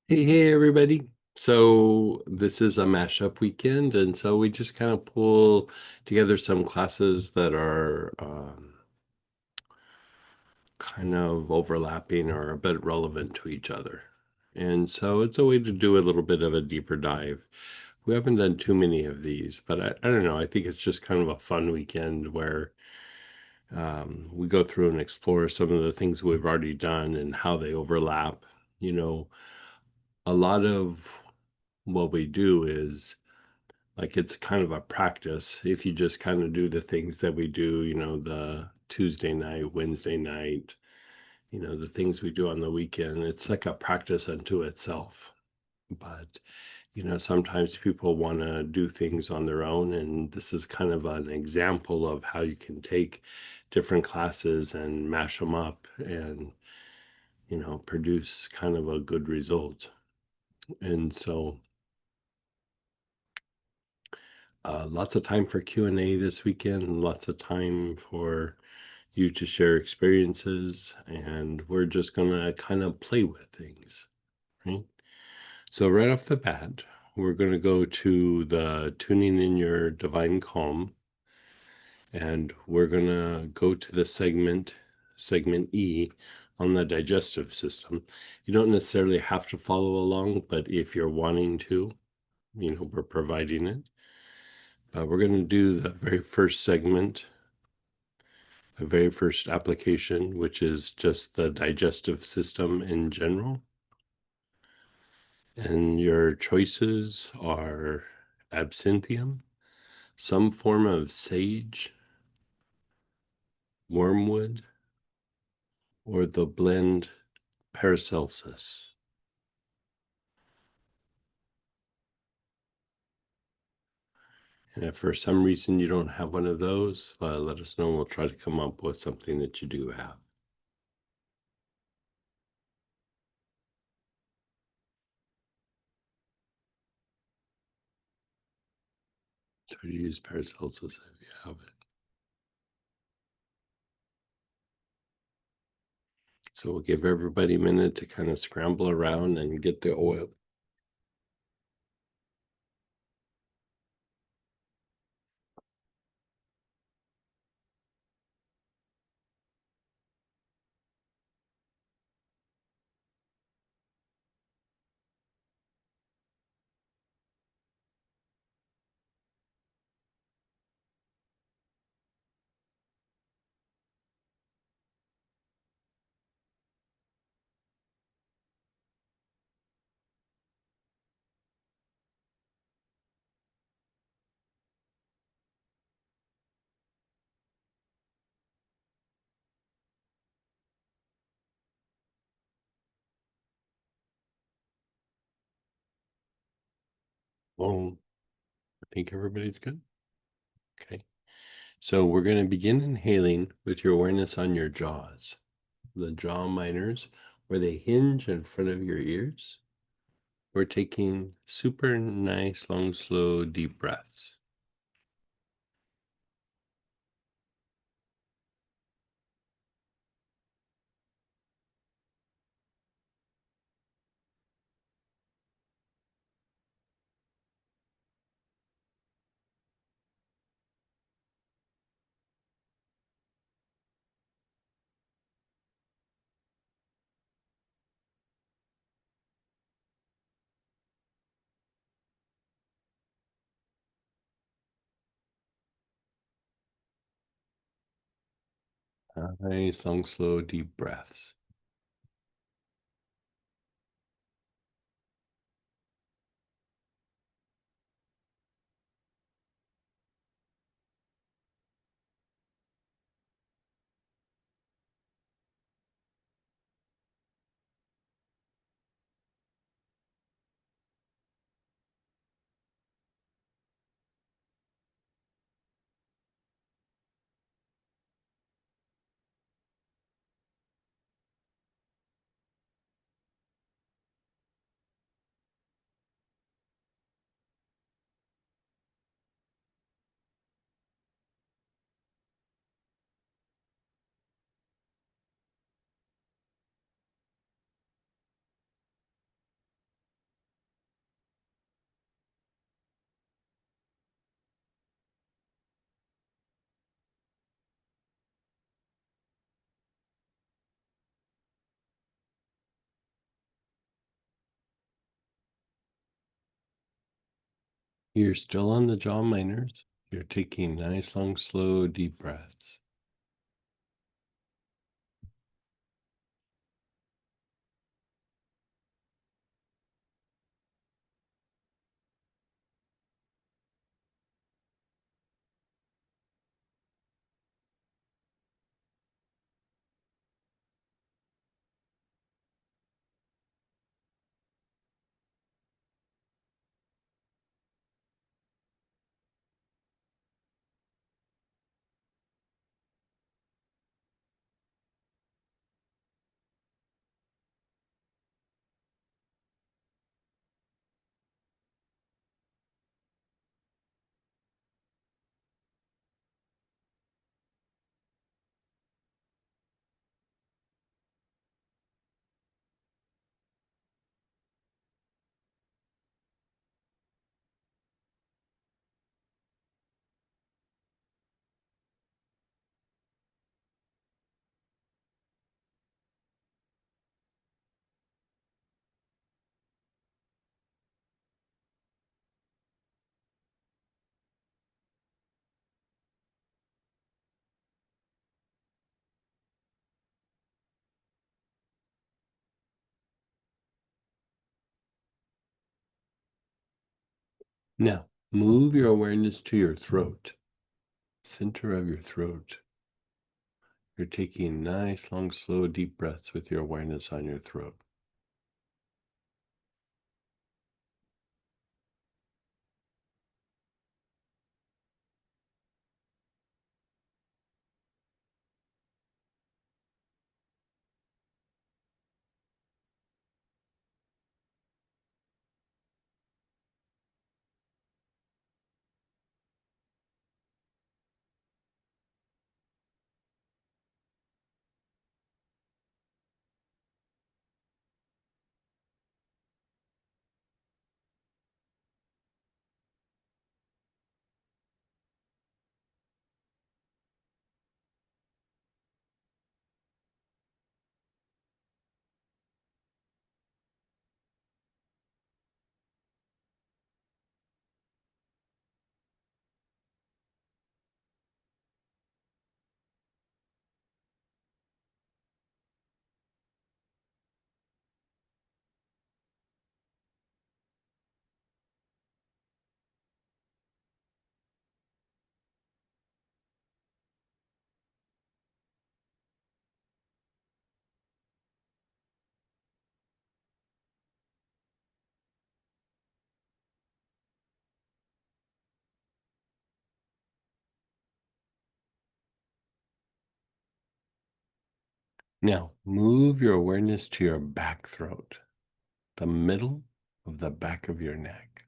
Hey, everybody. So this is a mashup weekend, and so we just kind of pull together some classes that are kind of overlapping or a bit relevant to each other. And so it's a way to do a little bit of a deeper dive. We haven't done too many of these, but I don't know. I think it's just kind of a fun weekend where we go through and explore some of the things we've already done and how they overlap. You know, a lot of what we do is like it's kind of a practice if you just kind of do the things that we do, the Tuesday night, Wednesday night, the things we do on the weekend. It's like a practice unto itself. But, sometimes people want to do things on their own. And this is kind of an example of how you can take different classes and mash them up and, produce kind of a good result. And so, lots of time for Q&A this weekend, lots of time for you to share experiences, and we're just going to kind of play with things, right? So right off the bat, we're going to go to the tuning in your divine calm, and we're going to go to the segment E on the digestive system. You don't necessarily have to follow along, but if you're wanting to, we're providing it. We're going to do the very first segment, the very first application, which is just the digestive system in general. And your choices are absinthium, some form of sage, wormwood, or the blend Paracelsus. And if for some reason you don't have one of those, let us know. We'll try to come up with something that you do have. Try to use Paracelsus if you have it. So we'll give everybody a minute to kind of scramble around and get the oil. Well, I think everybody's good. Okay. So we're going to begin inhaling with your awareness on your jaws, the jaw minors, where they hinge in front of your ears. We're taking super nice, long, slow, deep breaths. Nice, long, slow, deep breaths. You're still on the jaw minors. You're taking nice, long, slow, deep breaths. Now, move your awareness to your throat, center of your throat. You're taking nice, long, slow, deep breaths with your awareness on your throat. Now, move your awareness to your back throat, the middle of the back of your neck.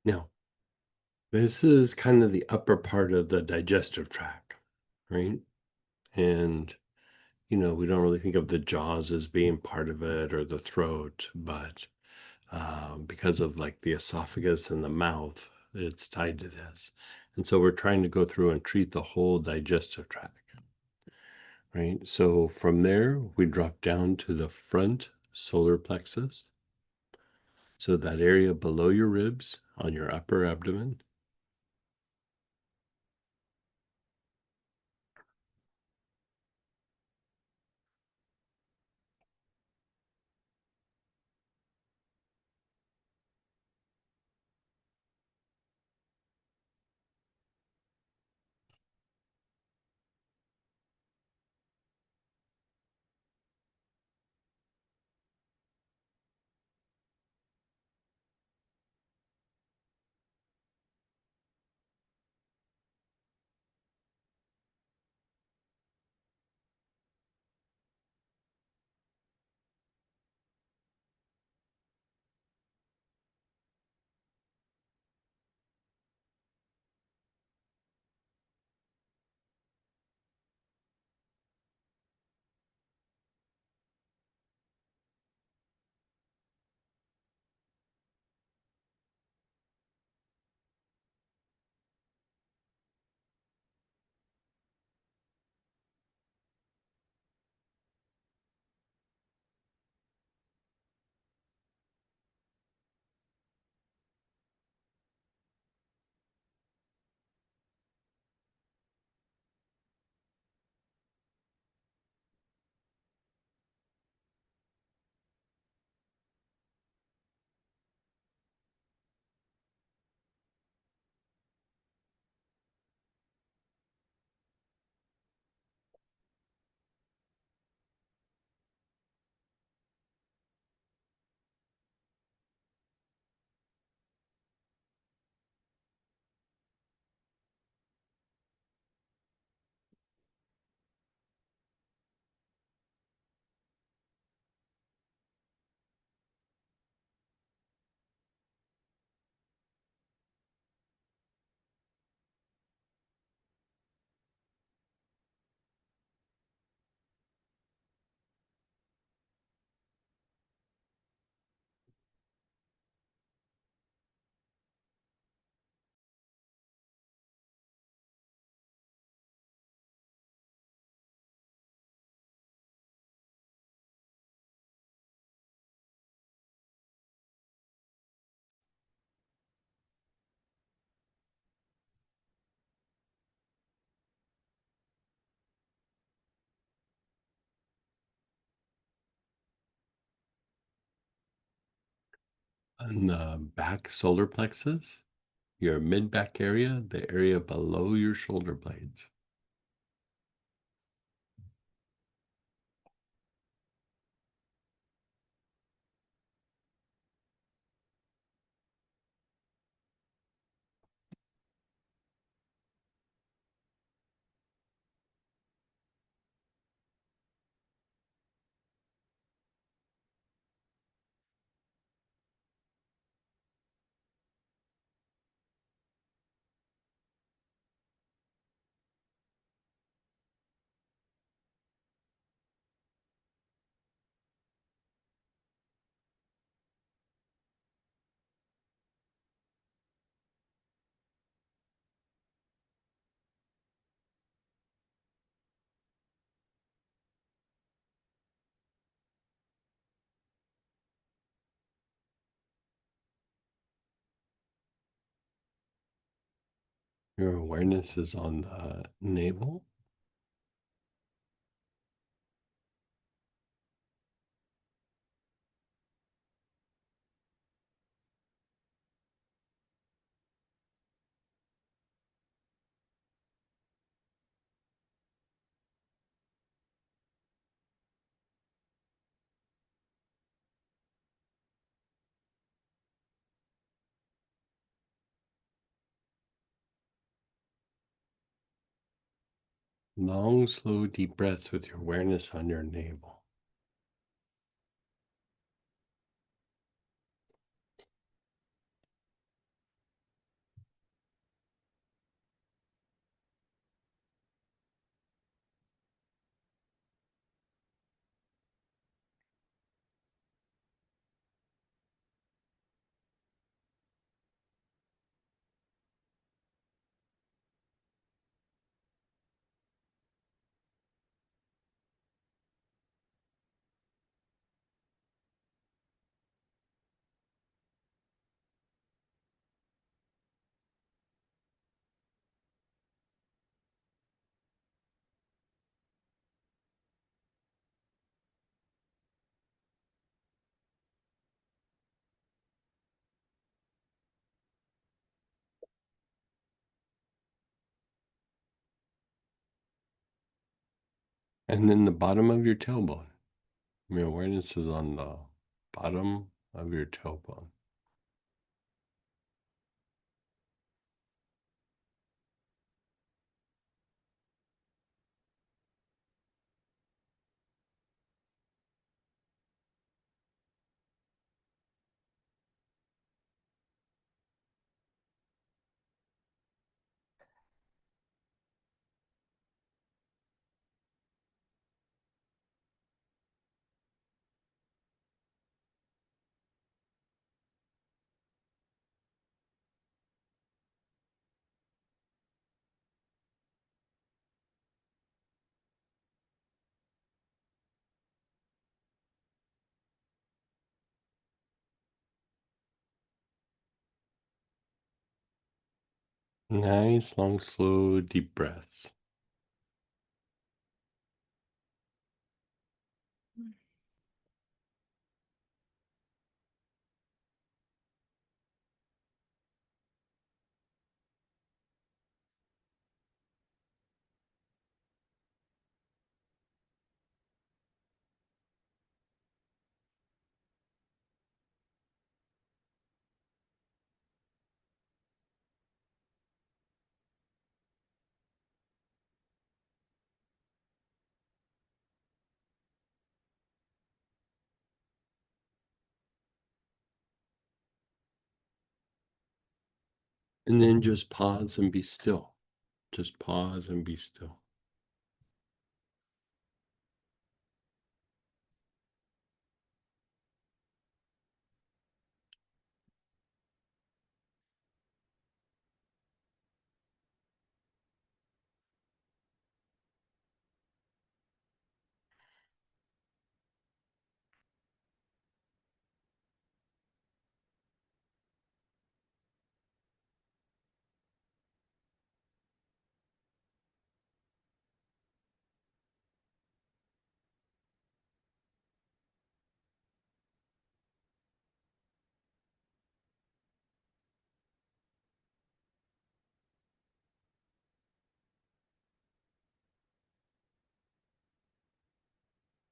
Now, this is kind of the upper part of the digestive tract, right? And, we don't really think of the jaws as being part of it or the throat, but because of like the esophagus and the mouth, it's tied to this. And so we're trying to go through and treat the whole digestive tract, right? So from there, we drop down to the front solar plexus. So that area below your ribs on your upper abdomen. On the back solar plexus, your mid back area, the area below your shoulder blades. Your awareness is on the navel. Long, slow, deep breaths with your awareness on your navel. And then the bottom of your tailbone. Your awareness is on the bottom of your tailbone. Nice, long, slow, deep breaths. And then just pause and be still. Just pause and be still.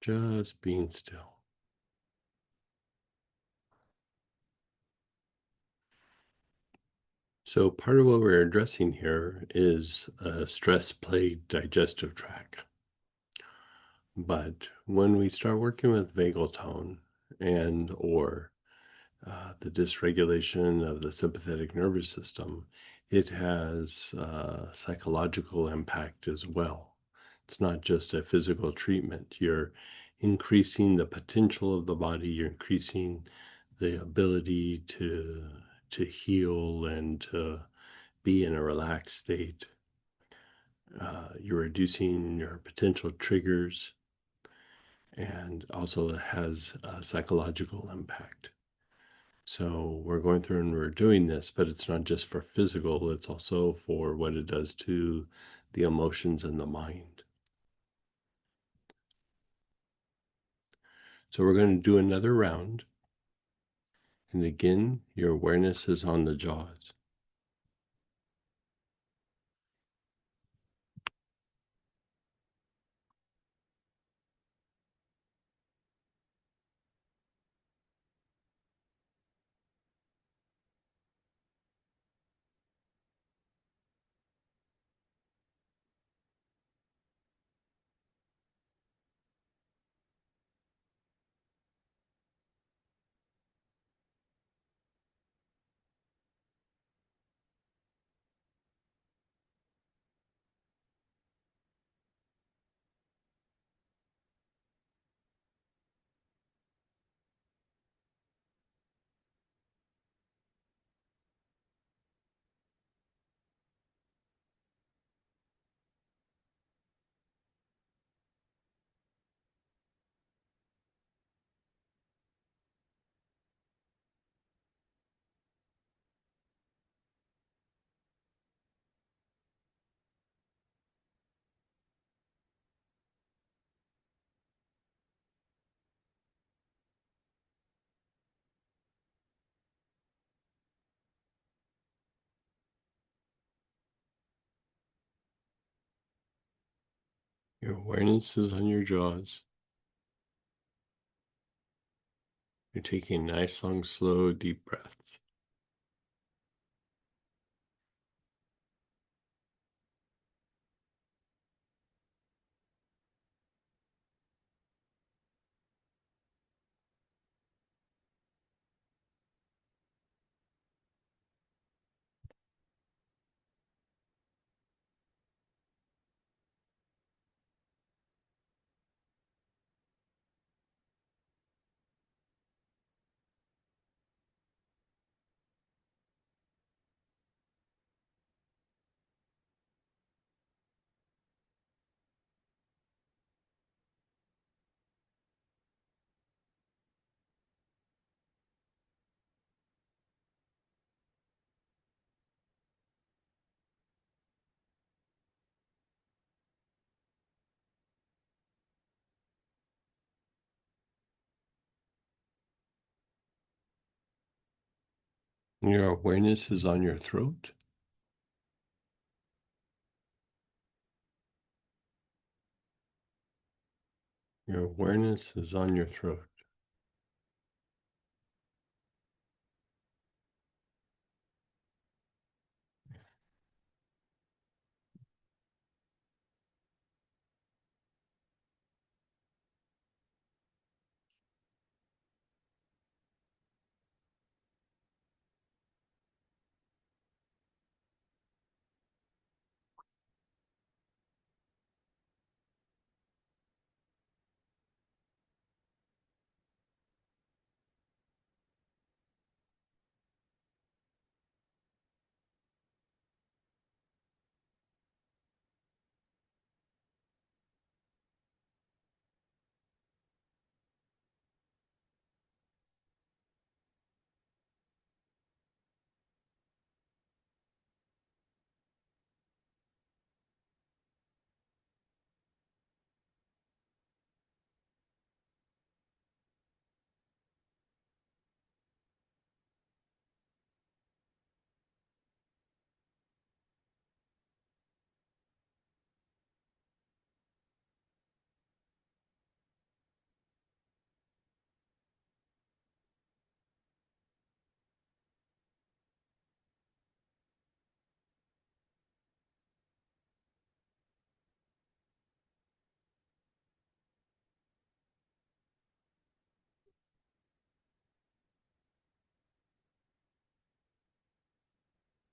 Just being still. So, part of what we're addressing here is a stress plagued digestive tract. But when we start working with vagal tone and or the dysregulation of the sympathetic nervous system, it has psychological impact as well. It's not just a physical treatment. You're increasing the potential of the body. You're increasing the ability to heal and to be in a relaxed state. You're reducing your potential triggers, and also it has a psychological impact. So we're going through and we're doing this, but it's not just for physical, it's also for what it does to the emotions and the mind. So we're going to do another round. And again, your awareness is on the jaws. Your awareness is on your jaws. You're taking nice, long, slow, deep breaths. Your awareness is on your throat. Your awareness is on your throat.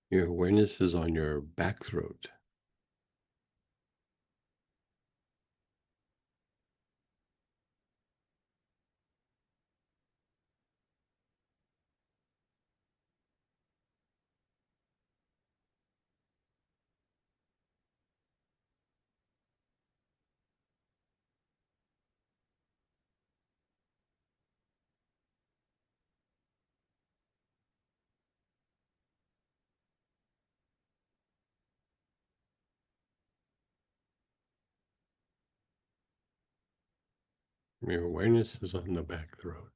Your awareness is on your back throat. Your awareness is on the back throat.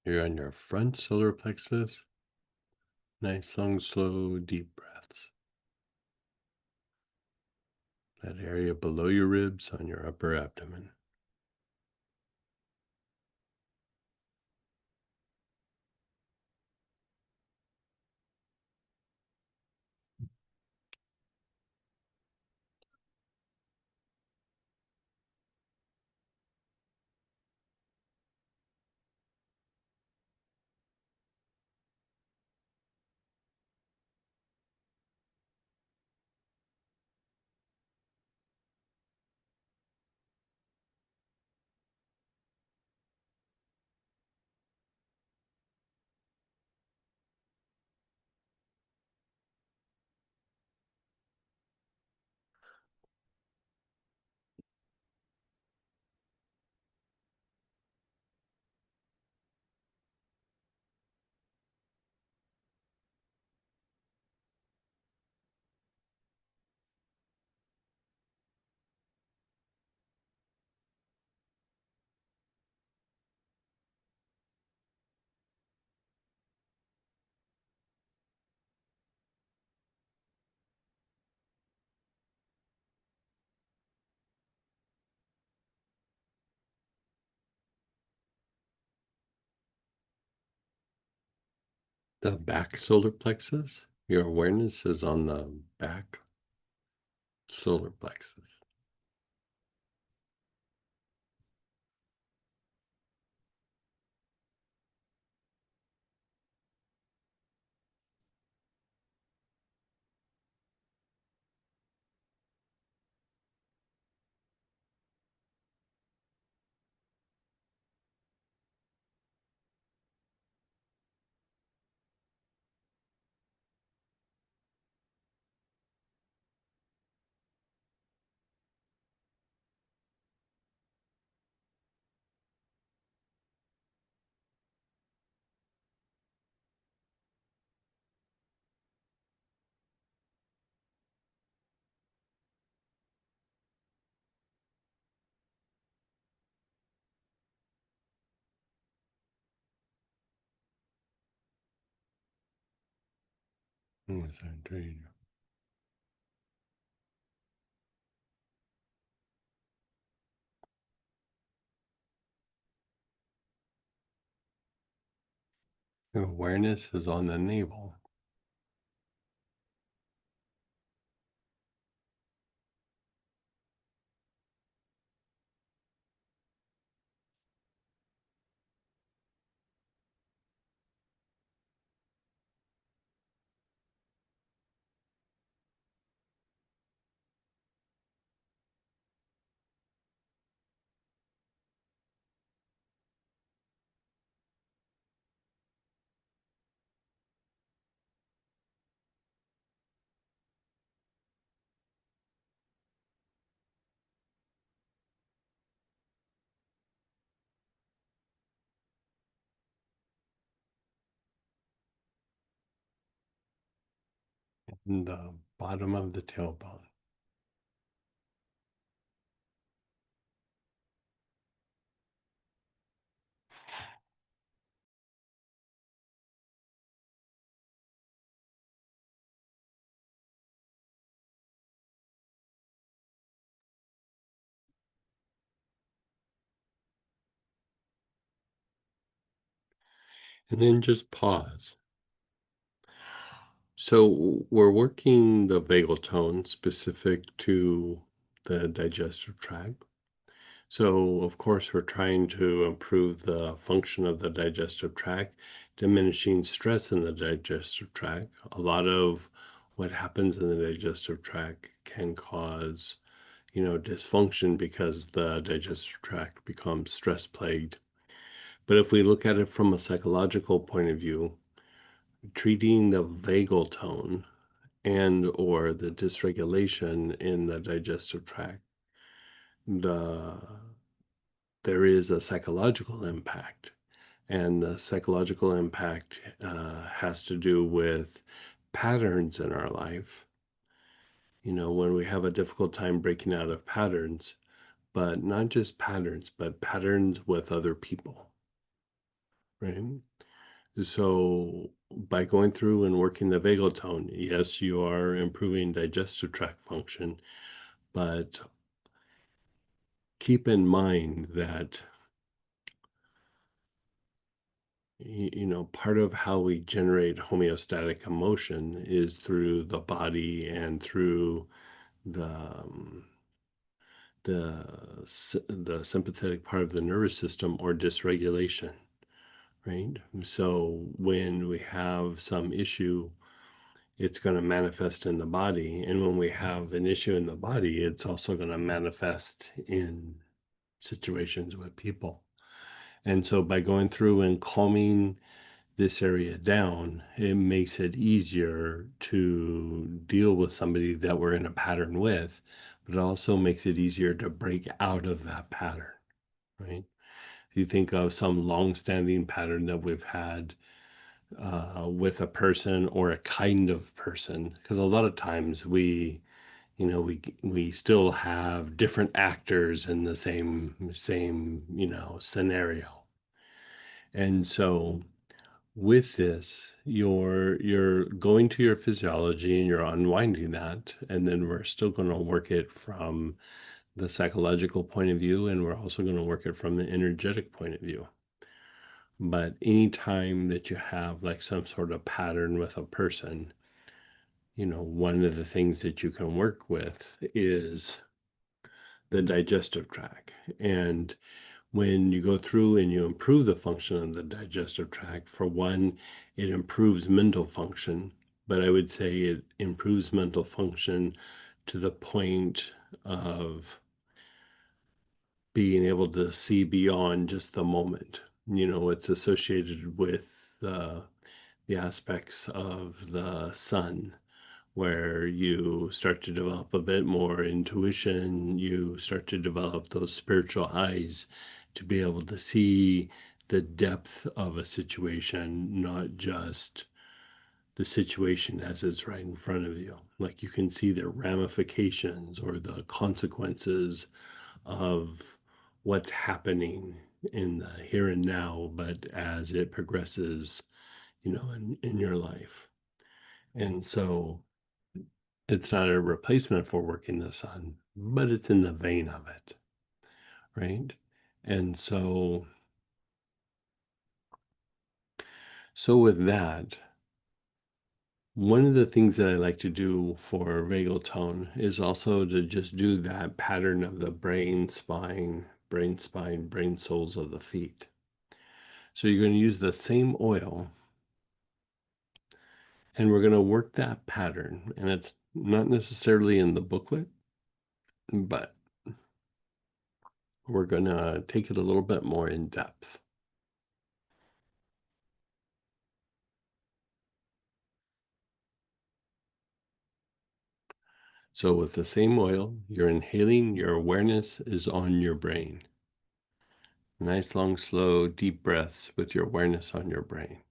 You're on your front solar plexus. Nice, long, slow, deep breaths. That area below your ribs on your upper abdomen. The back solar plexus. Your awareness is on the back solar plexus. Yes, I agree. Your awareness is on the navel. In the bottom of the tailbone. And then just pause. So we're working the vagal tone specific to the digestive tract. So, of course, we're trying to improve the function of the digestive tract, diminishing stress in the digestive tract. A lot of what happens in the digestive tract can cause, dysfunction because the digestive tract becomes stress plagued. But if we look at it from a psychological point of view, treating the vagal tone and or the dysregulation in the digestive tract, the there is a psychological impact, and the psychological impact has to do with patterns in our life. When we have a difficult time breaking out of patterns, but not just patterns, but patterns with other people, right? So by going through and working the vagal tone, yes, you are improving digestive tract function, but keep in mind that part of how we generate homeostatic emotion is through the body and through the the sympathetic part of the nervous system or dysregulation, right? So when we have some issue, it's going to manifest in the body, and when we have an issue in the body, it's also going to manifest in situations with people. And so by going through and calming this area down, it makes it easier to deal with somebody that we're in a pattern with, but it also makes it easier to break out of that pattern, right? If you think of some long-standing pattern that we've had with a person or a kind of person, because a lot of times we still have different actors in the same scenario. And so with this, you're going to your physiology and you're unwinding that, and then we're still going to work it from the psychological point of view, and we're also going to work it from the energetic point of view. But anytime that you have like some sort of pattern with a person, one of the things that you can work with is the digestive tract. And when you go through and you improve the function of the digestive tract, for one, it improves mental function. But I would say it improves mental function to the point of being able to see beyond just the moment. It's associated with the aspects of the sun, where you start to develop a bit more intuition, you start to develop those spiritual eyes to be able to see the depth of a situation, not just the situation as it's right in front of you. Like you can see the ramifications or the consequences of what's happening in the here and now, but as it progresses, in your life. And so it's not a replacement for working the sun, but it's in the vein of it, right? And so with that, one of the things that I like to do for vagal tone is also to just do that pattern of the brain, spine, brain, spine, brain, soles of the feet. So you're going to use the same oil and we're going to work that pattern. And it's not necessarily in the booklet, but we're going to take it a little bit more in depth. So with the same oil, you're inhaling, your awareness is on your brain. Nice, long, slow, deep breaths with your awareness on your brain.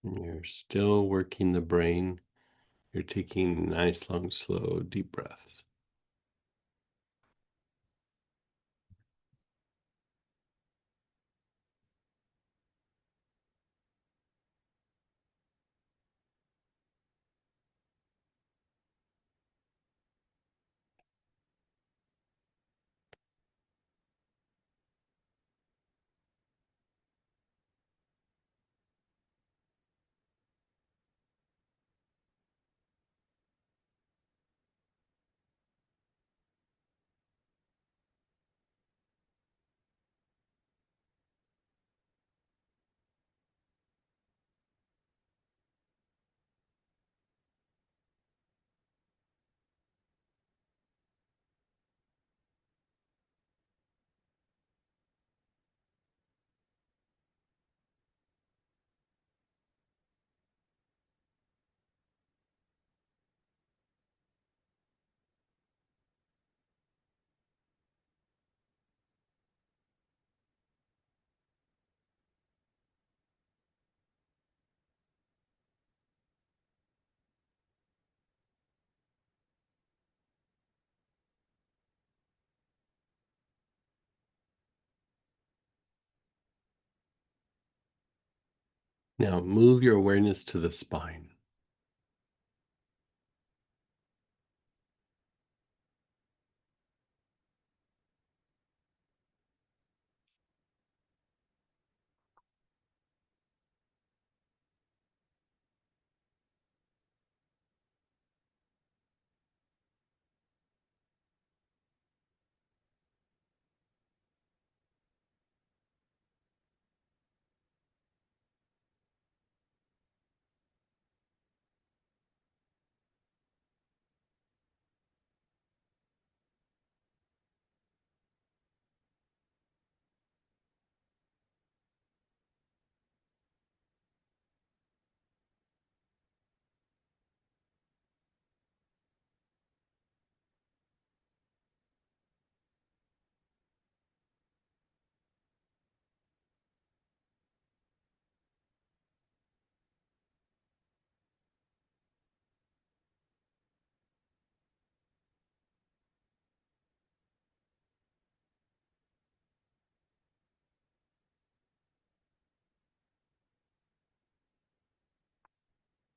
And you're still working the brain. You're taking nice, long, slow, deep breaths. Now move your awareness to the spine.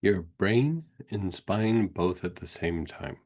Your brain and spine both at the same time.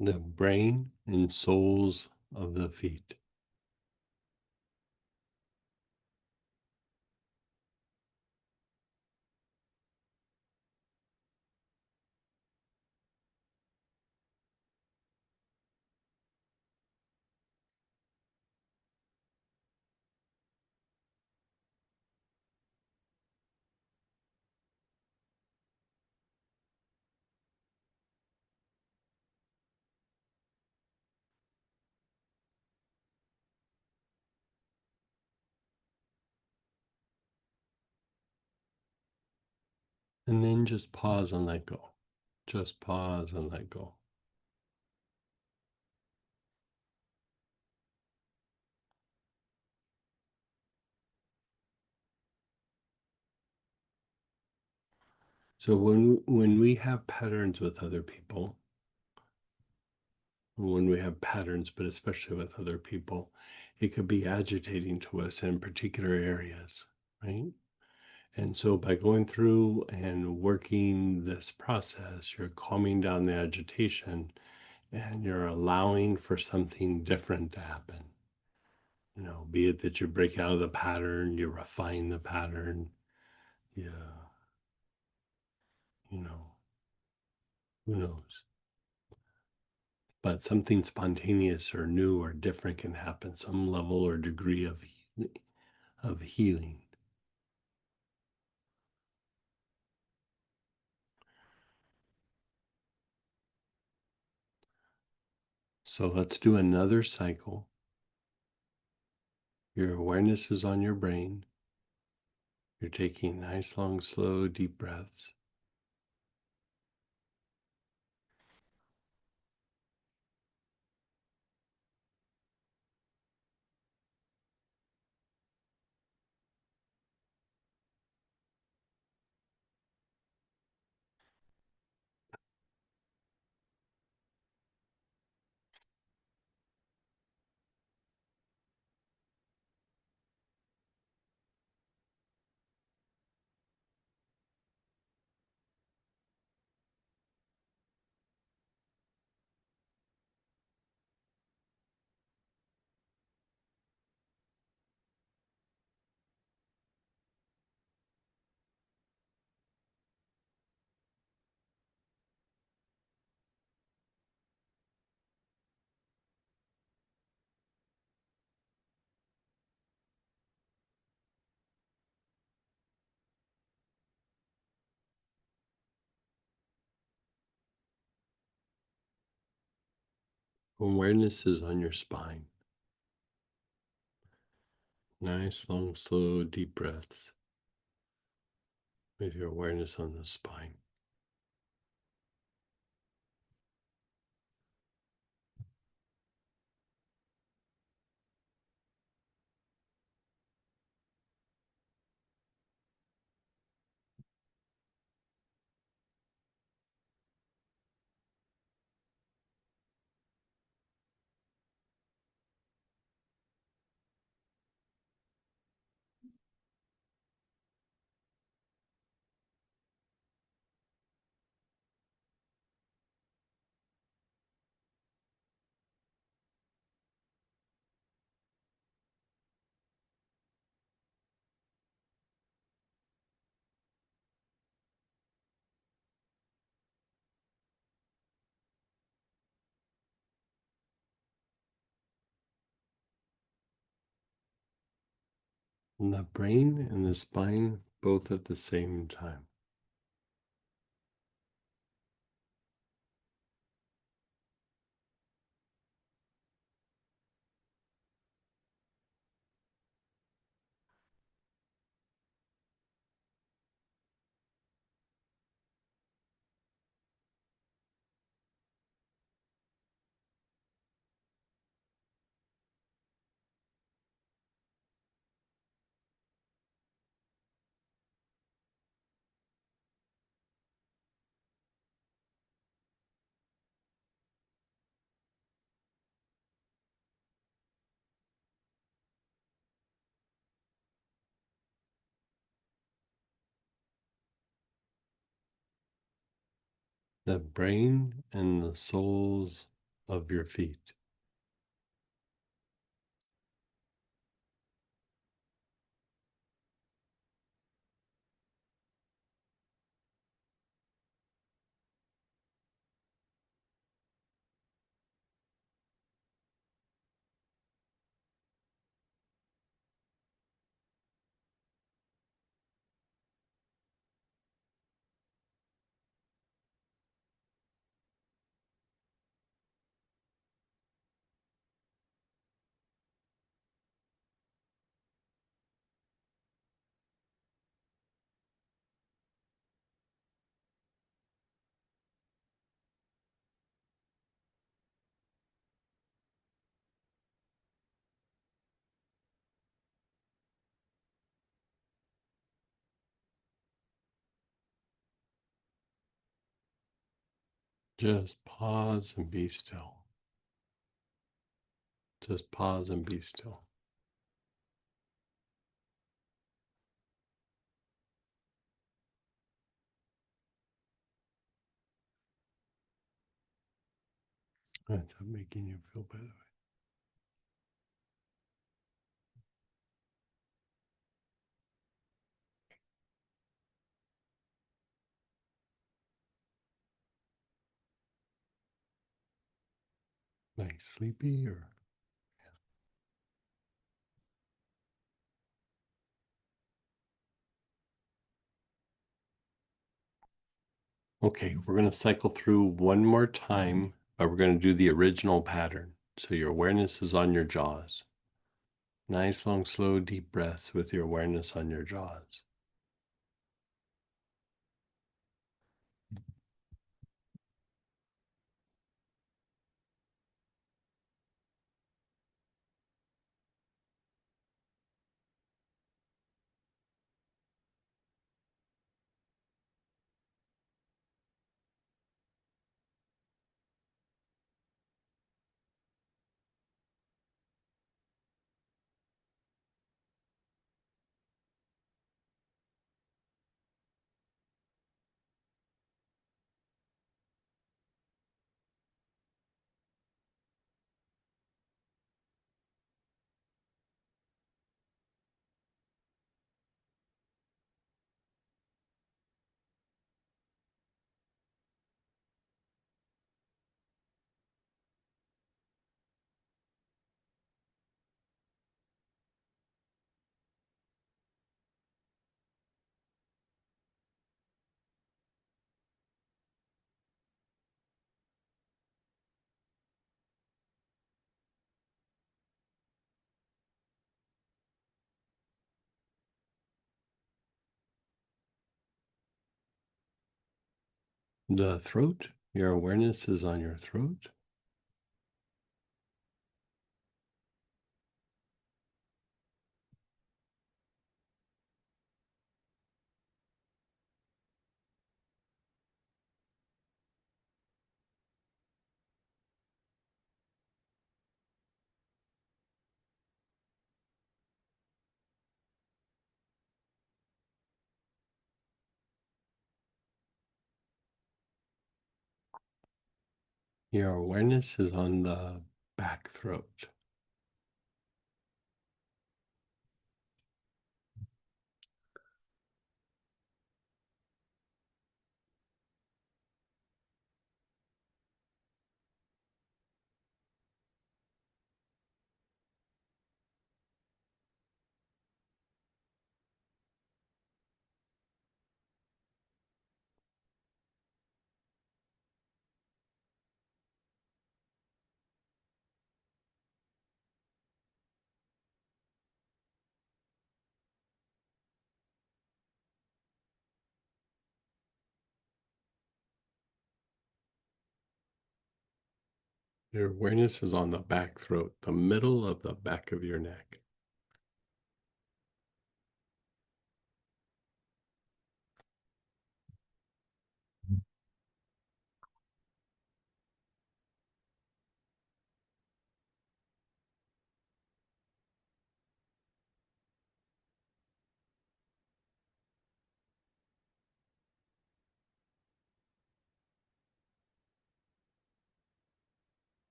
The brain and soles of the feet. And then just pause and let go. Just pause and let go. So when we have patterns with other people, when we have patterns, but especially with other people, it could be agitating to us in particular areas, right? And so by going through and working this process, you're calming down the agitation and you're allowing for something different to happen. Be it that you break out of the pattern, you refine the pattern, yeah, you know, who knows? But something spontaneous or new or different can happen, some level or degree of healing. So let's do another cycle. Your awareness is on your brain. You're taking nice, long, slow, deep breaths. Awareness is on your spine. Nice, long, slow, deep breaths with your awareness on the spine. The brain and the spine both at the same time. The brain and the soles of your feet. Just pause and be still. Just pause and be still. That's making you feel better. Like sleepy or okay, we're going to cycle through one more time, but we're going to do the original pattern. So your awareness is on your jaws. Nice, long, slow, deep breaths with your awareness on your jaws. The throat, your awareness is on your throat. Your awareness is on the back throat. Your awareness is on the back throat, the middle of the back of your neck.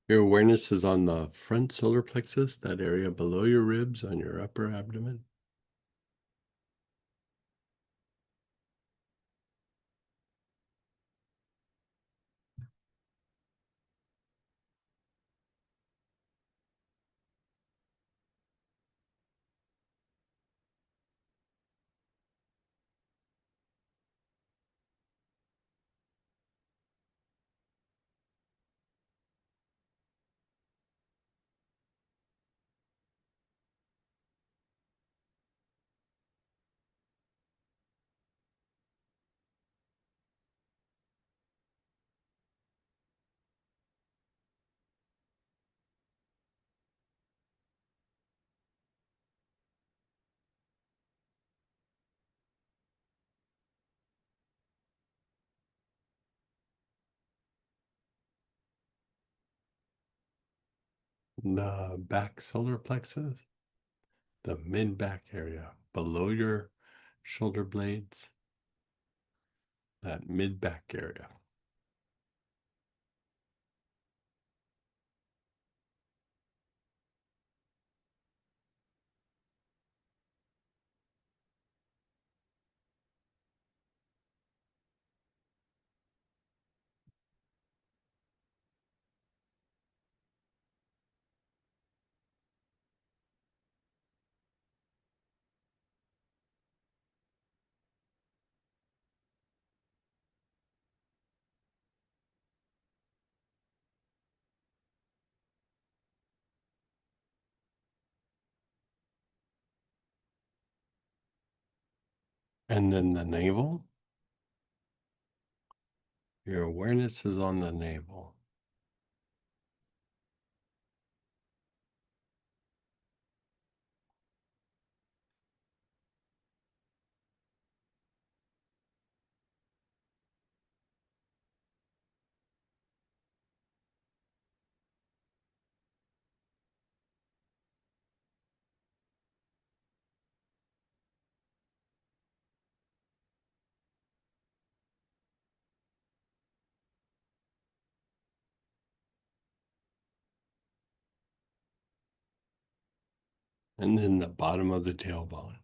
Your awareness is on the front solar plexus, that area below your ribs on your upper abdomen. The back solar plexus, the mid back area below your shoulder blades, that mid back area. And then the navel, your awareness is on the navel. And then the bottom of the tailbone.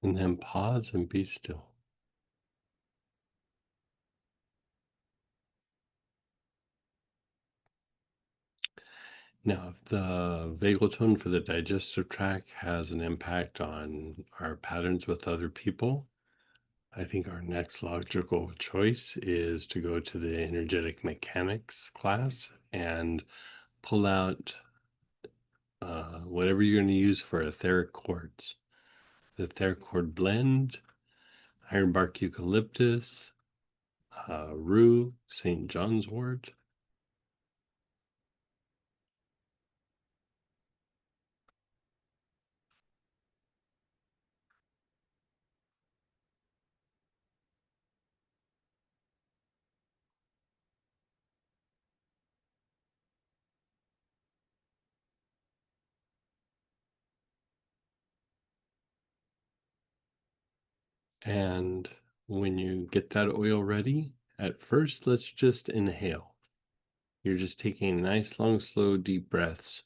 And then pause and be still. Now, if the vagal tone for the digestive tract has an impact on our patterns with other people, I think our next logical choice is to go to the energetic mechanics class and pull out whatever you're going to use for etheric quartz. The etheric cord blend, ironbark eucalyptus, rue, St. John's wort, And when you get that oil ready, at first, let's just inhale. You're just taking nice, long, slow, deep breaths.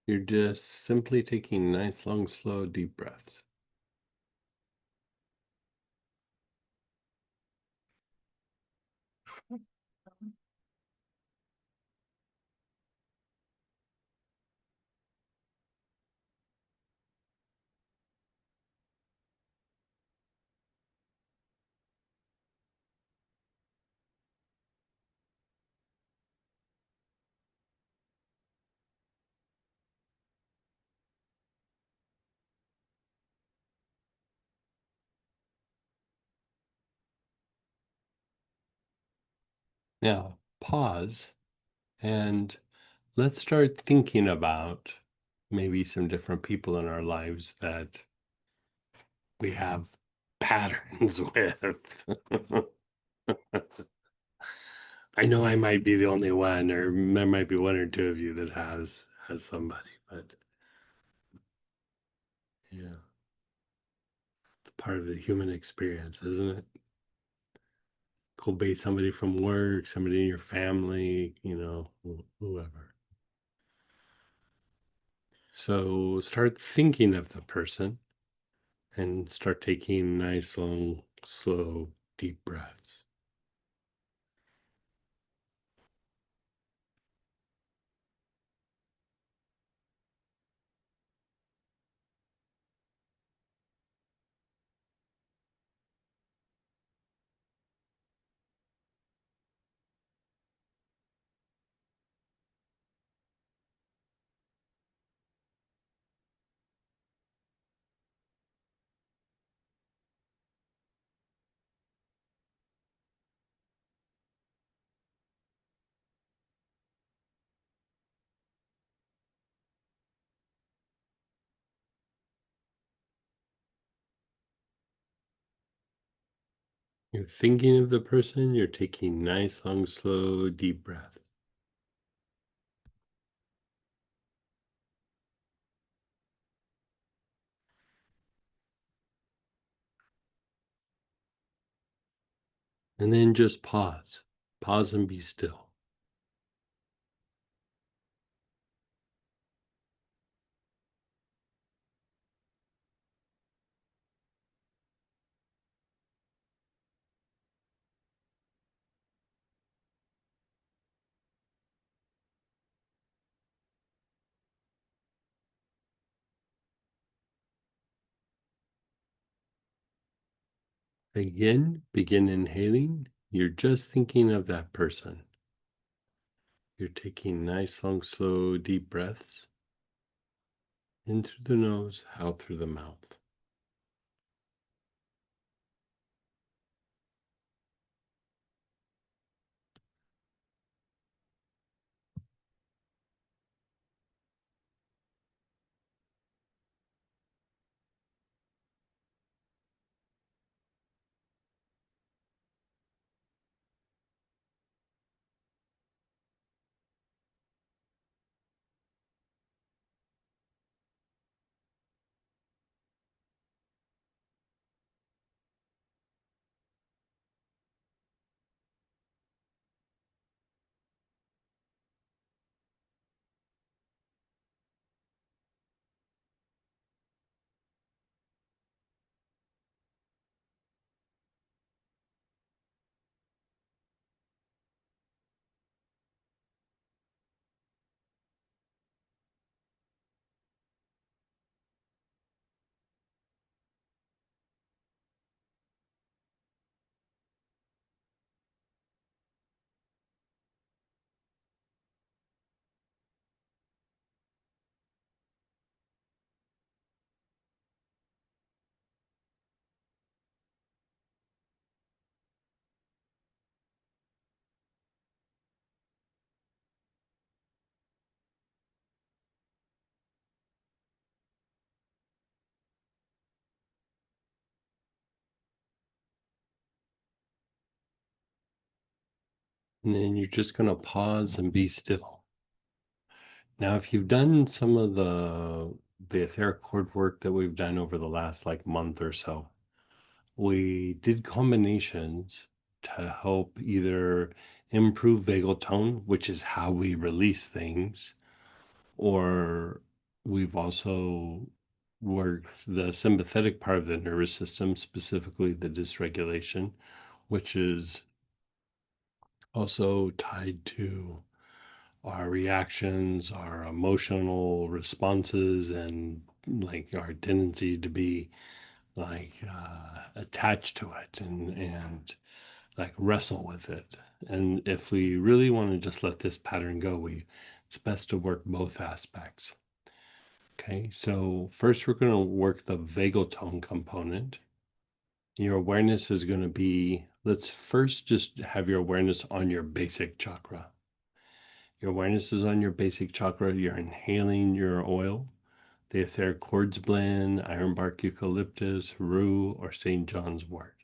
You're just simply taking nice, long, slow, deep breaths. Now, pause and let's start thinking about maybe some different people in our lives that we have patterns with. I know I might be the only one, or there might be one or two of you that has somebody, but yeah, it's part of the human experience, isn't it? Could be somebody from work, somebody in your family, whoever. So start thinking of the person and start taking nice, long, slow, deep breaths. You're thinking of the person, you're taking nice, long, slow, deep breaths. And then just pause. Pause and be still. Again, begin inhaling. You're just thinking of that person. You're taking nice, long, slow, deep breaths in through the nose, out through the mouth. And then you're just going to pause and be still. Now, if you've done some of the etheric chord work that we've done over the last like month or so, we did combinations to help either improve vagal tone, which is how we release things, or we've also worked the sympathetic part of the nervous system, specifically the dysregulation, which is also tied to our reactions, our emotional responses, and like our tendency to be like attached to it and like wrestle with it. And if we really want to just let this pattern go, it's best to work both aspects. Okay, so first we're going to work the vagal tone component. Your awareness is going to be, let's first just have your awareness on your basic chakra. Your awareness is on your basic chakra. You're inhaling your oil, the etheric quartz blend, ironbark eucalyptus, rue, or St. John's wort.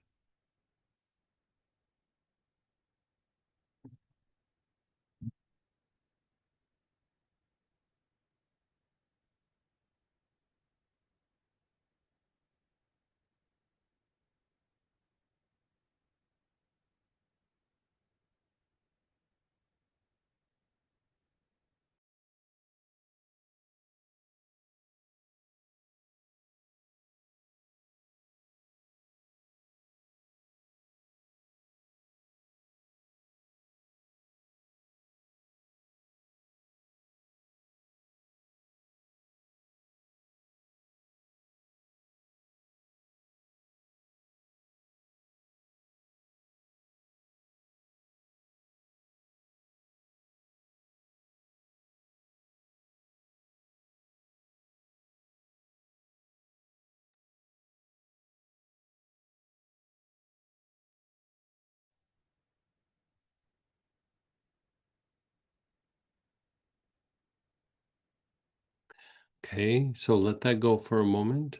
Okay, so let that go for a moment.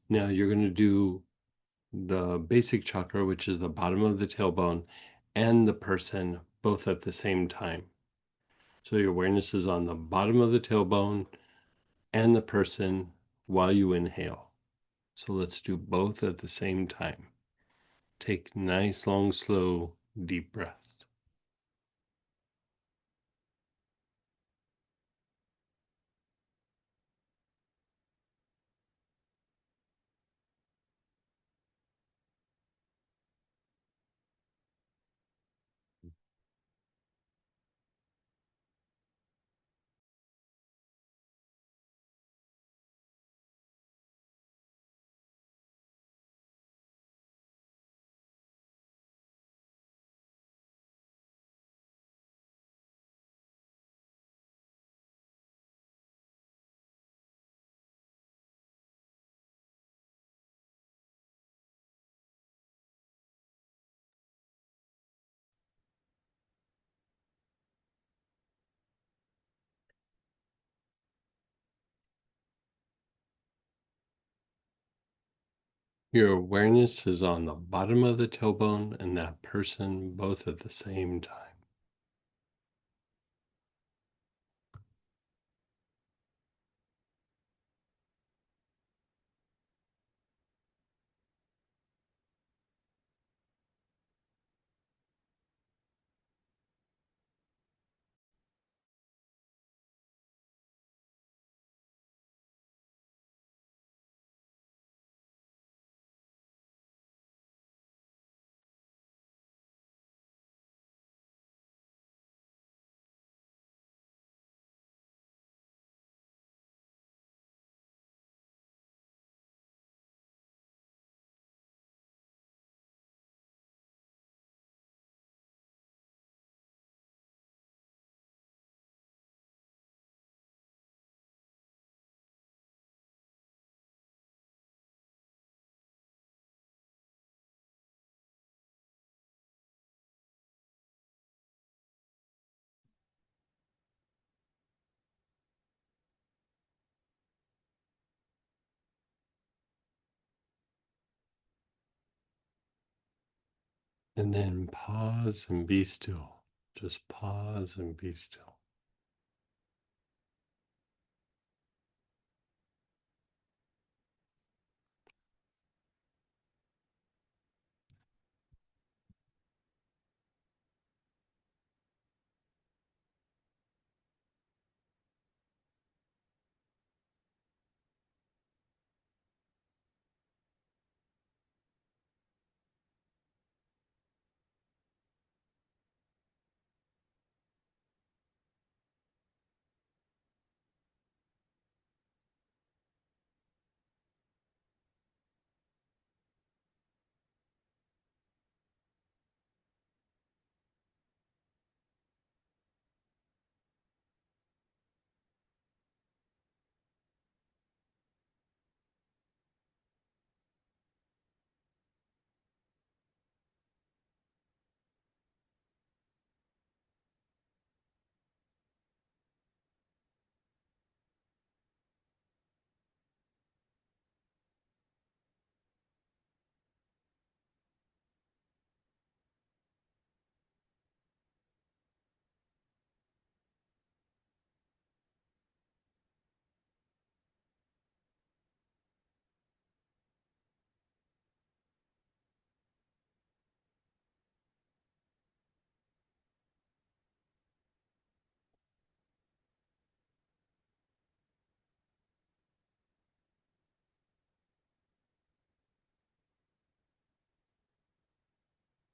Now you're going to do the basic chakra, which is the bottom of the tailbone, and the person both at the same time. So your awareness is on the bottom of the tailbone and the person while you inhale. So let's do both at the same time. Take nice, long, slow, deep breaths. Your awareness is on the bottom of the tailbone and that person both at the same time. And then pause and be still. Just pause and be still.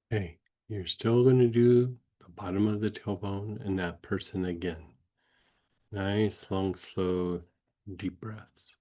Okay, you're still going to do the bottom of the tailbone and that person again. Nice, long, slow, deep breaths.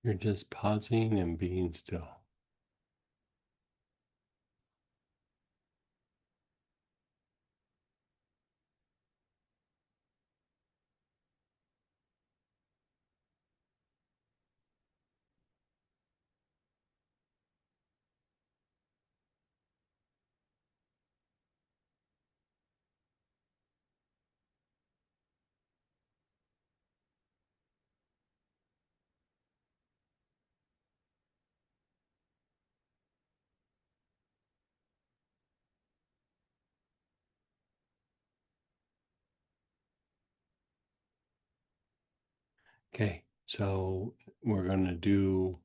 You're just pausing and being still. Okay, so we're going to do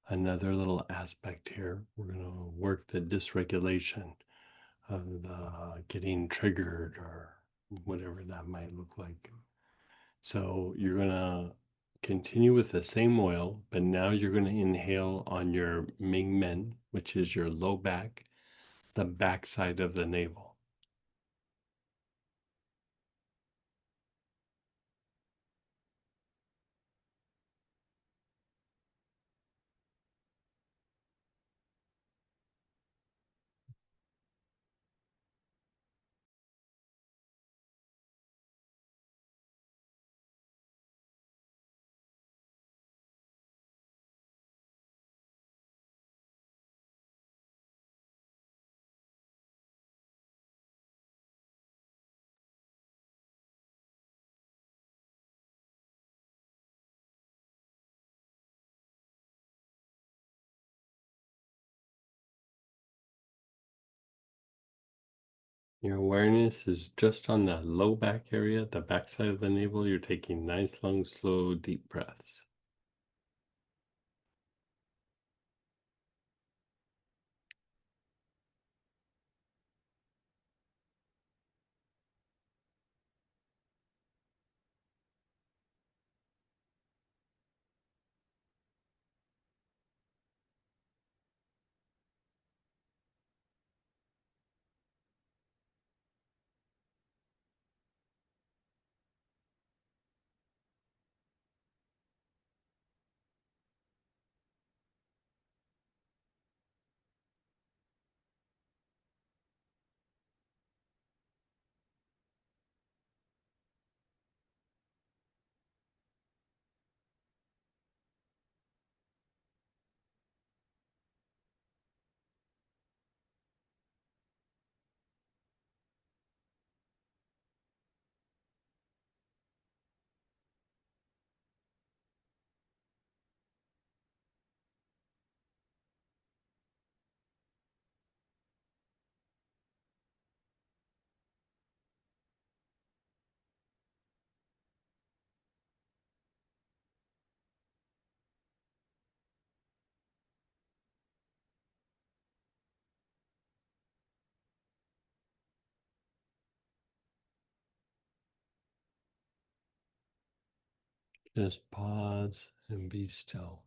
another little aspect here. We're going to work the dysregulation of the getting triggered or whatever that might look like. So you're going to continue with the same oil, but now you're going to inhale on your Ming Men, which is your low back, the backside of the navel. Your awareness is just on the low back area, the backside of the navel. You're taking nice, long, slow, deep breaths. Just pause and be still.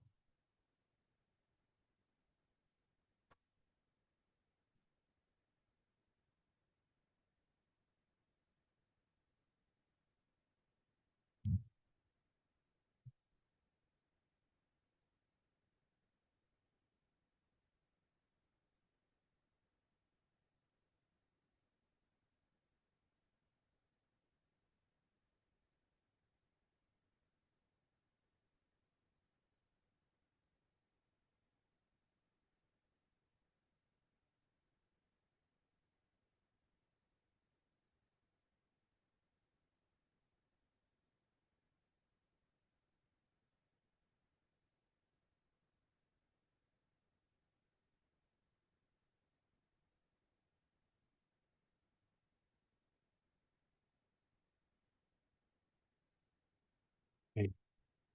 Okay.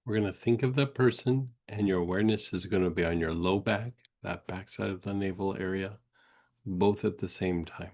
We're going to think of that person, and your awareness is going to be on your low back, that backside of the navel area, both at the same time.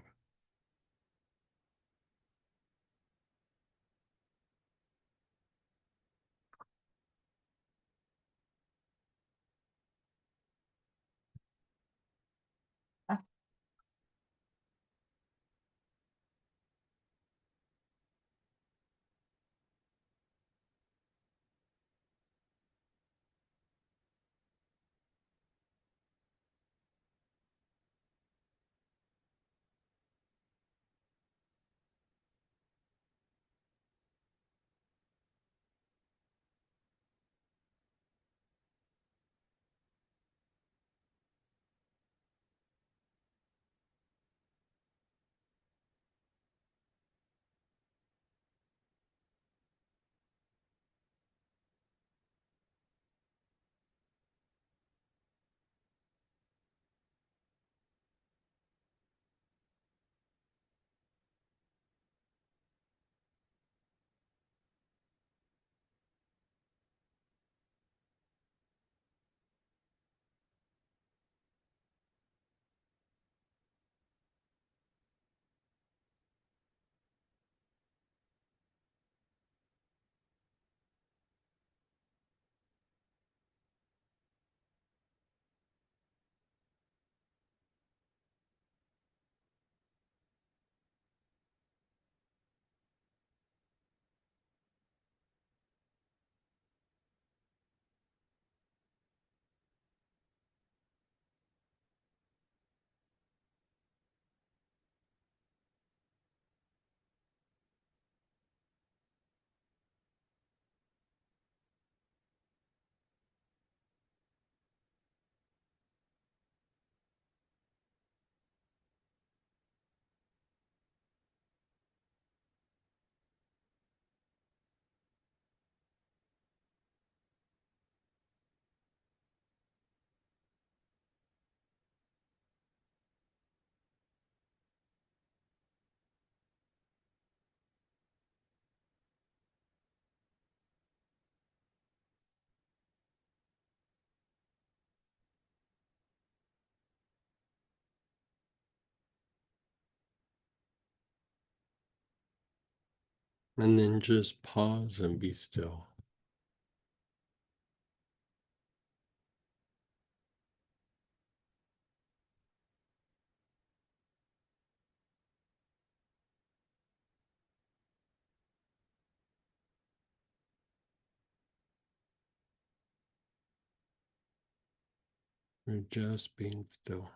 And then just pause and be still. You're just being still.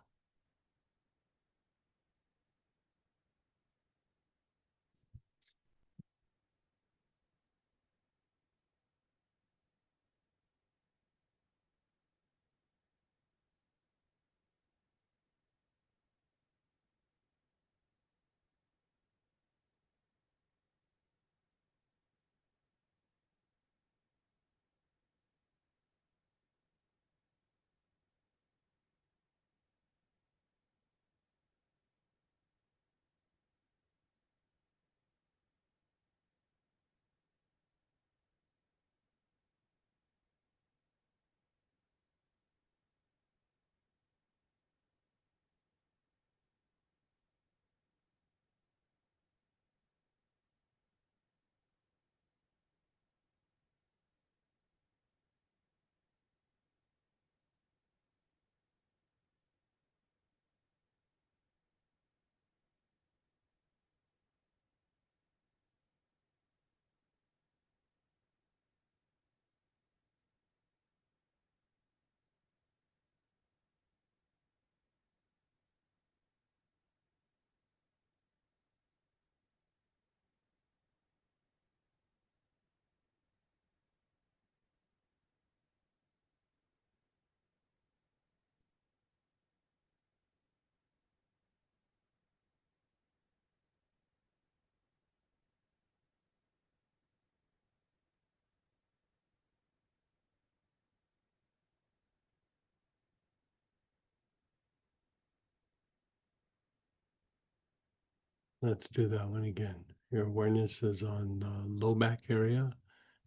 Let's do that one again. Your awareness is on the low back area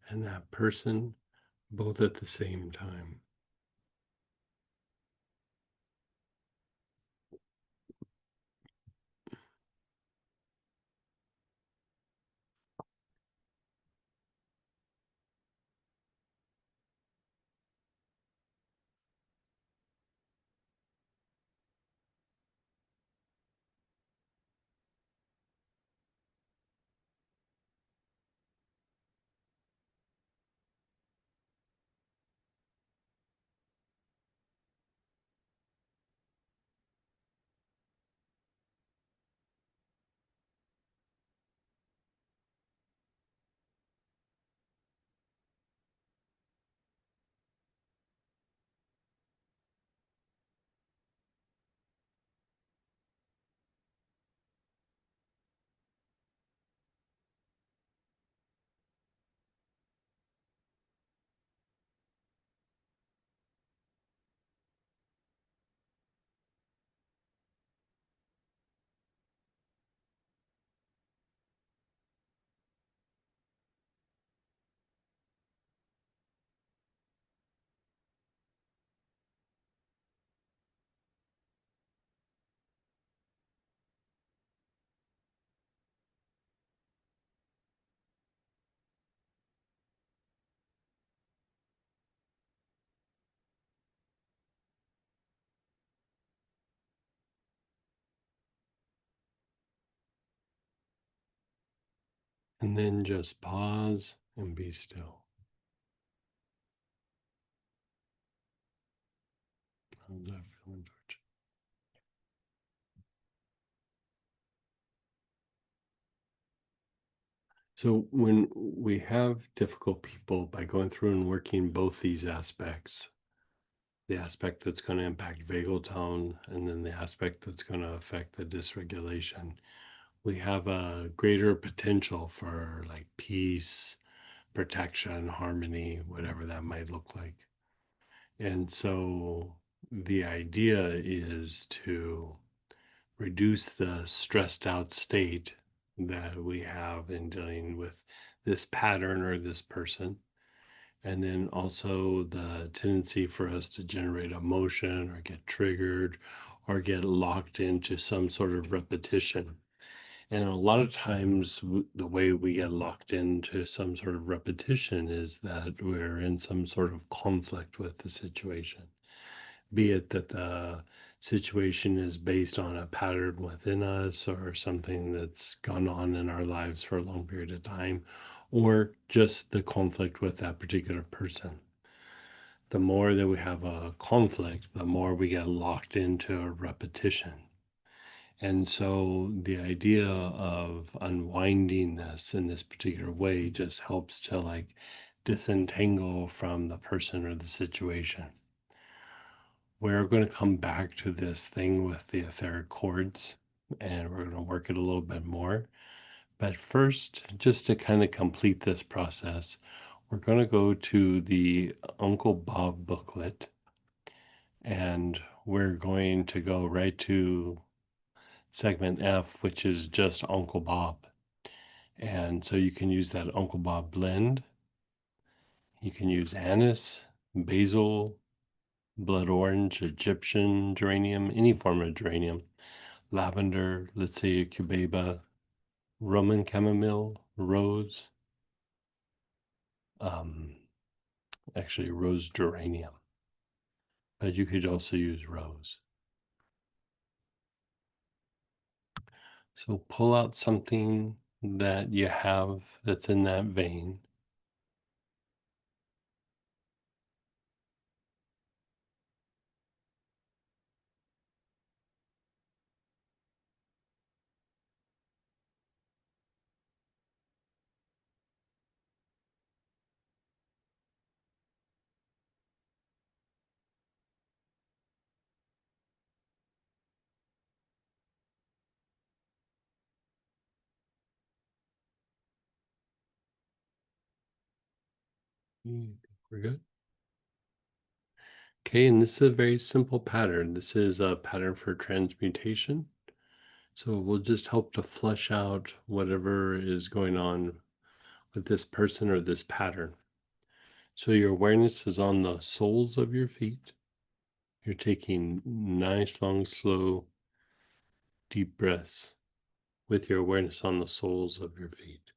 and that person both at the same time. And then just pause and be still. How's that feeling, George? So, when we have difficult people, by going through and working both these aspects, the aspect that's going to impact vagal tone and then the aspect that's going to affect the dysregulation, we have a greater potential for like peace, protection, harmony, whatever that might look like. And so the idea is to reduce the stressed out state that we have in dealing with this pattern or this person. And then also the tendency for us to generate emotion or get triggered or get locked into some sort of repetition. And a lot of times, the way we get locked into some sort of repetition is that we're in some sort of conflict with the situation, be it that the situation is based on a pattern within us or something that's gone on in our lives for a long period of time, or just the conflict with that particular person. The more that we have a conflict, the more we get locked into a repetition. And so the idea of unwinding this in this particular way just helps to like disentangle from the person or the situation. We're going to come back to this thing with the etheric chords and we're going to work it a little bit more. But first, just to kind of complete this process, we're going to go to the Uncle Bob booklet and we're going to go right to segment F, which is just Uncle Bob. And so you can use that Uncle Bob blend. You can use anise, basil, blood orange, Egyptian geranium, any form of geranium, lavender, let's say a cubeba, Roman chamomile, rose, um, actually rose geranium, but you could also use rose. So pull out something that you have that's in that vein. We're good. Okay, and this is a very simple pattern. This is a pattern for transmutation. So we'll just help to flush out whatever is going on with this person or this pattern. So your awareness is on the soles of your feet. You're taking nice, long, slow, deep breaths with your awareness on the soles of your feet.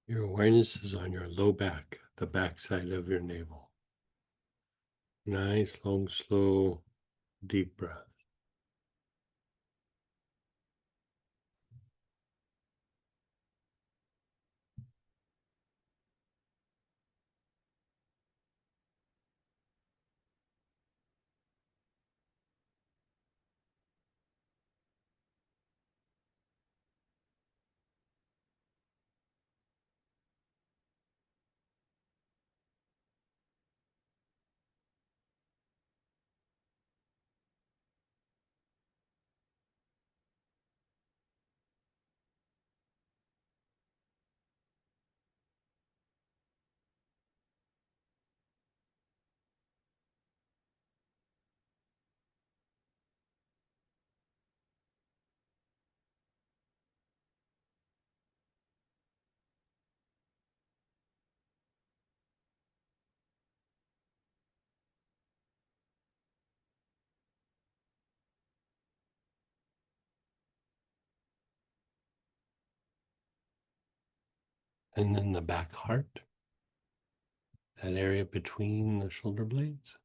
Your awareness is on your low back, the back side of your navel. Nice, long, slow, deep breath. And then the back heart, that area between the shoulder blades.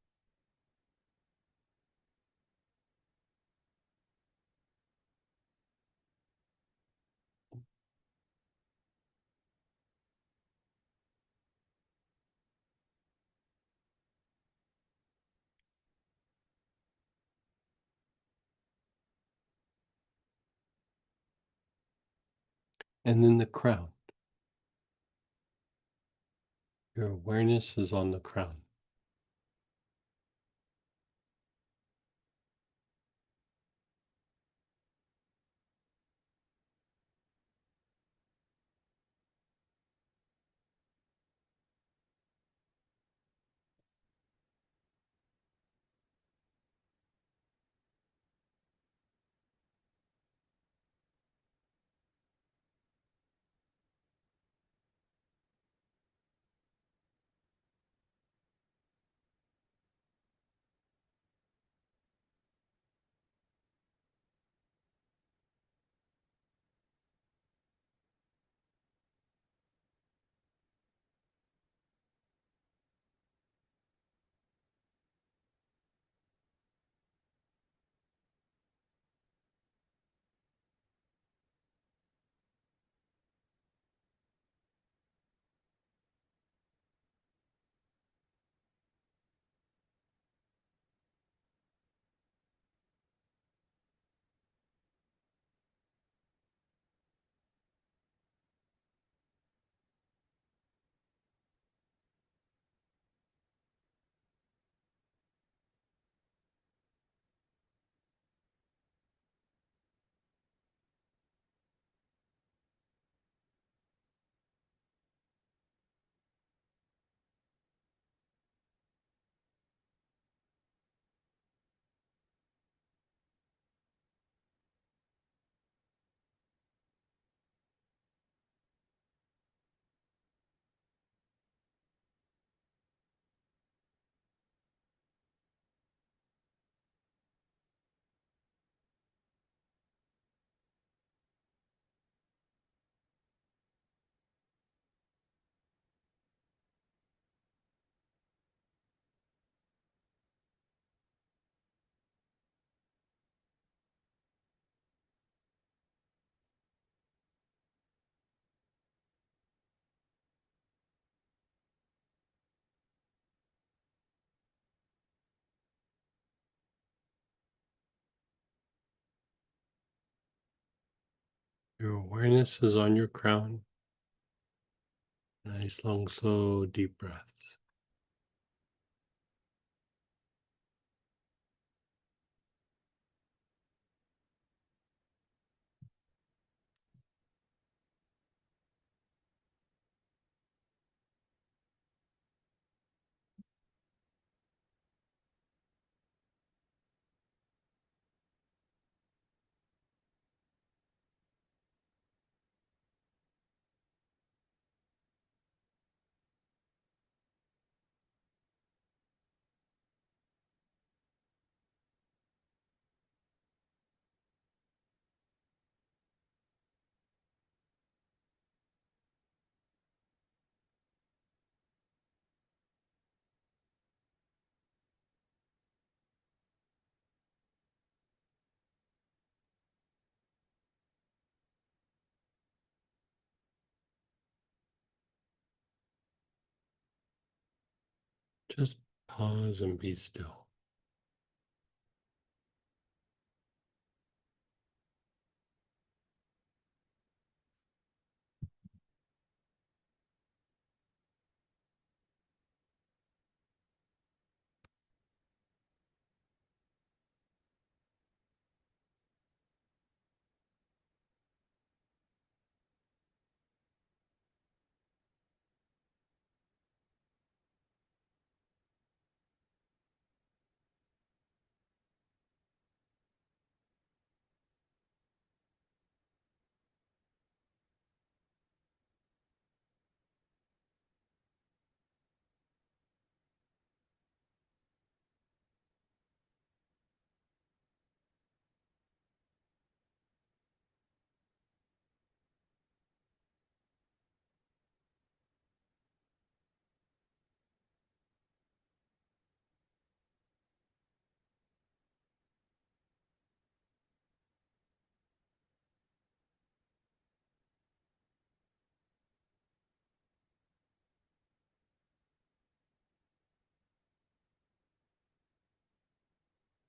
And then the crown. Your awareness is on the crown. Your awareness is on your crown. Nice, long, slow, deep breaths. Just pause and be still.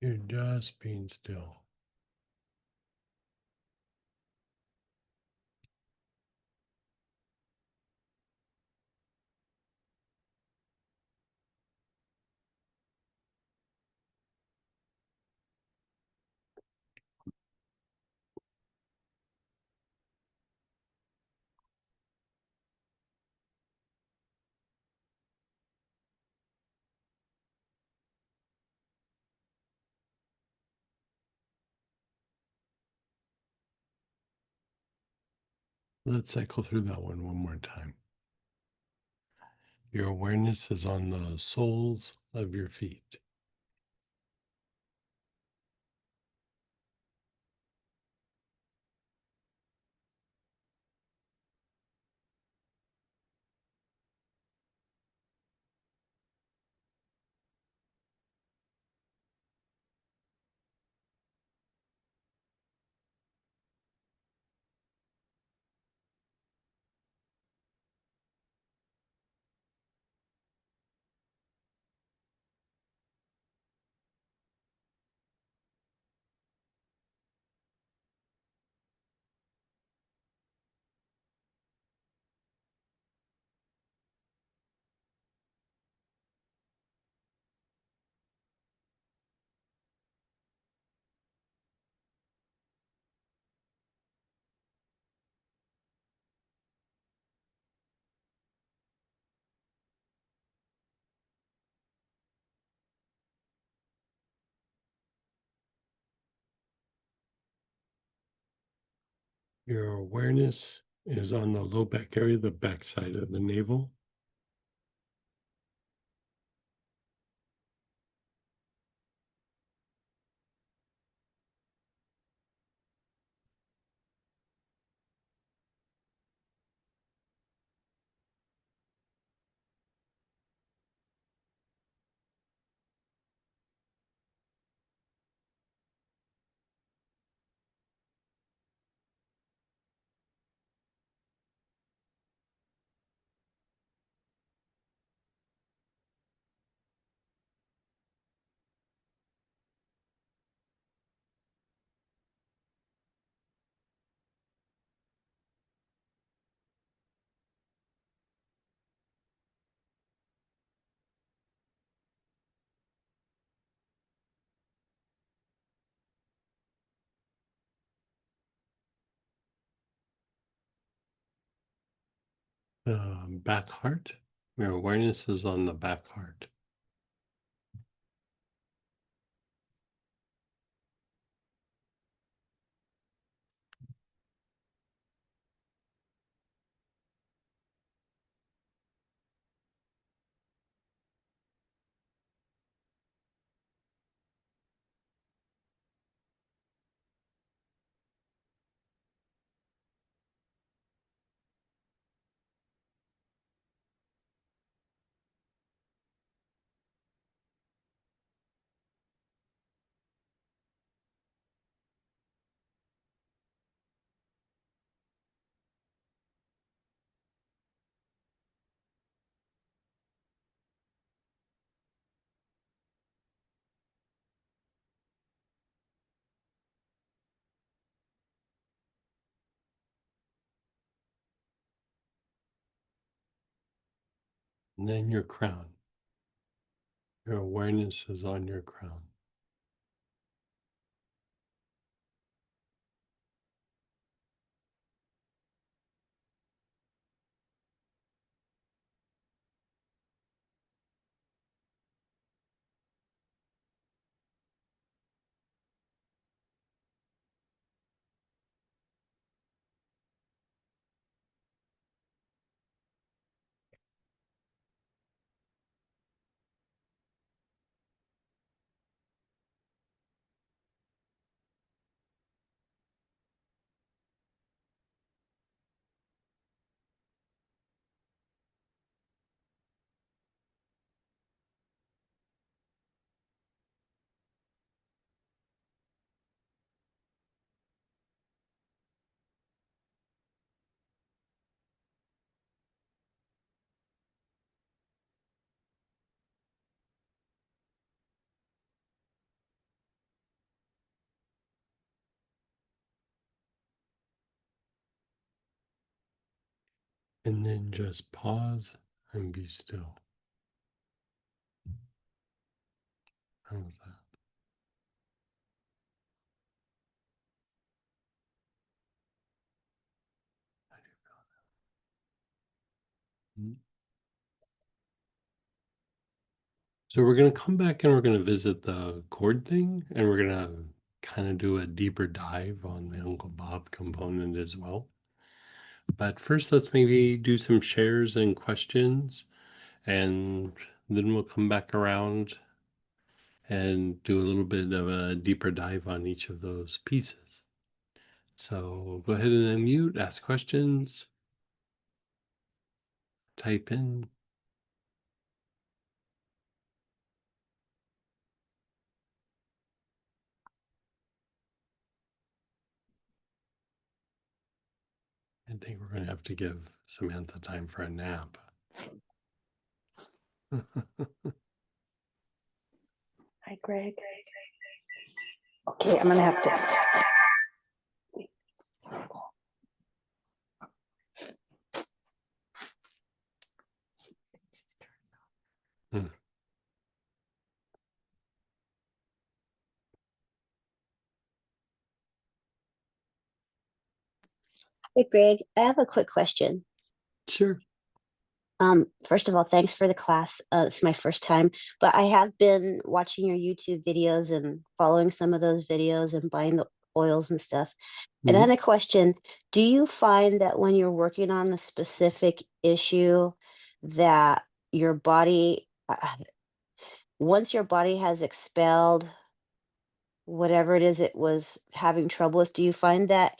You're just being still. Let's cycle through that one more time. Your awareness is on the soles of your feet. Your awareness is on the low back area, the back side of the navel. The back heart. Your awareness is on the back heart. And then your crown. Your awareness is on your crown. And then just pause and be still. How's that? Mm. So we're going to come back and we're going to visit the chord thing, and we're going to kind of do a deeper dive on the Uncle Bob component as well. But first, let's maybe do some shares and questions, and then we'll come back around and do a little bit of a deeper dive on each of those pieces. So go ahead and unmute, ask questions, type in. I think we're going to have to give Samantha time for a nap. Hi, Greg. Okay, I'm gonna have to. Hmm. Hey, Greg, I have a quick question. Sure. First of all, thanks for the class. It's my first time, but I have been watching your YouTube videos and following some of those videos and buying the oils and stuff. And I Mhm. had a question. Do you find that when you're working on a specific issue that your body, once your body has expelled whatever it is it was having trouble with, do you find that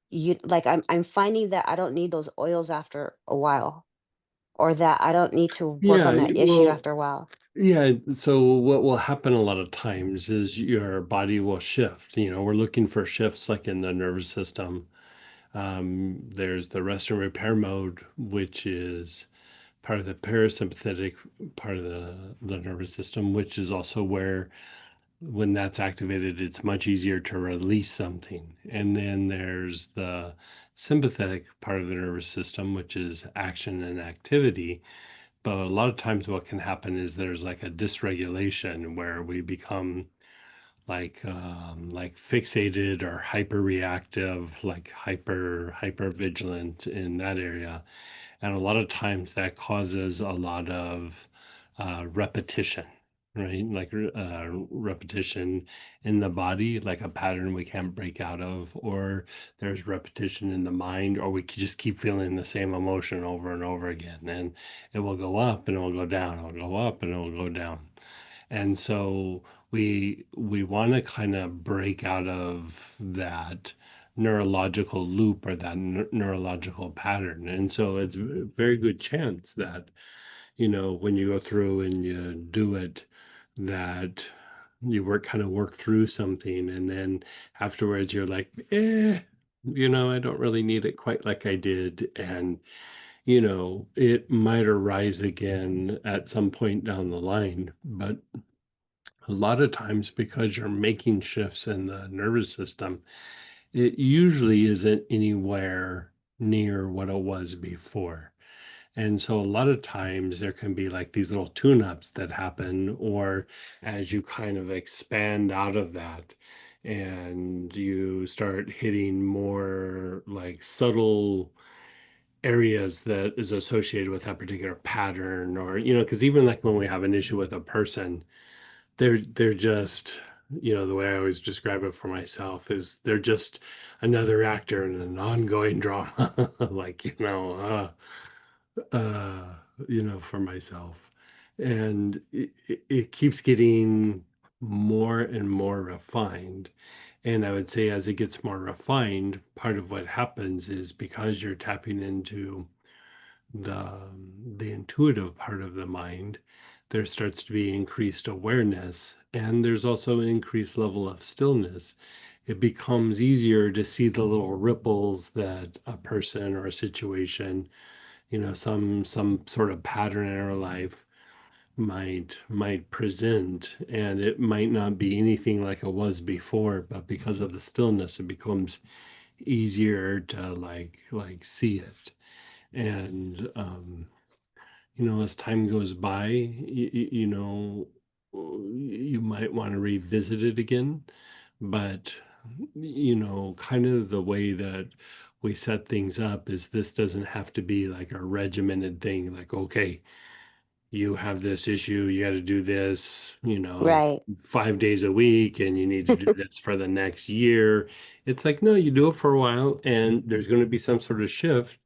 you like I'm finding that I don't need those oils after a while? Or that I don't need to work on Yeah, that issue well, after a while. yeah. So what will happen a lot of times is your body will shift. We're looking for shifts like in the nervous system. There's the rest and repair mode, which is part of the parasympathetic part of the nervous system, which is also where when that's activated, it's much easier to release something. And then there's the sympathetic part of the nervous system, which is action and activity. But a lot of times, what can happen is there's like a dysregulation where we become like fixated or hyper reactive, like hyper vigilant in that area. And a lot of times that causes a lot of repetition, right? Like repetition in the body, like a pattern we can't break out of, or there's repetition in the mind, or we just keep feeling the same emotion over and over again. And it will go up and it will go down, it will go up and it will go down. And so we want to kind of break out of that neurological loop or that neurological pattern. And so it's a very good chance that, when you go through and you do it, that you work through something, and then afterwards you're like, I don't really need it quite like I did. And, it might arise again at some point down the line, but a lot of times because you're making shifts in the nervous system, it usually isn't anywhere near what it was before. And so a lot of times there can be like these little tune-ups that happen, or as you kind of expand out of that and you start hitting more like subtle areas that is associated with that particular pattern, or, because even like when we have an issue with a person, they're just, the way I always describe it for myself is they're just another actor in an ongoing drama. Like, uh for myself. And it keeps getting more and more refined. And I would say as it gets more refined, part of what happens is because you're tapping into the the intuitive part of the mind, there starts to be increased awareness, and there's also an increased level of stillness. It becomes easier to see the little ripples that a person or a situation, some sort of pattern in our life might present, and it might not be anything like it was before, but because of the stillness it becomes easier to like see it. And as time goes by, you might want to revisit it again. But, kind of the way that we set things up is this doesn't have to be like a regimented thing. Like, okay, you have this issue, you got to do this, Right. 5 days a week, and you need to do this for the next year. It's like, no, you do it for a while, and there's going to be some sort of shift.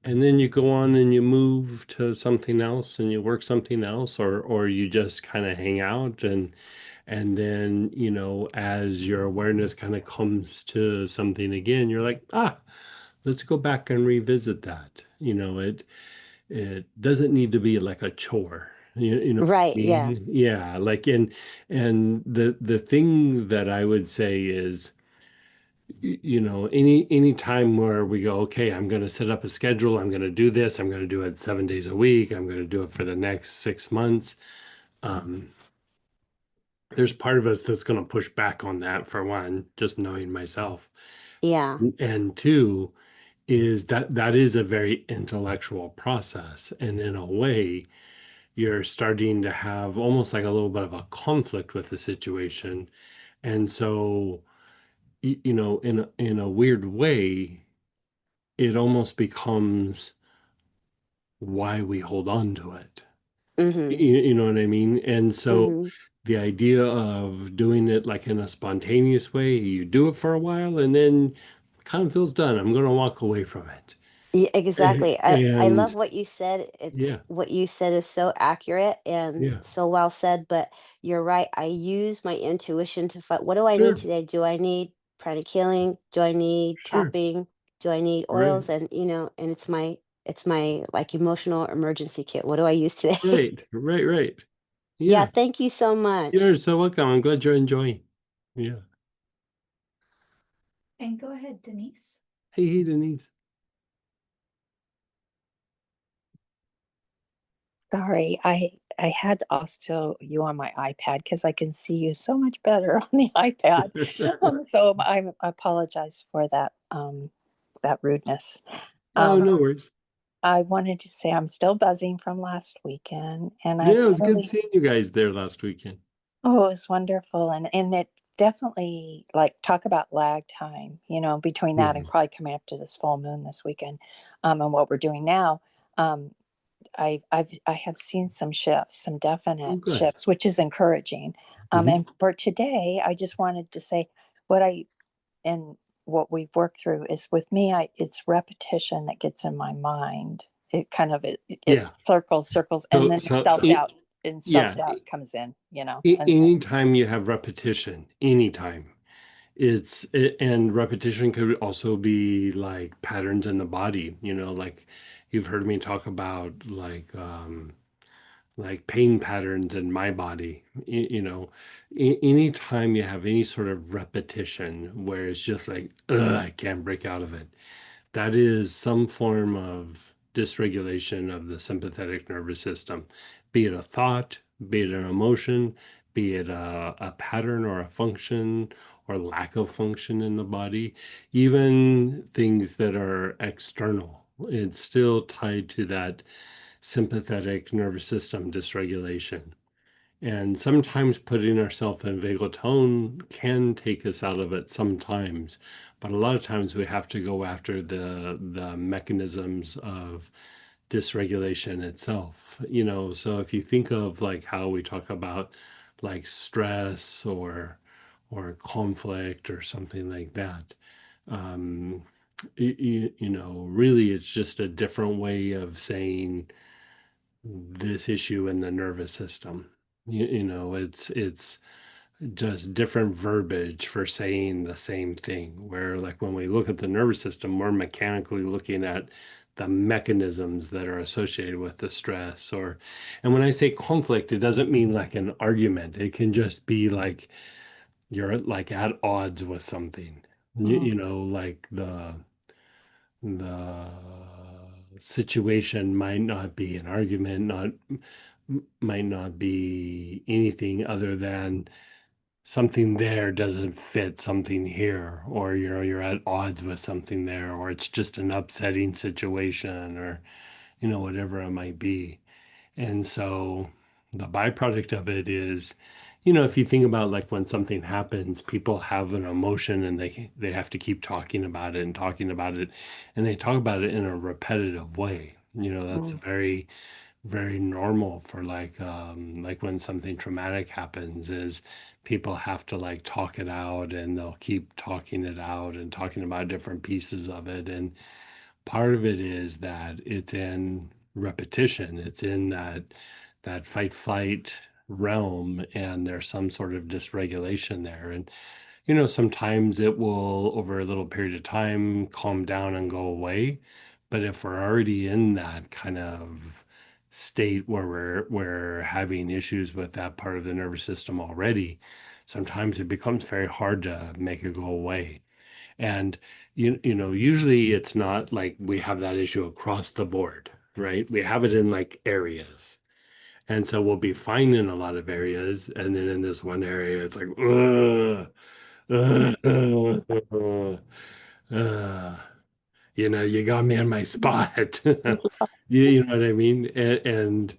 And then you go on and you move to something else and you work something else, or you just kind of hang out, and then, as your awareness kind of comes to something again, you're like, let's go back and revisit that. It doesn't need to be like a chore. What I Right. Yeah. mean? Yeah, like, and the thing that I would say is, any time where we go, okay, I'm going to set up a schedule, I'm going to do this, I'm going to do it 7 days a week, I'm going to do it for the next 6 months. um there's part of us that's going to push back on that, for one, just knowing myself, Yeah. and two is that is a very intellectual process, and in a way you're starting to have almost like a little bit of a conflict with the situation. And so, in a weird way, it almost becomes why we hold on to it. Mhm. You know what I mean? And so Mhm. the idea of doing it like in a spontaneous way, you do it for a while and then kind of feels done. I'm going to walk away from it. Yeah, exactly. I love And what you said. It's yeah, what you said is so accurate and yeah, so well said, but you're right. I use my intuition to find what do I need sure, today? Do I need pranic healing? Do I need sure. tapping? Do I need Right, oils? And and it's my like emotional emergency kit. What do I use today? right, right, right. Yeah, Yeah, thank you so much. you're so welcome. I'm glad you're enjoying. Yeah. And go ahead, Denise. Hey, hey, Denise. Sorry, I had also you on my iPad because I can see you so much better on the iPad. So I apologize for that rudeness. Oh, Um, no worries. I wanted to say I'm still buzzing from last weekend, and I Yeah, it was good really seeing you guys there last weekend. oh, it was wonderful, and it definitely like talk about lag time, between that and Mhm. probably coming up to this full moon this weekend, and what we're doing now. Um, I have seen some shifts, some Oh, definite good. shifts, which is encouraging. Hmm. And for today, I just wanted to say what I and what we've worked through is with me. It's repetition that gets in my mind. It kind of it Yeah. circles, and So, then so self doubt and self yeah, doubt comes in. And anytime you have repetition, anytime, and repetition could also be like patterns in the body, like you've heard me talk about, like pain patterns in my body. Anytime you have any sort of repetition where it's just like, ugh, I can't break out of it, that is some form of dysregulation of the sympathetic nervous system, be it a thought, be it an emotion, be it a pattern or a function or lack of function in the body, even things that are external. It's still tied to that sympathetic nervous system dysregulation. And sometimes putting ourselves in vagal tone can take us out of it sometimes, but a lot of times we have to go after the mechanisms of dysregulation itself. So if you think of like how we talk about like stress or conflict or something like that, um, really it's just a different way of saying this issue in the nervous system. It's just different verbiage for saying the same thing. Where like when we look at the nervous system, we're mechanically looking at the mechanisms that are associated with the stress. And when I say conflict, it doesn't mean like an argument. It can just be like you're like at odds with something. Like the situation might not be an argument, might not be anything other than something there doesn't fit something here, or you're at odds with something there, or it's just an upsetting situation, or whatever it might be. And so the byproduct of it is, if you think about like when something happens, people have an emotion and they have to keep talking about it and talking about it, and they talk about it in a repetitive way. That's Mm. very, very normal for like when something traumatic happens is people have to like talk it out, and they'll keep talking it out and talking about different pieces of it. And part of it is that it's in repetition. It's in that fight flight realm, and there's some sort of dysregulation there. And sometimes it will, over a little period of time, calm down and go away. But if we're already in that kind of state where we're having issues with that part of the nervous system already, sometimes it becomes very hard to make it go away. And usually it's not like we have that issue across the board, right? We have it in like areas. And so we'll be fine in a lot of areas, and then in this one area, it's like, uh, you got me in my spot. You know what I mean? And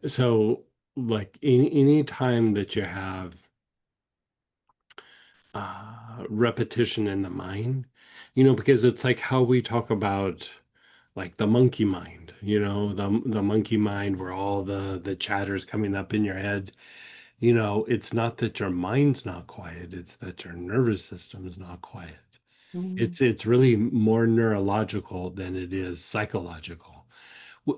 so, like, any time that you have repetition in the mind, because it's like how we talk about like the monkey mind, the monkey mind where all the chatter's coming up in your head. It's not that your mind's not quiet, it's that your nervous system is not quiet. Mm. It's really more neurological than it is psychological.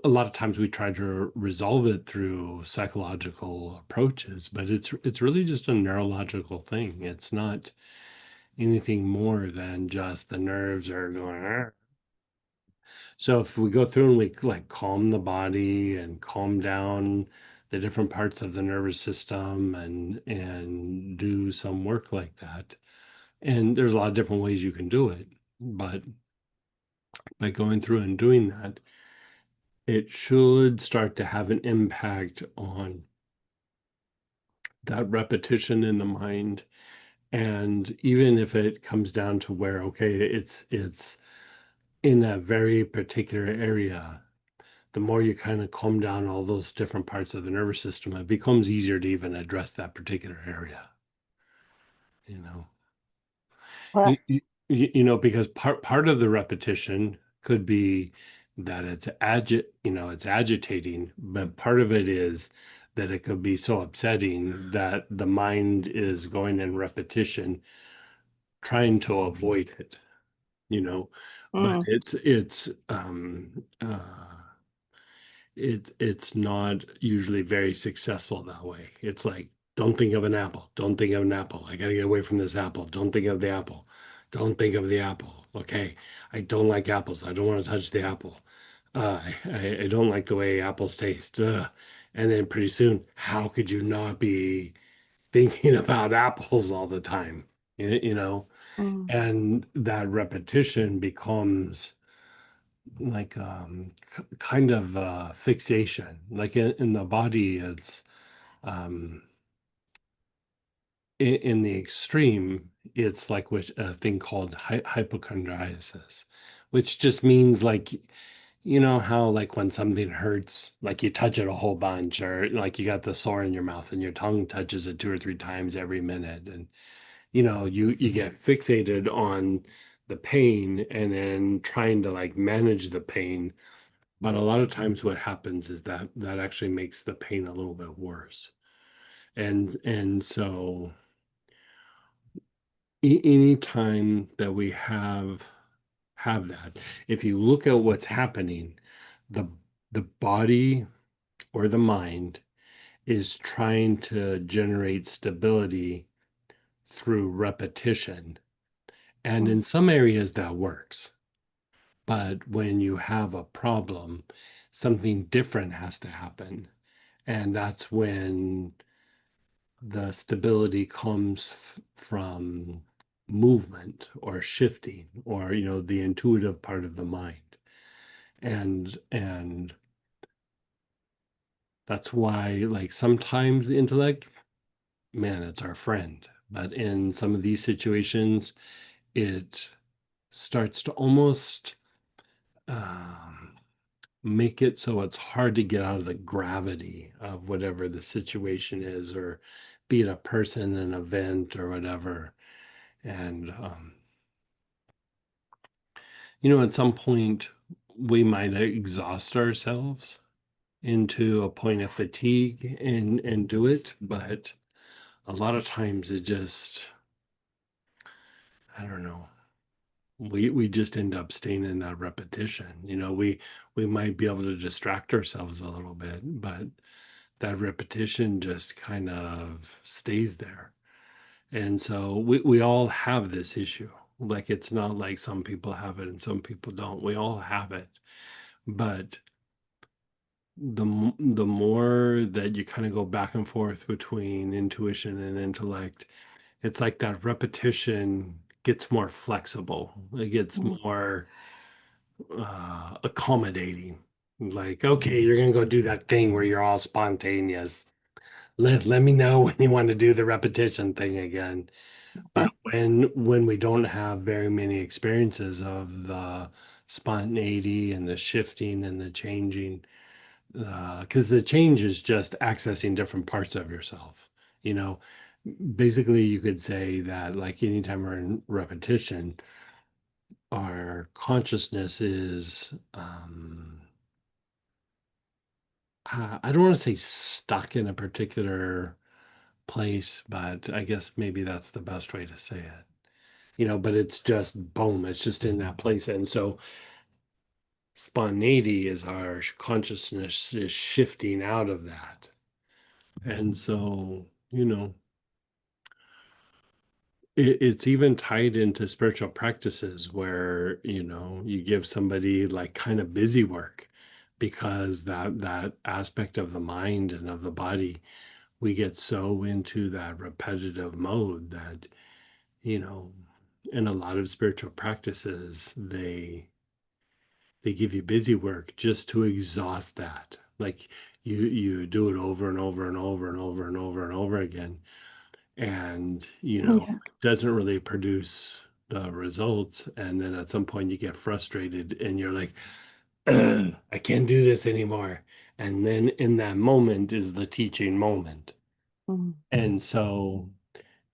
A lot of times we try to resolve it through psychological approaches, but it's really just a neurological thing. It's not anything more than just the nerves are going. "Arr." So if we go through and we like calm the body and calm down the different parts of the nervous system and do some work like that, and there's a lot of different ways you can do it, but by going through and doing that, it should start to have an impact on that repetition in the mind. And even if it comes down to where, okay, it's in a very particular area, the more you kind of calm down all those different parts of the nervous system, it becomes easier to even address that particular area, you know. Well, Because part of the repetition could be that it's agitating, but part of it is that it could be so upsetting that the mind is going in repetition, trying to avoid it, you know. But Mm, it's not usually very successful that way. It's like, don't think of an apple. Don't think of an apple. I gotta get away from this apple. Don't think of the apple. Don't think of the apple. Okay. I don't like apples. I don't want to touch the apple. I don't like the way apples taste. And then pretty soon, how could you not be thinking about apples all the time? You know? mm, And that repetition becomes like kind of fixation. Like in the body, it's um in the extreme, it's like with a thing called hypochondriasis, which just means like, how like when something hurts, like you touch it a whole bunch, or like you got the sore in your mouth and your tongue touches it 2 or 3 times every minute, and you get fixated on the pain and then trying to like manage the pain. But a lot of times what happens is that that actually makes the pain a little bit worse. And so any time that we have that, if you look at what's happening, the the body or the mind is trying to generate stability through repetition. And mm, in some areas that works. But when you have a problem, something different has to happen. And that's when the stability comes from movement or shifting, or the intuitive part of the mind. And that's why like sometimes the intellect, man, it's our friend, But in some of these situations, it starts to almost um, make it so it's hard to get out of the gravity of whatever the situation is, or be it a person, an event, or whatever. And, at some point, we might exhaust ourselves into a point of fatigue and do it, but a lot of times it just, I don't know, we just end up staying in that repetition. We might be able to distract ourselves a little bit, but that repetition just kind of stays there. And so we all have this issue. Like, it's not like some people have it and some people don't. We all have it. But the more that you kind of go back and forth between intuition and intellect, it's like that repetition gets more flexible. It gets Mm. more accommodating. Like, okay, you're gonna go do that thing where you're all spontaneous. Let me know when you want to do the repetition thing again. But when we don't have very many experiences of the spontaneity and the shifting and the changing, because the change is just accessing different parts of yourself. You know, Basically, you could say that, like, anytime we're in repetition, our consciousness is, I don't want to say stuck in a particular place, but I guess maybe that's the best way to say it. But it's just boom, it's just in that place. And so spontaneity is our consciousness is shifting out of that. And so, it's even tied into spiritual practices where, you give somebody like kind of busy work, because that aspect of the mind and of the body, we get so into that repetitive mode that, you know, in a lot of spiritual practices, they give you busy work just to exhaust that. Like, you do it over and over and over and over and over and over again, and Yeah. it doesn't really produce the results. And then at some point you get frustrated and you're like, "Ugh, I can't do this anymore." And then in that moment is the teaching moment. Mm. And so,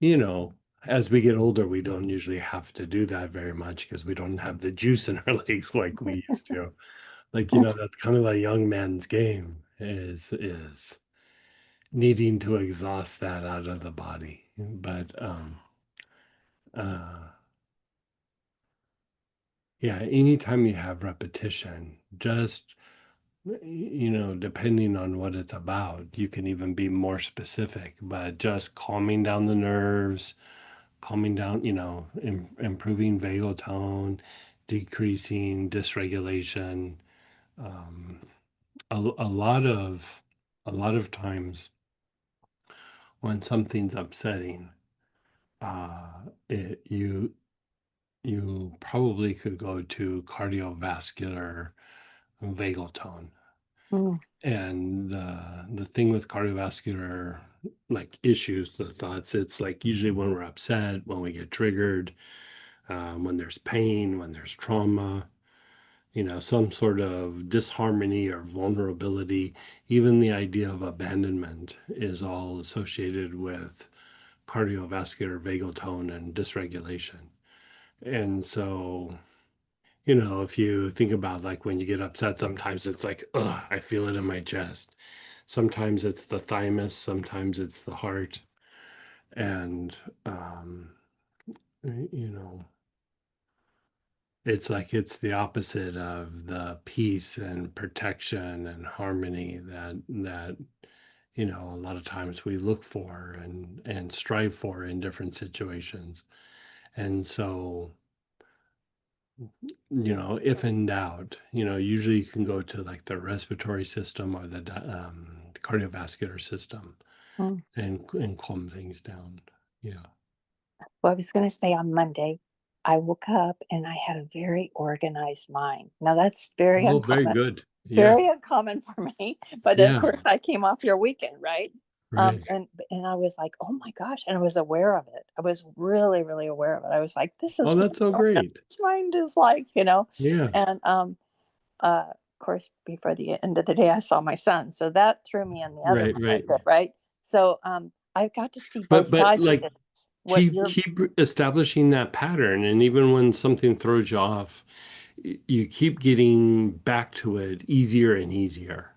you know, as we get older, we don't usually have to do that very much because we don't have the juice in our legs like we used to. Like, that's kind of a young man's game, is needing to exhaust that out of the body. But uh yeah, anytime you have repetition, just, depending on what it's about, you can even be more specific, but just calming down the nerves, calming down, improving vagal tone, decreasing dysregulation. Um, a lot of times when something's upsetting, you probably could go to cardiovascular vagal tone. Mm. And the thing with cardiovascular, like, issues, the thoughts, it's like usually when we're upset, when we get triggered, when there's pain, when there's trauma, some sort of disharmony or vulnerability, even the idea of abandonment is all associated with cardiovascular vagal tone and dysregulation. And so, if you think about, like, when you get upset, sometimes it's like, ugh, I feel it in my chest. Sometimes it's the thymus, sometimes it's the heart. And, you know, it's like it's the opposite of the peace and protection and harmony that a lot of times we look for and strive for in different situations. And so, if in doubt, usually you can go to, like, the respiratory system or the cardiovascular system, Mm. and calm things down. Yeah. Well, I was going to say on Monday, I woke up and I had a very organized mind. Now that's very Oh, very uncommon, good. Yeah. very uncommon for me. But of Yeah. course, I came off your weekend, right? Right. And I was like, "Oh my gosh," and I was aware of it. I was really, really aware of it. I was like, "This Oh, is what that's so my great. mind is like," you know? Yeah. And, of course, before the end of the day, I saw my son, so that threw me in the other Right, right. mindset, right? So, I got to see both But sides of like it. What you're keep establishing that pattern, and even when something throws you off, you keep getting back to it easier and easier.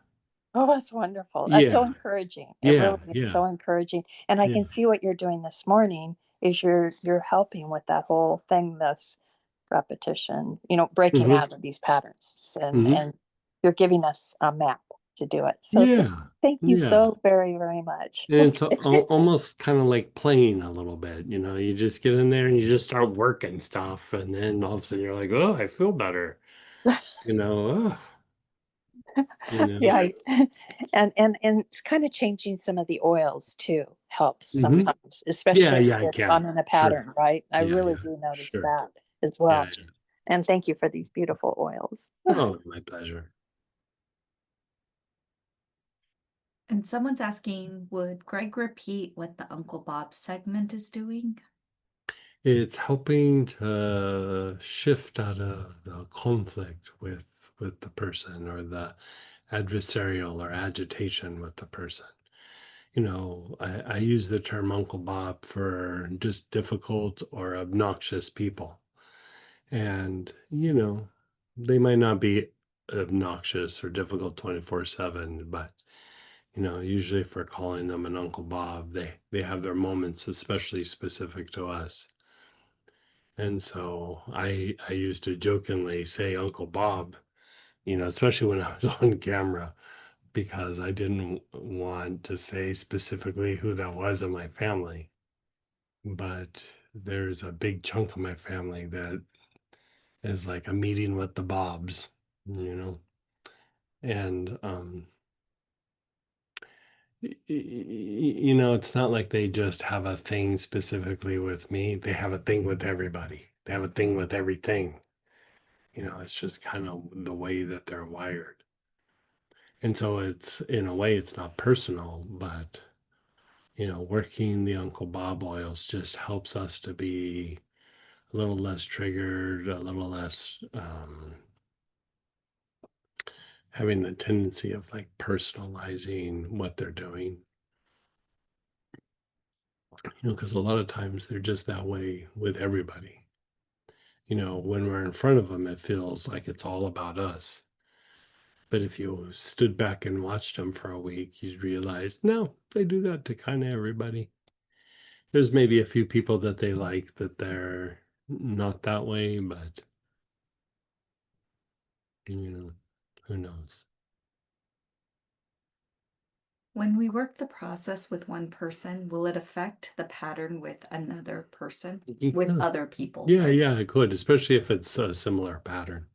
Oh, that's wonderful. That's so Yeah. encouraging. It really Yeah. is Yeah. so encouraging. And I Yeah. can see what you're doing this morning is you're helping with that whole thing that's repetition, breaking Hmm. out of these patterns Hmm. and you're giving us a map to do it. So Yeah. thank you Yeah. so very, very much. And it's Okay. almost kind of like playing a little bit, you know, you just get in there and you just start working stuff, and then all of a sudden you're like, oh, I feel better, you know, oh, you know. Yeah, and it's kind of changing some of the oils too helps Hmm. sometimes, Yeah, especially yeah, I if can. I'm in a Sure. pattern, right? I Yeah, really yeah, do notice sure. that as Yeah, well. yeah. And thank you for these beautiful oils. Oh, my pleasure. And someone's asking, would Greg repeat what the Uncle Bob segment is doing? It's helping to shift out of the conflict with the person, or the adversarial or agitation with the person. You know, I use the term Uncle Bob for just difficult or obnoxious people. And, you know, they might not be obnoxious or difficult 24/7, but usually if we're calling them an Uncle Bob, they have their moments, especially specific to us. And so I used to jokingly say Uncle Bob, especially when I was on camera, because I didn't want to say specifically who that was in my family. But there's a big chunk of my family that is like a meeting with the Bobs, you know. And it's not like they just have a thing specifically with me. They have a thing with everybody. They have a thing with everything. It's just kind of the way that they're wired. And so it's, in a way, it's not personal, but working the Uncle Bob oils just helps us to be a little less triggered, a little less having the tendency of like personalizing what they're doing. Because a lot of times they're just that way with everybody. When we're in front of them, it feels like it's all about us. But if you stood back and watched them for a week, you'd realize, no, they do that to kind of everybody. There's maybe a few people that they like that they're not that way, but you know, who knows? When we work the process with one person, will it affect the pattern with another person? With Yeah, other people, yeah, sorry. yeah, it could, especially if it's a similar pattern.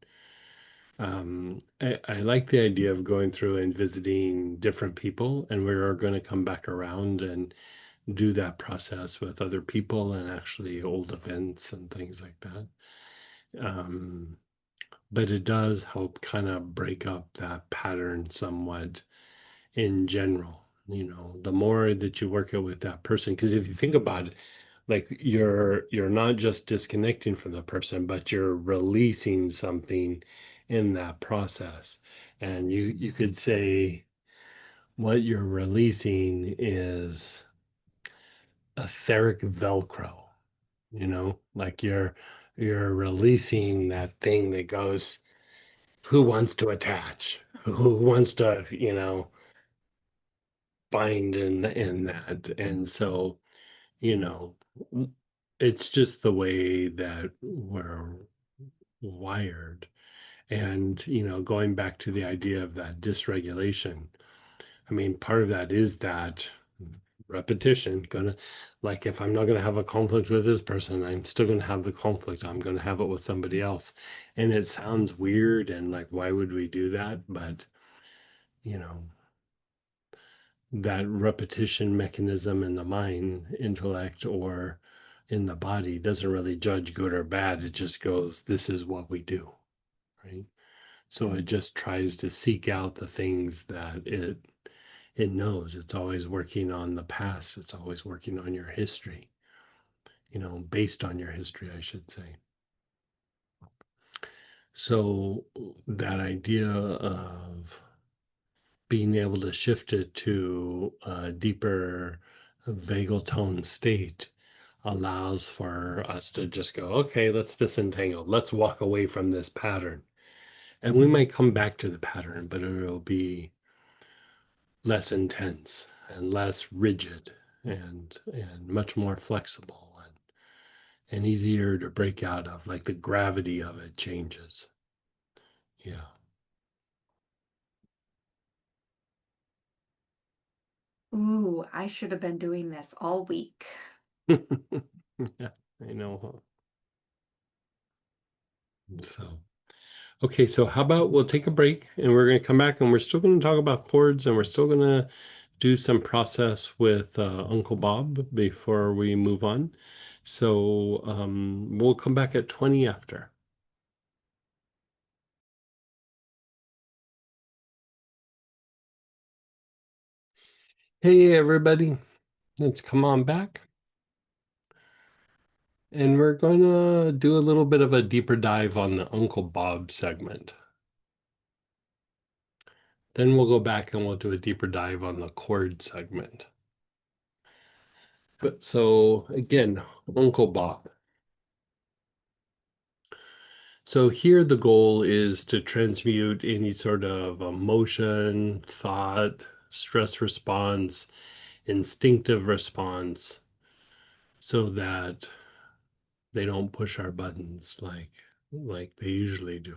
I like the idea of going through and visiting different people, and we're going to come back around and do that process with other people and actually old events and things like that. Um, but it does help kind of break up that pattern somewhat in general. The more that you work it with that person, because if you think about it, like you're not just disconnecting from the person, but you're releasing something in that process. And you could say what you're releasing is etheric Velcro, like you're releasing that thing that goes, who wants to attach? Who wants to, bind in that? And so, you know, it's just the way that we're wired. And, going back to the idea of that dysregulation, I mean, part of that is that repetition. Gonna, like, if I'm not gonna have a conflict with this person, I'm still gonna have the conflict. I'm gonna have it with somebody else. And it sounds weird and like, why would we do that? But, you know, that repetition mechanism in the mind, intellect, or in the body doesn't really judge good or bad. It just goes, this is what we do, right? So it just tries to seek out the things that it knows it's always working on the past. It's always working on your history, based on your history, I should say. So that idea of being able to shift it to a deeper vagal tone state allows for us to just go, okay, let's disentangle. Let's walk away from this pattern. And we might come back to the pattern, but it'll be less intense and less rigid and much more flexible and easier to break out of. Like the gravity of it changes. Yeah. Ooh, I should have been doing this all week. Yeah, I know. So, okay, so how about we'll take a break and we're going to come back and we're still going to talk about chords and we're still going to do some process with Uncle Bob before we move on. So we'll come back at 20 after. Hey, everybody, let's come on back. And we're going to do a little bit of a deeper dive on the Uncle Bob segment. Then we'll go back and we'll do a deeper dive on the chord segment. But so again, Uncle Bob. So here the goal is to transmute any sort of emotion, thought, stress response, instinctive response, so that they don't push our buttons like they usually do.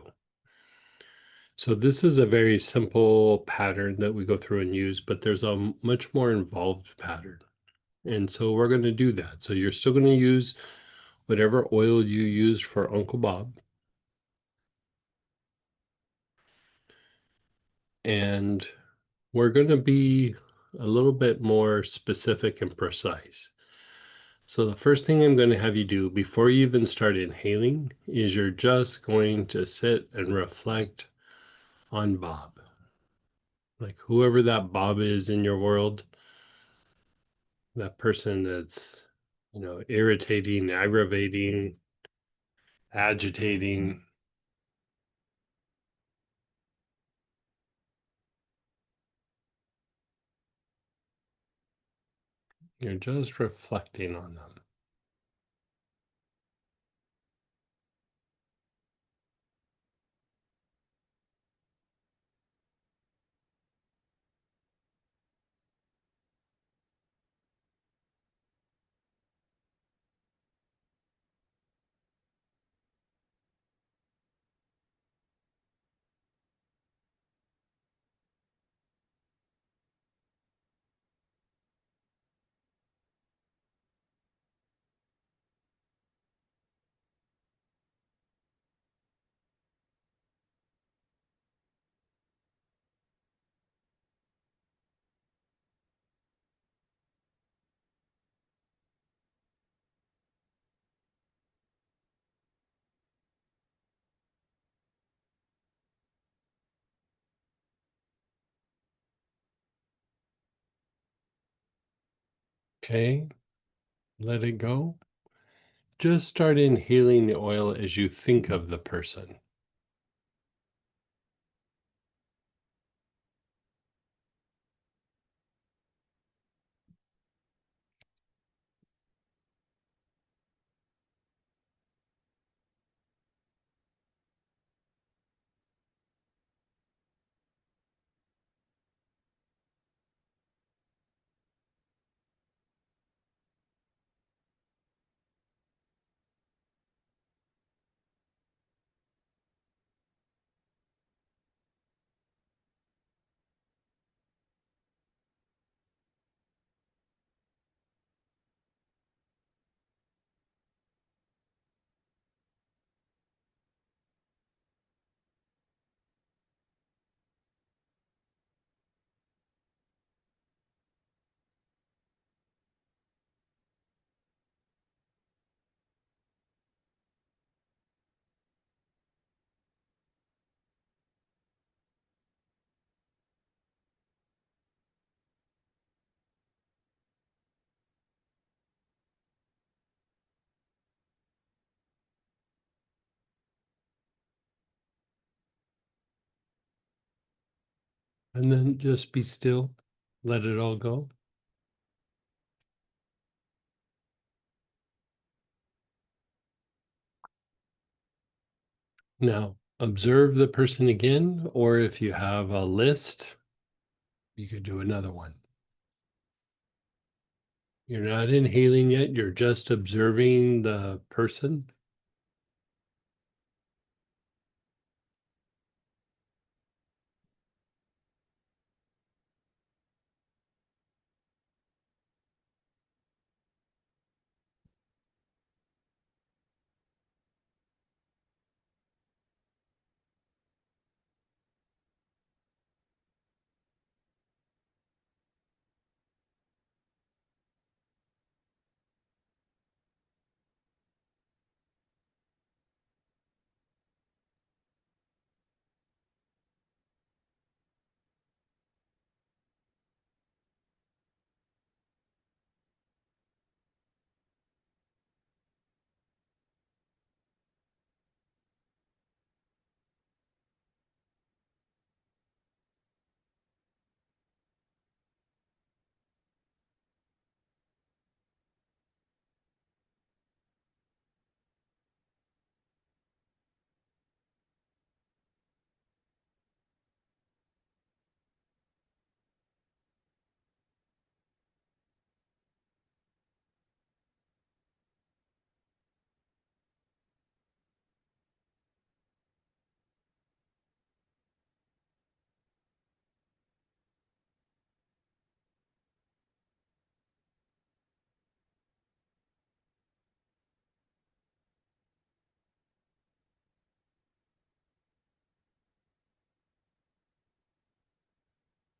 So this is a very simple pattern that we go through and use, but there's a much more involved pattern. And so we're going to do that. So you're still going to use whatever oil you use for Uncle Bob. And we're going to be a little bit more specific and precise. So the first thing I'm going to have you do before you even start inhaling is you're just going to sit and reflect on Bob. Like whoever that Bob is in your world, that person that's, irritating, aggravating, agitating. You're just reflecting on them. Okay, let it go. Just start inhaling the oil as you think of the person. And then just be still, let it all go. Now, observe the person again, or if you have a list, you could do another one. You're not inhaling yet, you're just observing the person.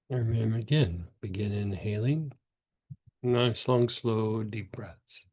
And then again, begin inhaling. Nice, long, slow, deep breaths.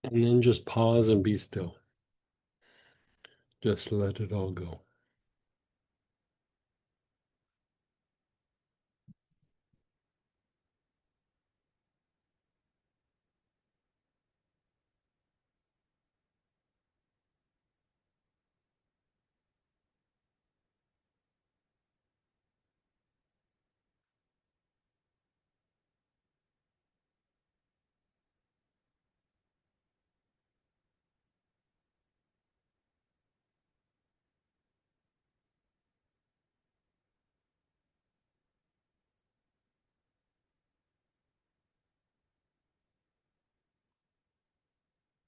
And then just pause and be still. Just let it all go.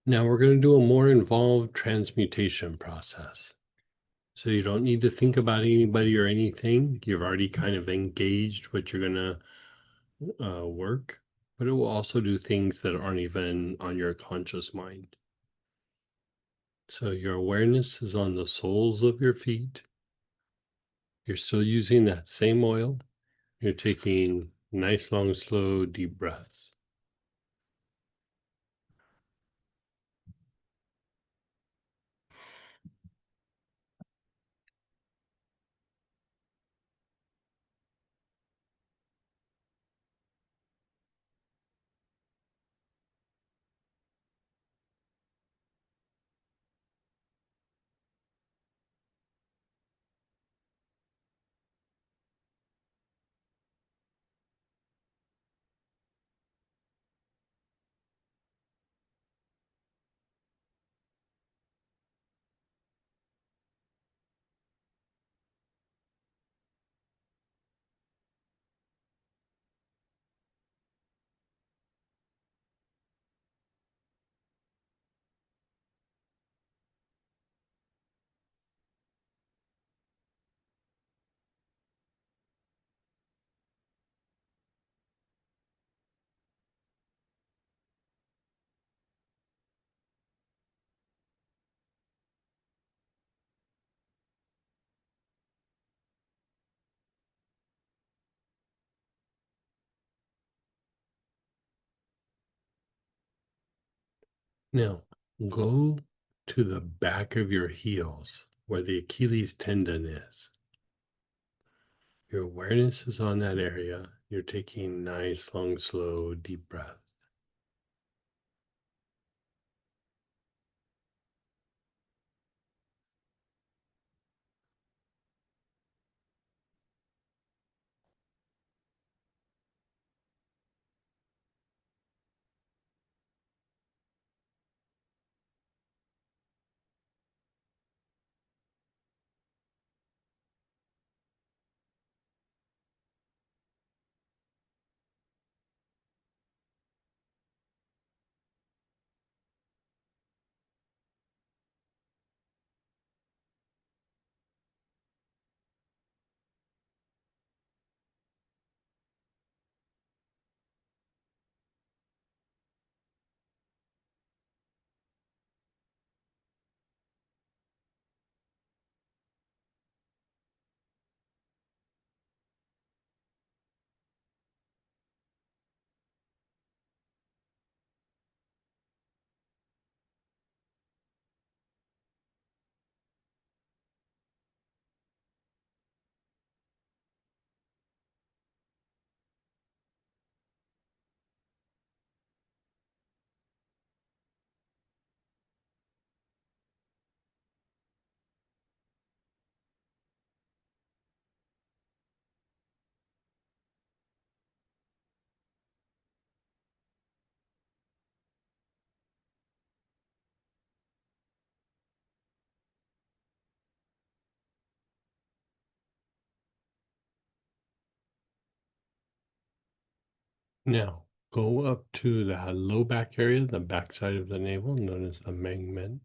Now we're going to do a more involved transmutation process. So you don't need to think about anybody or anything. You've already kind of engaged what you're going to work, but it will also do things that aren't even on your conscious mind. So your awareness is on the soles of your feet. You're still using that same oil. You're taking nice, long, slow, deep breaths. Now, go to the back of your heels where the Achilles tendon is. Your awareness is on that area. You're taking nice, long, slow, deep breaths. Now, go up to the low back area, the backside of the navel, known as the Mengmen.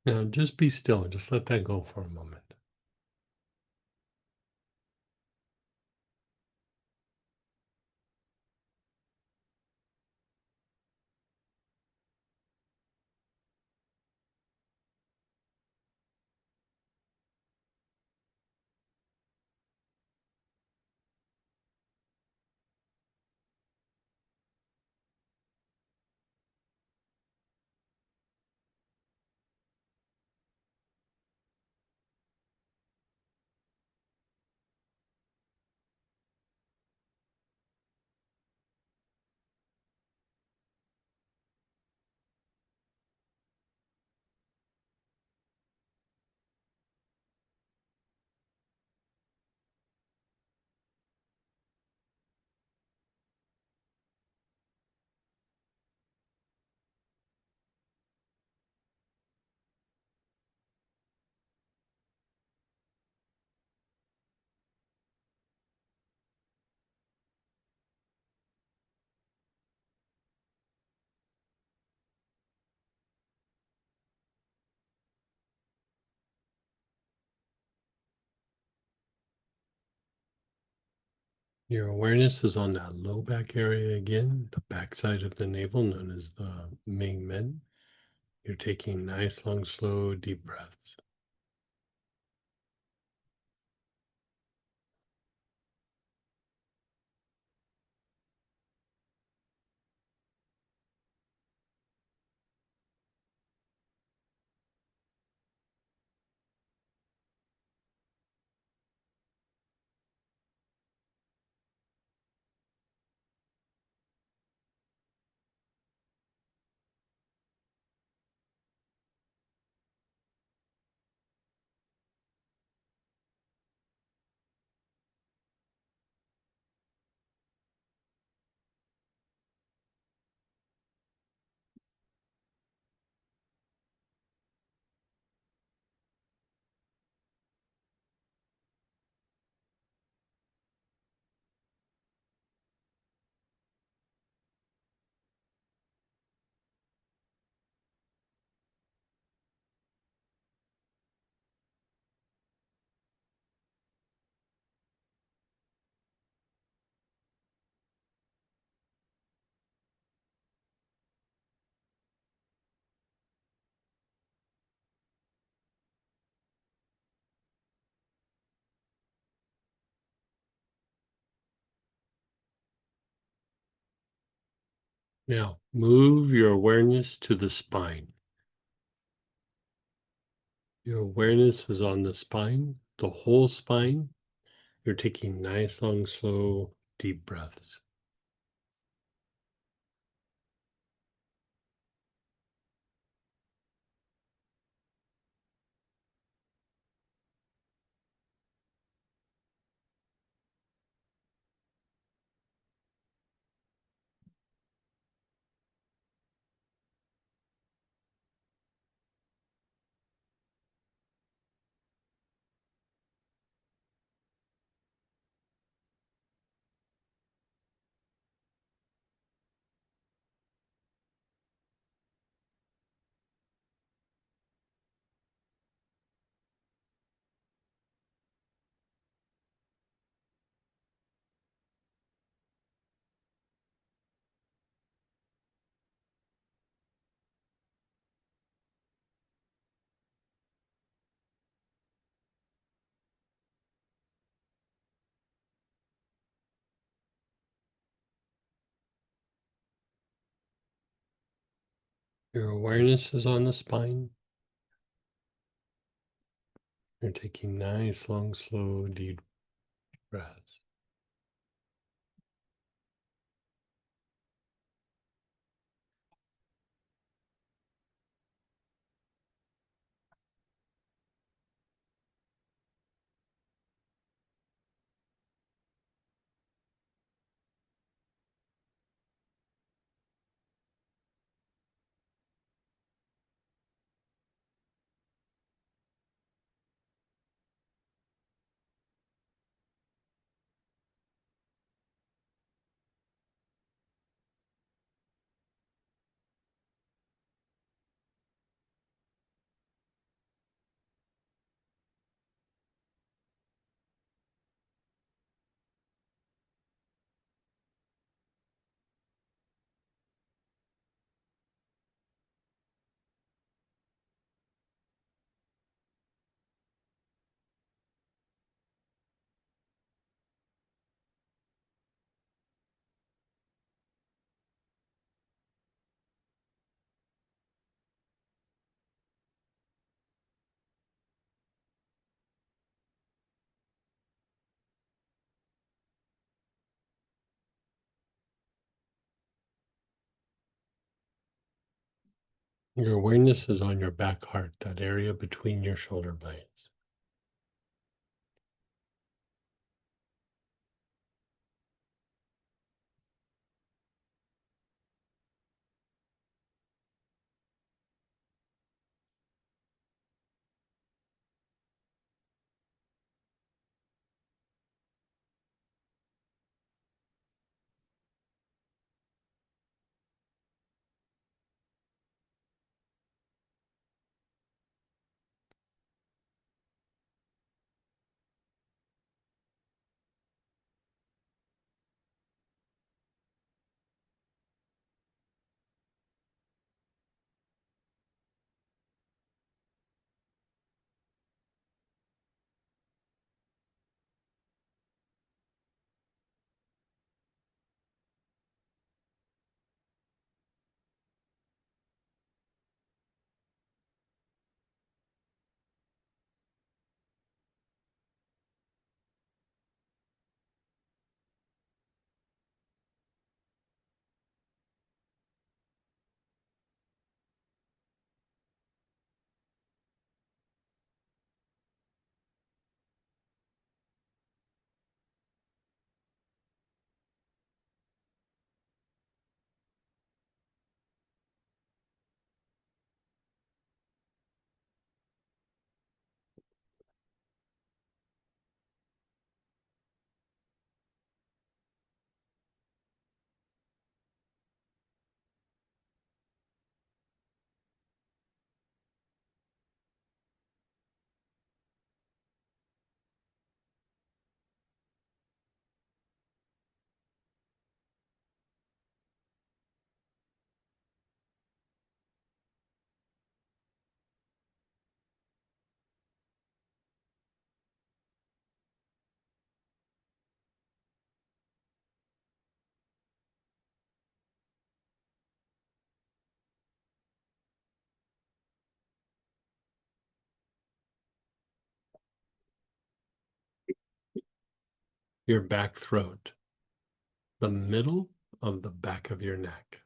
Now, just be still and just let that go for a moment. Your awareness is on that low back area again, the backside of the navel, known as the Mengmen. You're taking nice, long, slow, deep breaths. Now, move your awareness to the spine. Your awareness is on the spine, the whole spine. You're taking nice, long, slow, deep breaths. Your awareness is on the spine. You're taking nice, long, slow, deep breaths. Your awareness is on your back heart, that area between your shoulder blades. your back throat, the middle of the back of your neck.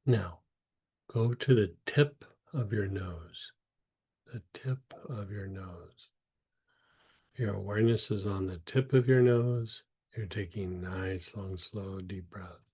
Now, go to the tip of your nose, the tip of your nose. Your awareness is on the tip of your nose. You're taking nice, long, slow, deep breath.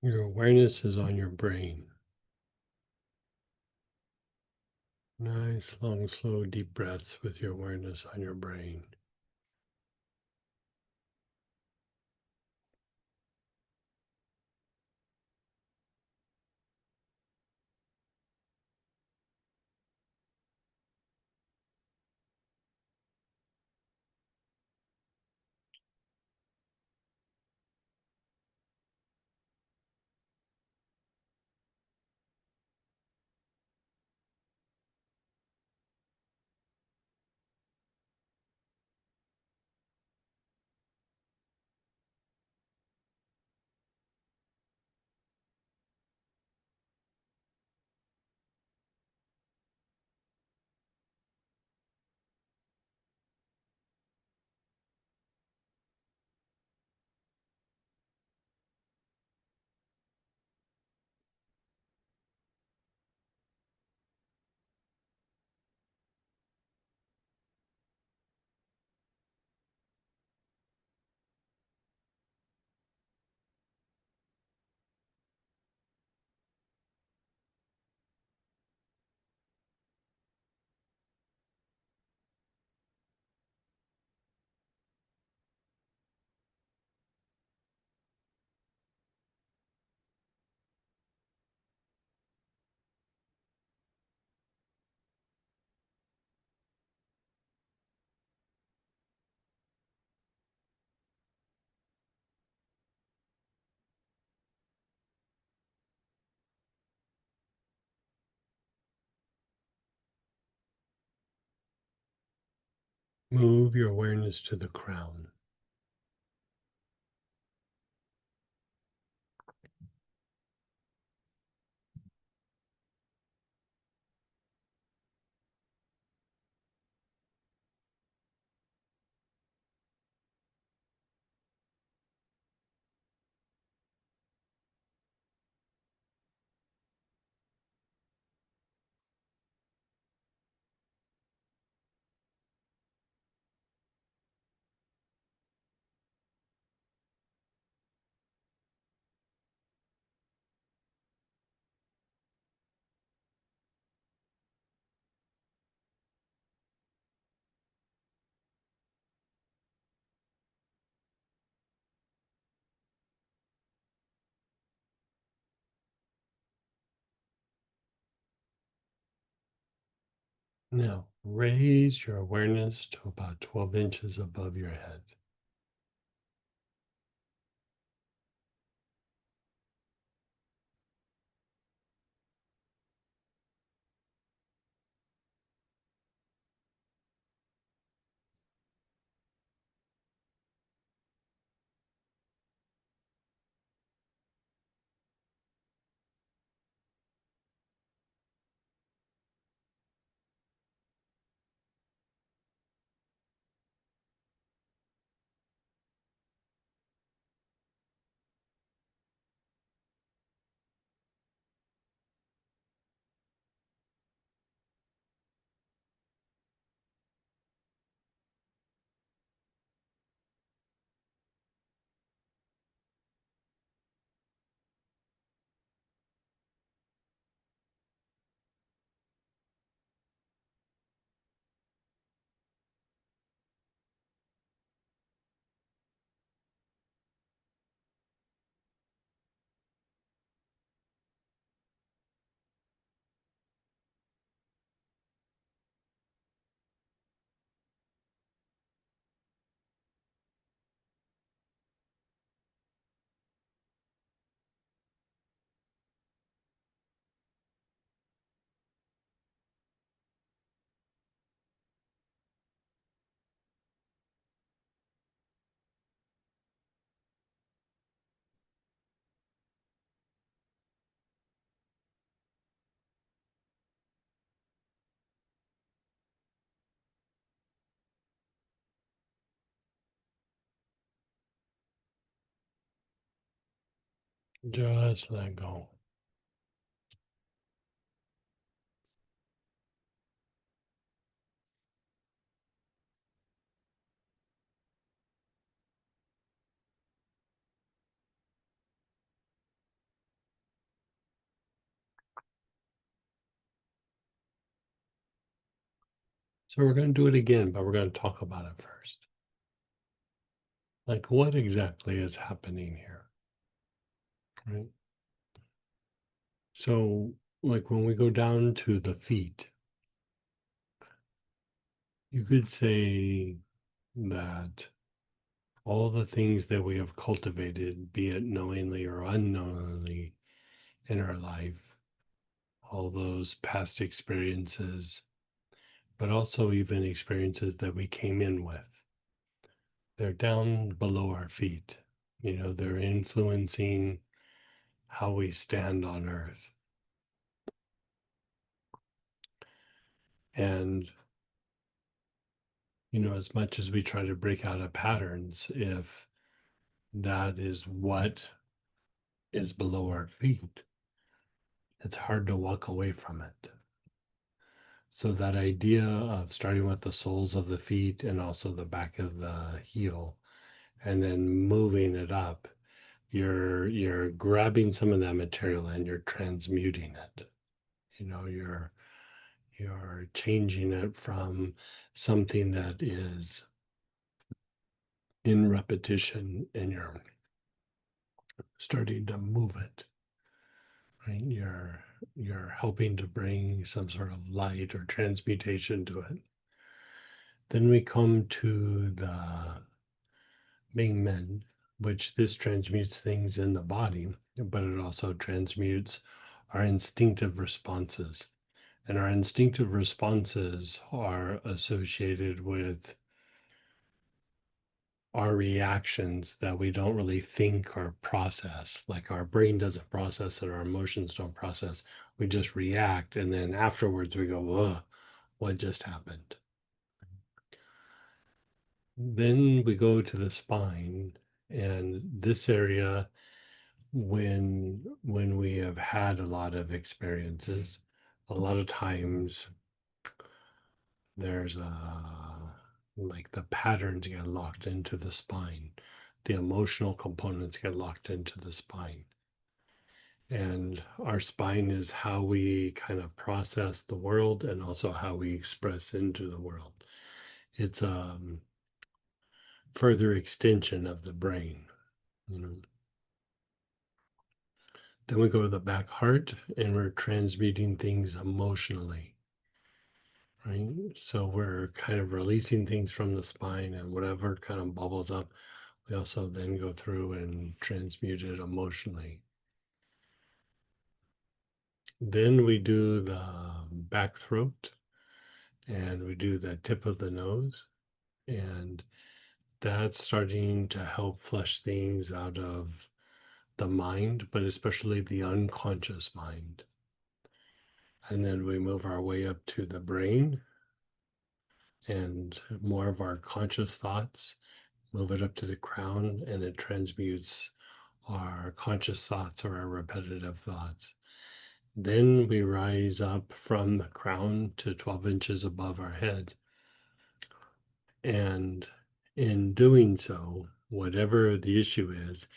Your awareness is on your brain. Nice, long, slow, deep breaths with your awareness on your brain. Move your awareness to the crown. Now, raise your awareness to about 12 inches above your head. Just let go. So we're going to do it again, but we're going to talk about it first. Like, what exactly is happening here? Right? So, like, when we go down to the feet, you could say that all the things that we have cultivated, be it knowingly or unknowingly in our life, all those past experiences, but also even experiences that we came in with, they're down below our feet. They're influencing how we stand on earth. And, as much as we try to break out of patterns, if that is what is below our feet, it's hard to walk away from it. So, that idea of starting with the soles of the feet and also the back of the heel, and then moving it up, you're grabbing some of that material and you're transmuting it. You're changing it from something that is in repetition, and you're starting to move it, right? You're helping to bring some sort of light or transmutation to it. Then we come to the Ming Men, which this transmutes things in the body, but it also transmutes our instinctive responses. And our instinctive responses are associated with our reactions that we don't really think or process. Like our brain doesn't process it, our emotions don't process. We just react, and then afterwards we go, "Ugh, what just happened?" Then we go to the spine, and this area, when we have had a lot of experiences, a lot of times there's like the patterns get locked into the spine, the emotional components get locked into the spine, and our spine is how we kind of process the world and also how we express into the world. It's a further extension of the brain, you know. Then we go to the back heart, and we're transmuting things emotionally, right? So we're kind of releasing things from the spine, and whatever kind of bubbles up, we also then go through and transmute it emotionally. Then we do the back throat, and we do the tip of the nose, and that's starting to help flush things out of the mind, but especially the unconscious mind. And then we move our way up to the brain, and more of our conscious thoughts, move it up to the crown, and it transmutes our conscious thoughts or our repetitive thoughts. Then we rise up from the crown to 12 inches above our head. And in doing so, whatever the issue is,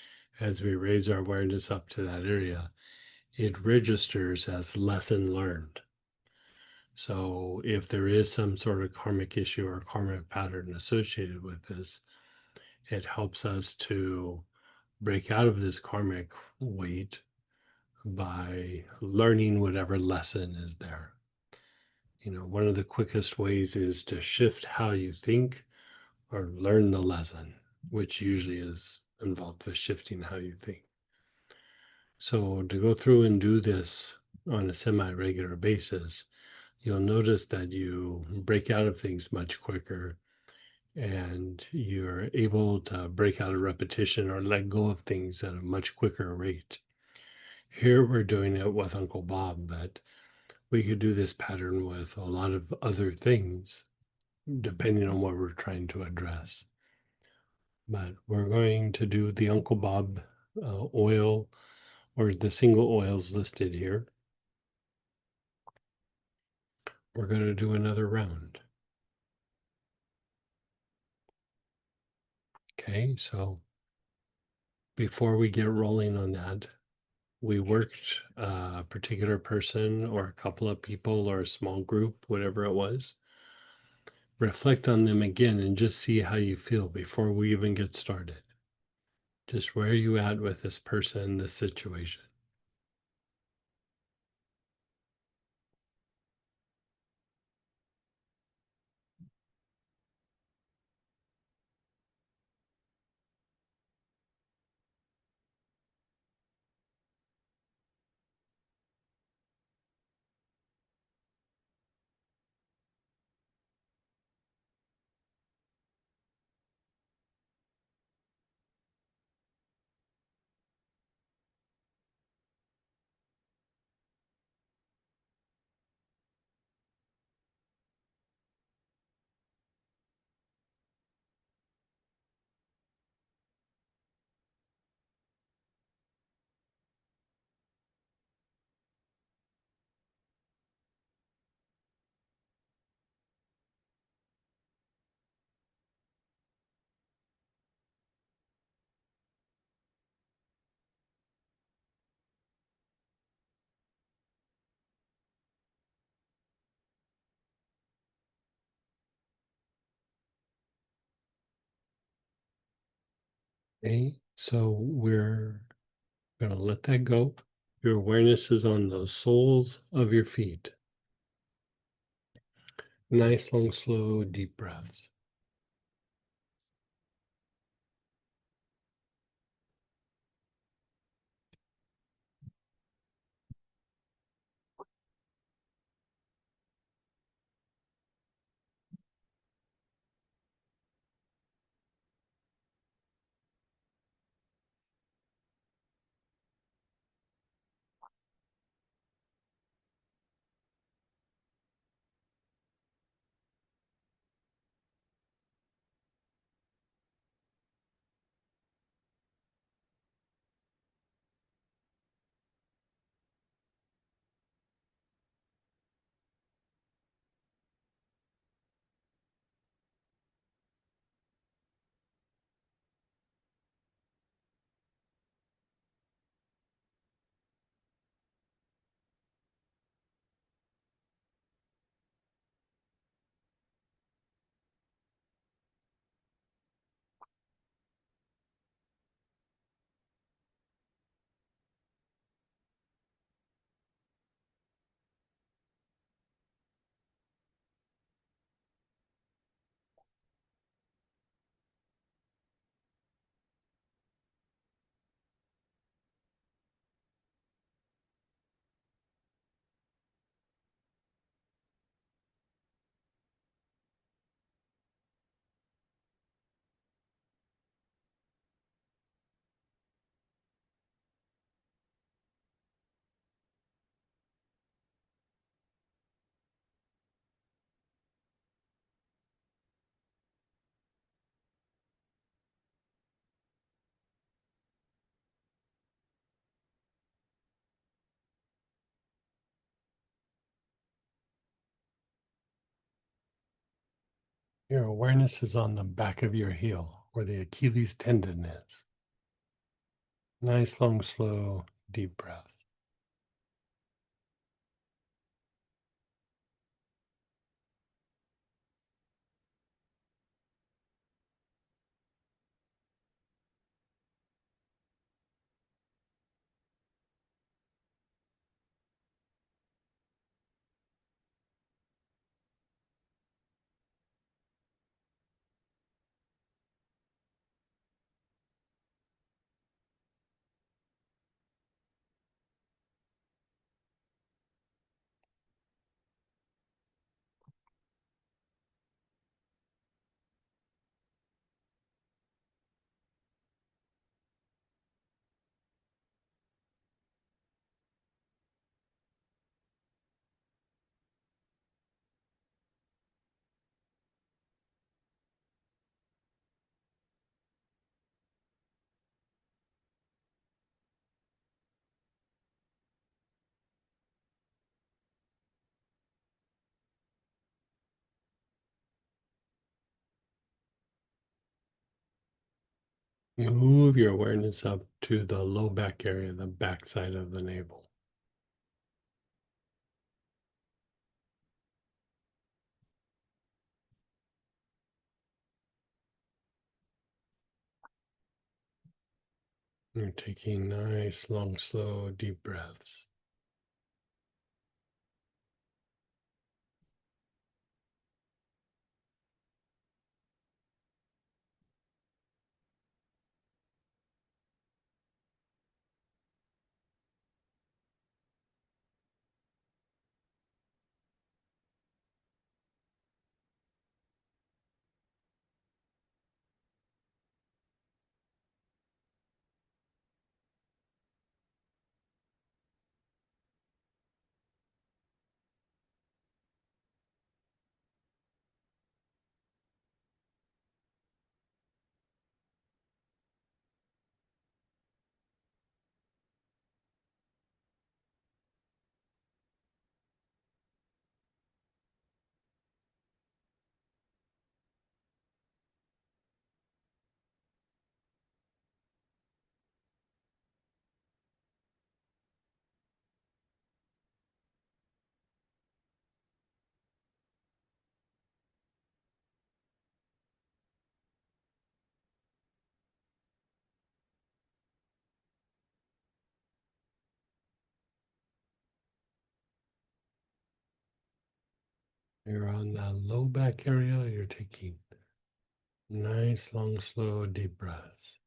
as we raise our awareness up to that area, it registers as lesson learned. So if there is some sort of karmic issue or karmic pattern associated with this, it helps us to break out of this karmic weight by learning whatever lesson is there. You know, one of the quickest ways is to shift how you think or learn the lesson, which usually is involved with shifting how you think. So to go through and do this on a semi-regular basis, you'll notice that you break out of things much quicker, and you're able to break out of repetition or let go of things at a much quicker rate. Here we're doing it with Uncle Bob, but we could do this pattern with a lot of other things, depending on what we're trying to address. But we're going to do the Uncle Bob oil, or the single oils listed here. We're going to do another round. Okay, so before we get rolling on that, we worked a particular person or a couple of people or a small group, whatever it was. Reflect on them again and just see how you feel before we even get started. Just where are you at with this person, this situation? Okay, so we're going to let that go. Your awareness is on the soles of your feet. Nice, long, slow, deep breaths. Your awareness is on the back of your heel, where the Achilles tendon is. Nice, long, slow, deep breath. You move your awareness up to the low back area, the back side of the navel. You're taking nice, long, slow, deep breaths. You're on that low back area. You're taking nice, long, slow, deep breaths.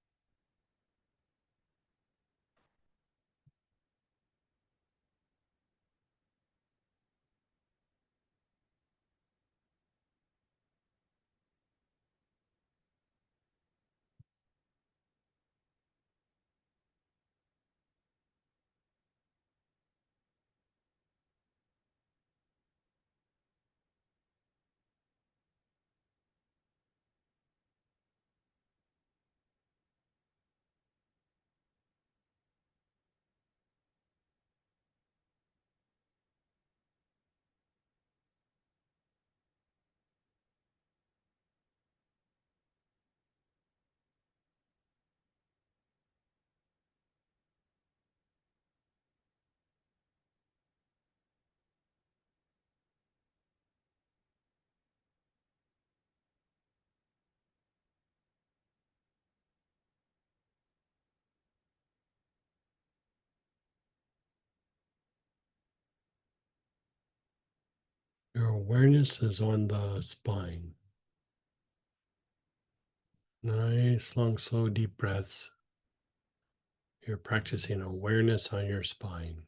Your awareness is on the spine. Nice, long, slow, deep breaths. You're practicing awareness on your spine.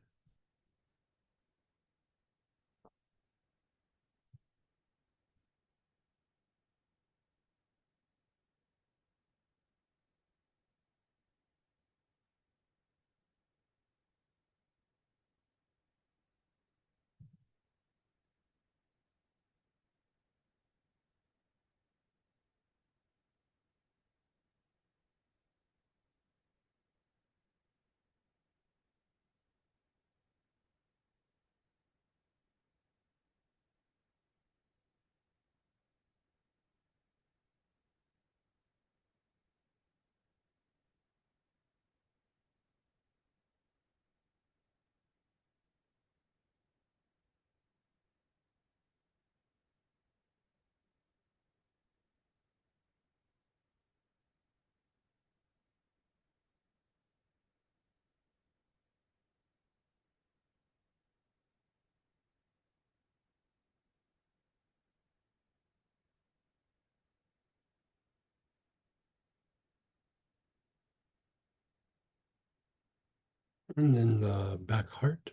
And then the back heart.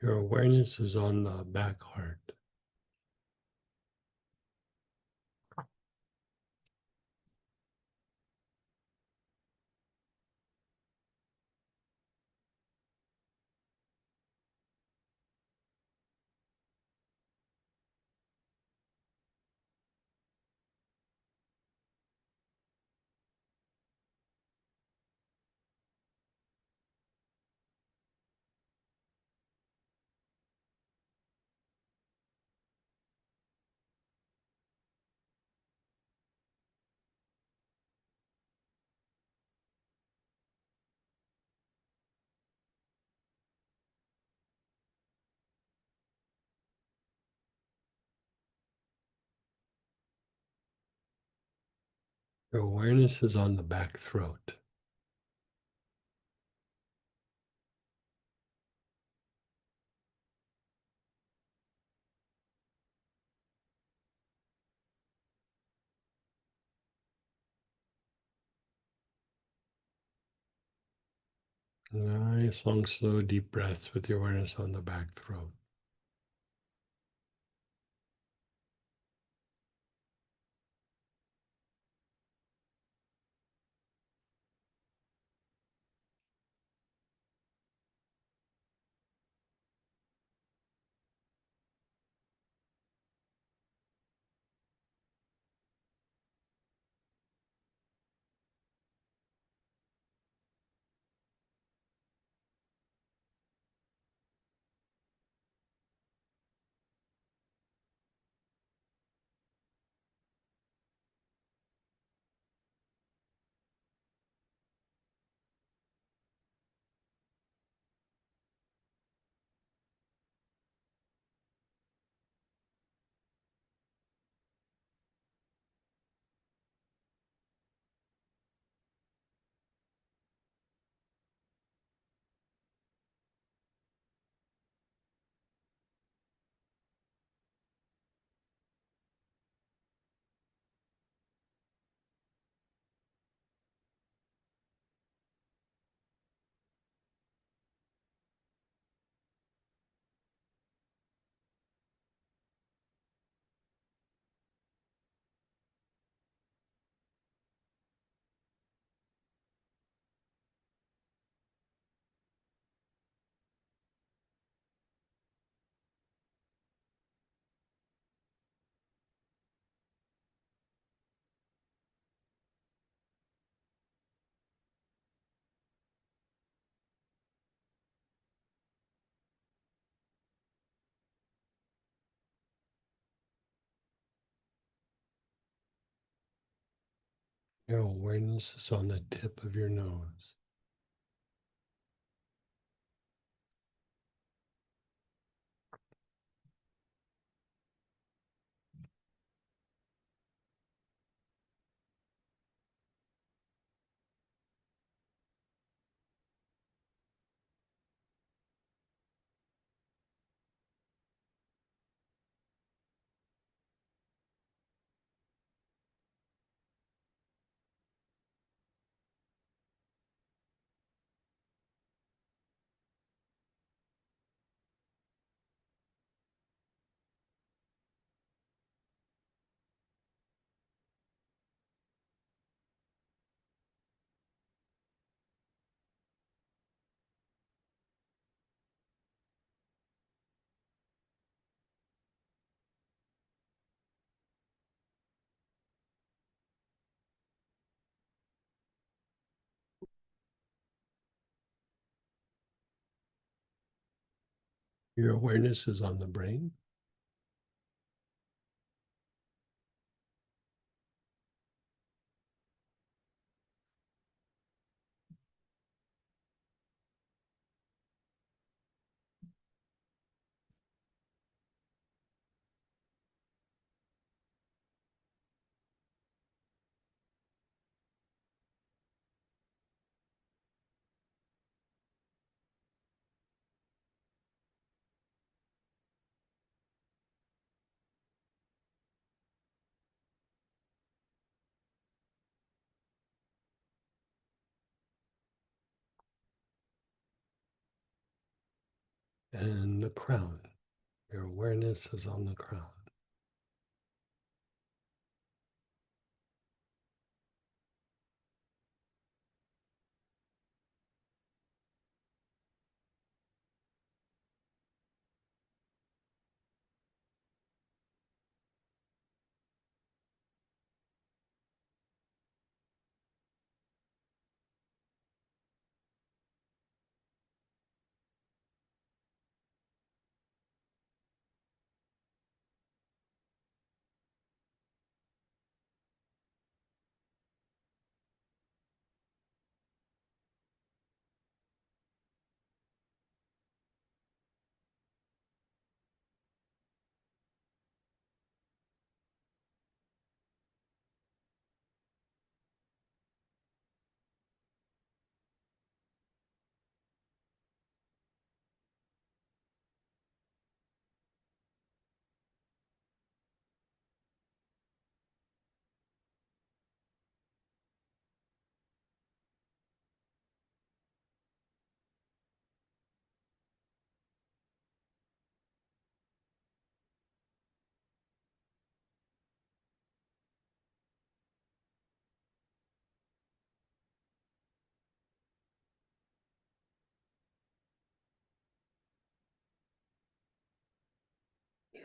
Your awareness is on the back heart. Your awareness is on the back throat. Nice, long, slow, deep breaths with your awareness on the back throat. Your awareness is on the tip of your nose. Your awareness is on the brain. and the crown. Your awareness is on the crown.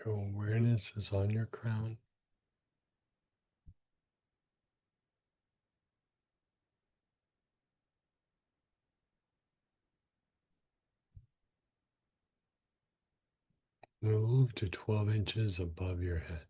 Your awareness is on your crown. Move to 12 inches above your head.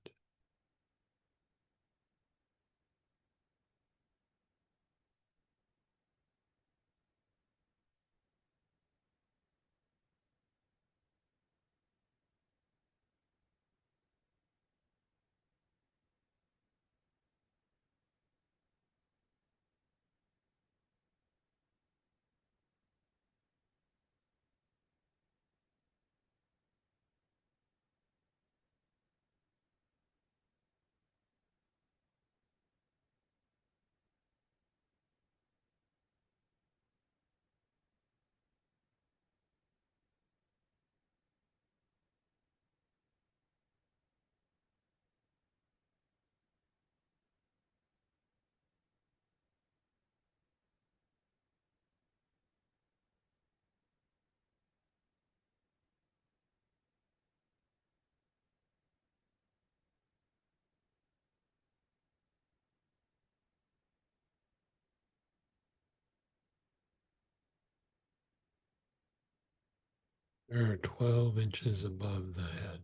There are 12 inches above the head.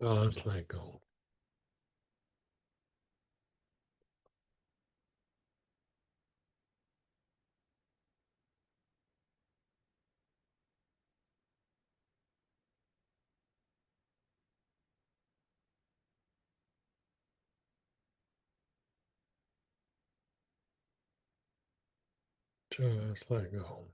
Just let go. Just let go.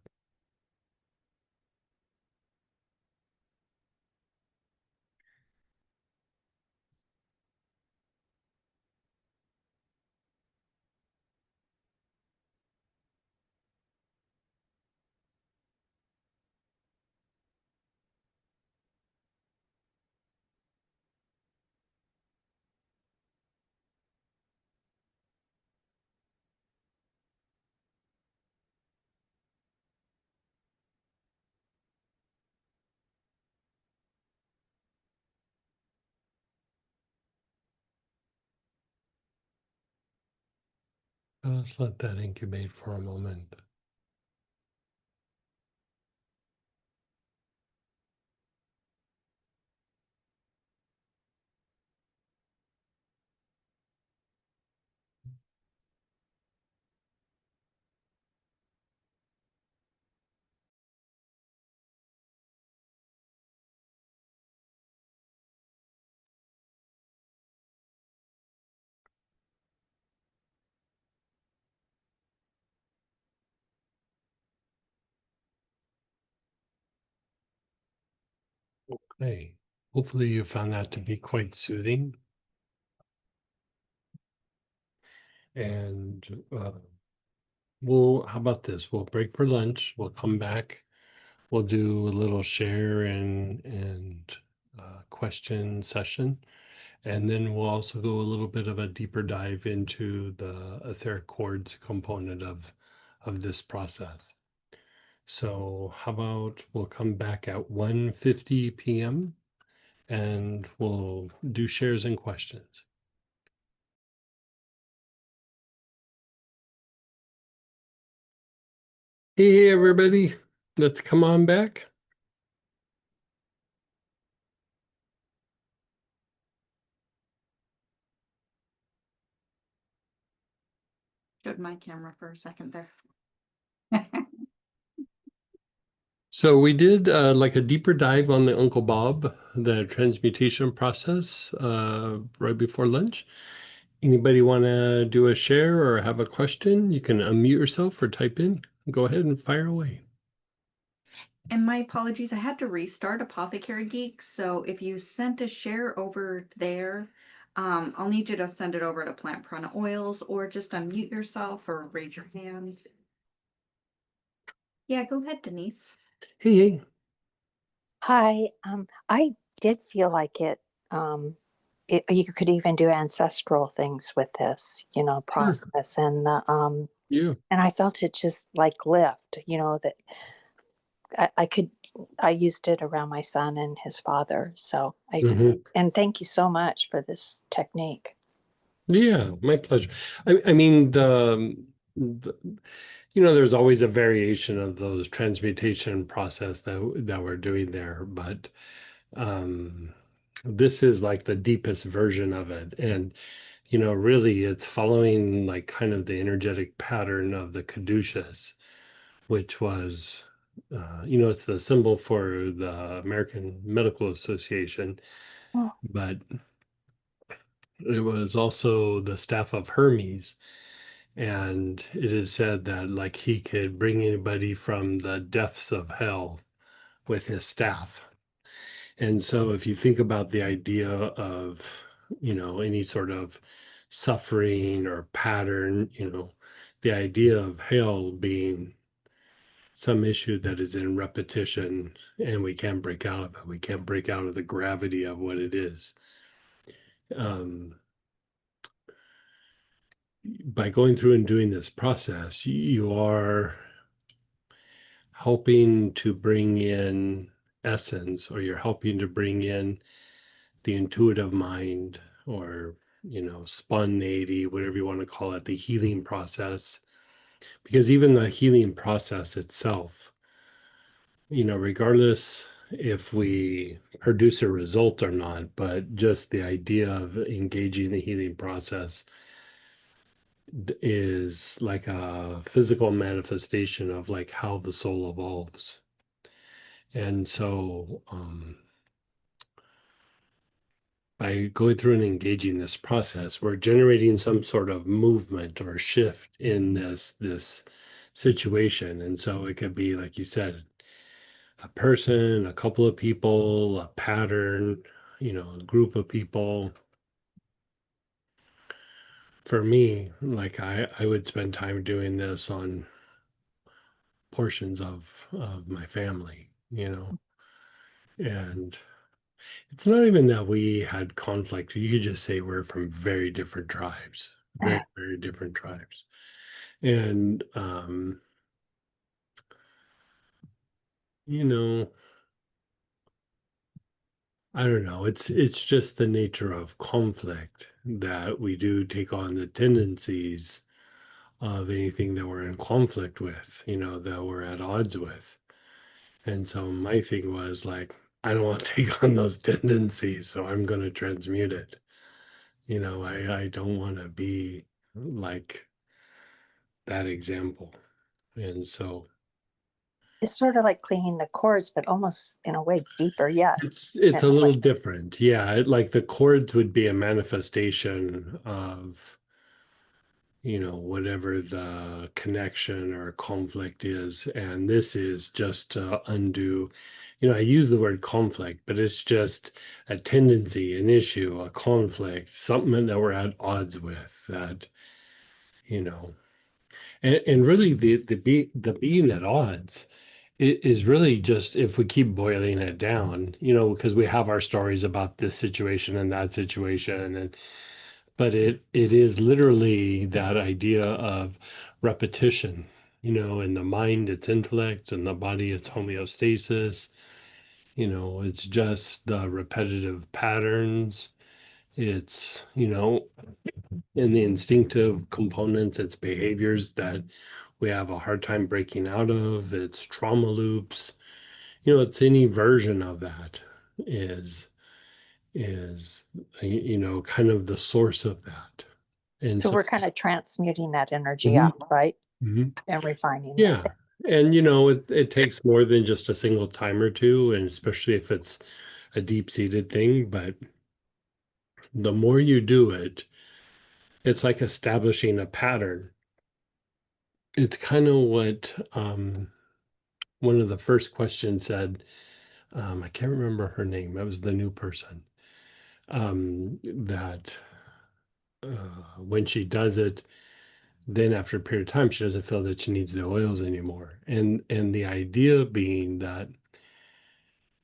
Let's let that incubate for a moment. Okay. Hopefully you found that to be quite soothing. And how about this? We'll break for lunch. We'll come back. We'll do a little share and question session. And then we'll also go a little bit of a deeper dive into the etheric chords component of this process. So how about we'll come back at 1:50 p.m. and we'll do shares and questions. Hey, everybody, let's come on back. Showed my camera for a second there. So we did like a deeper dive on the Uncle Bob, the transmutation process right before lunch. Anybody want to do a share or have a question? You can unmute yourself or type in. Go ahead and fire away. And my apologies, I had to restart Apothecary Geek. So if you sent a share over there, I'll need you to send it over to Plant Prana Oils or just unmute yourself or raise your hand. Yeah, go ahead, Denise. Hey. Hi. I did feel like you could even do ancestral things with this, Sure. process Yeah. and I felt it just like lift, that I used it around my son and his father. So and thank you so much for this technique. Yeah, my pleasure. I mean, there's always a variation of those transmutation process that we're doing there, but um, this is like the deepest version of it. And, really it's following like kind of the energetic pattern of the caduceus, which was, it's the symbol for the American Medical Association, Oh. but it was also the staff of Hermes. And it is said that like he could bring anybody from the depths of hell with his staff. And so if you think about the idea of, any sort of suffering or pattern, the idea of hell being some issue that is in repetition and we can't break out of it. We can't break out of the gravity of what it is. By going through and doing this process, you are helping to bring in essence, or you're helping to bring in the intuitive mind, or spontaneity, whatever you want to call it, the healing process. Because even the healing process itself, regardless if we produce a result or not, but just the idea of engaging the healing process is like a physical manifestation of like how the soul evolves. And so by going through and engaging this process, we're generating some sort of movement or shift in this situation. And so it could be, like you said, a person, a couple of people, a pattern, a group of people. For me, like I would spend time doing this on portions of my family, and it's not even that we had conflict. You could just say we're from very different tribes, very, very different tribes. And, you know, I don't know. It's just the nature of conflict that we do take on the tendencies of anything that we're in conflict with, that we're at odds with. And so my thing was like, I don't want to take on those tendencies, so I'm going to transmute it. I don't want to be like that example. And so It's sort of like cleaning the cords, but almost in a way deeper yet. it's In a a little way. different. Yeah, like the chords would be a manifestation of, whatever the connection or conflict is. And this is just to undo, I use the word conflict, but it's just a tendency, an issue, a conflict, something that we're at odds with that, you know, and really the being at odds is really just if we keep boiling it down, because we have our stories about this situation and that situation, but it is literally that idea of repetition, in the mind it's intellect, and the body it's homeostasis. It's just the repetitive patterns. It's, in the instinctive components, it's behaviors that we have a hard time breaking out of. It's trauma loops. It's any version of that is is kind of the source of that. And So so, we're kind of transmuting that energy Mhm, out, right? mhm. And refining it. Yeah. And it takes more than just a single time or two, and especially if it's a deep-seated thing, but the more you do it, it's like establishing a pattern. It's kind of what one of the first questions said. I can't remember her name. It was the new person. That when she does it, then after a period of time, she doesn't feel that she needs the oils anymore. And the idea being that,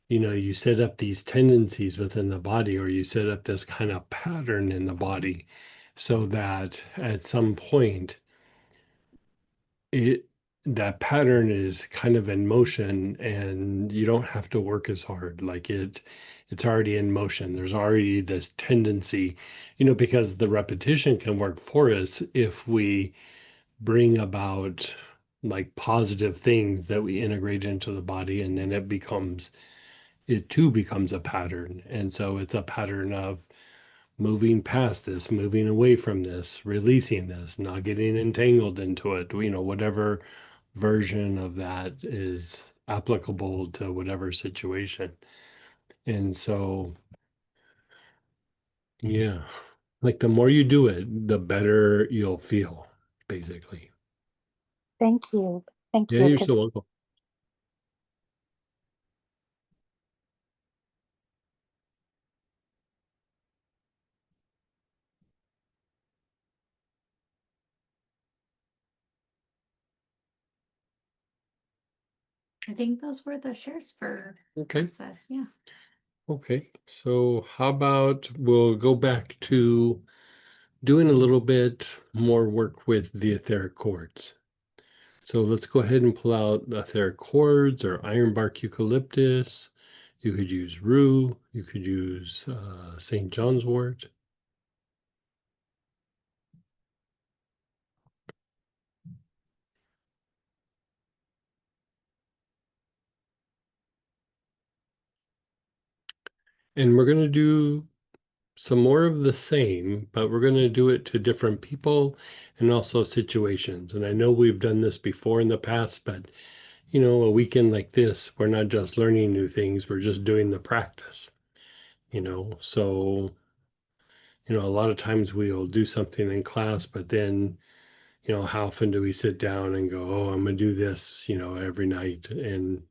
you set up these tendencies within the body, or you set up this kind of pattern in the body so that at some point it that pattern is kind of in motion, and you don't have to work as hard. Like it's already in motion. There's already this tendency, because the repetition can work for us if we bring about like positive things that we integrate into the body, and then it too becomes a pattern. And so it's a pattern of moving past this, moving away from this, releasing this, not getting entangled into it, whatever version of that is applicable to whatever situation. And so, yeah, like the more you do it, the better you'll feel, basically. Thank you. Thank Yeah, you. you're Because so welcome. I think those were the shares for Okay. process. Yeah. Okay. So, how about we'll go back to doing a little bit more work with the etheric chords. So let's go ahead and pull out the etheric chords or ironbark eucalyptus. You could use rue. You could use St. John's wort. And we're going to do some more of the same, but we're going to do it to different people and also situations. And I know we've done this before in the past, but a weekend like this, we're not just learning new things, we're just doing the practice, So, a lot of times we'll do something in class, but then, how often do we sit down and go, oh, I'm going to do this, every night? And,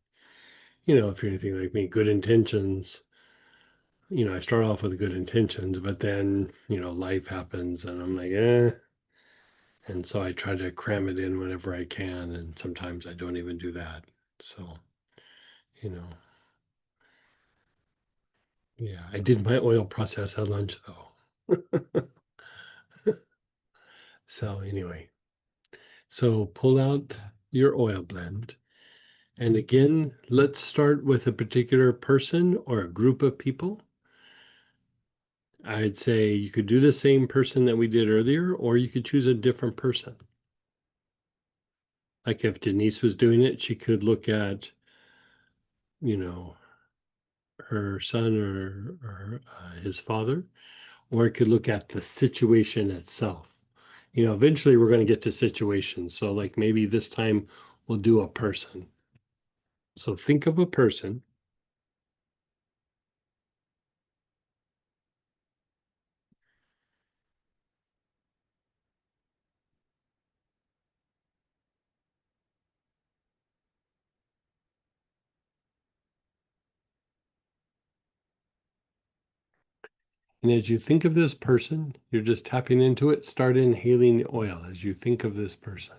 if you're anything like me, good intentions, I start off with good intentions, but then, life happens and I'm like, eh. And so I try to cram it in whenever I can. And sometimes I don't even do that. So, you know, yeah, I did my oil process at lunch though. So anyway, so pull out your oil blend. And again, let's start with a particular person or a group of people. I'd say you could do the same person that we did earlier, or you could choose a different person. Like if Denise was doing it, she could look at, you know, her son or his father, or it could look at the situation itself. You know, eventually we're going to get to situations. So like maybe this time we'll do a person. So think of a person. And as you think of this person, you're just tapping into it. Start inhaling the oil as you think of this person.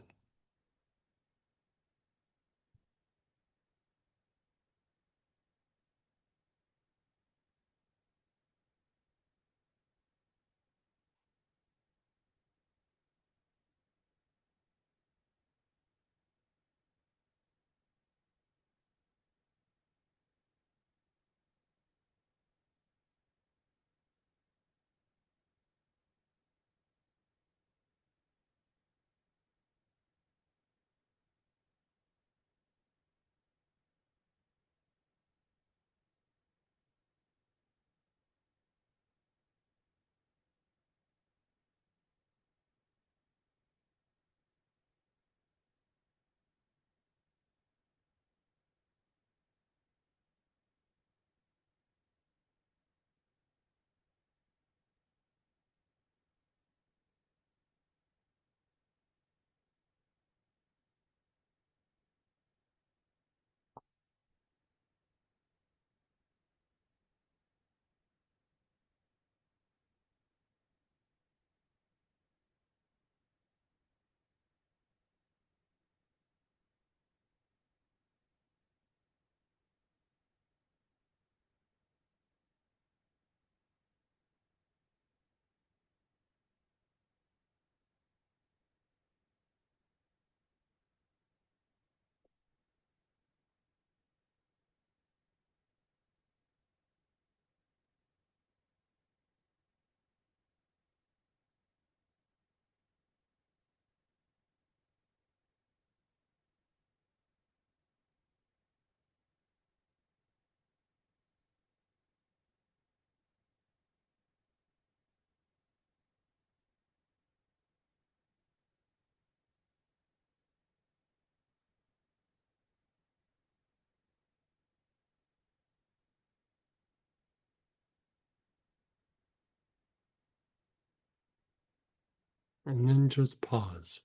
And then just pause.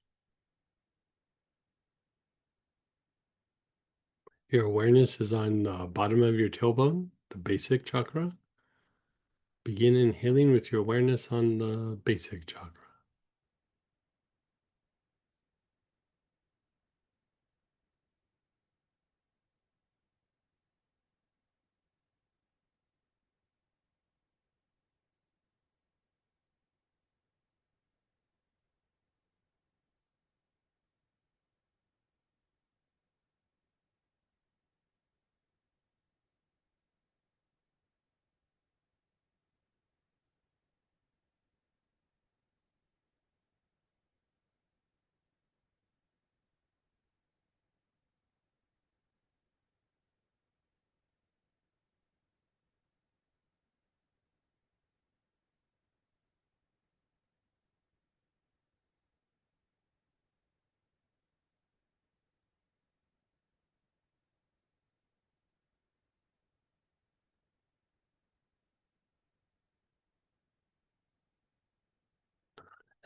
Your awareness is on the bottom of your tailbone, the basic chakra. Begin inhaling with your awareness on the basic chakra.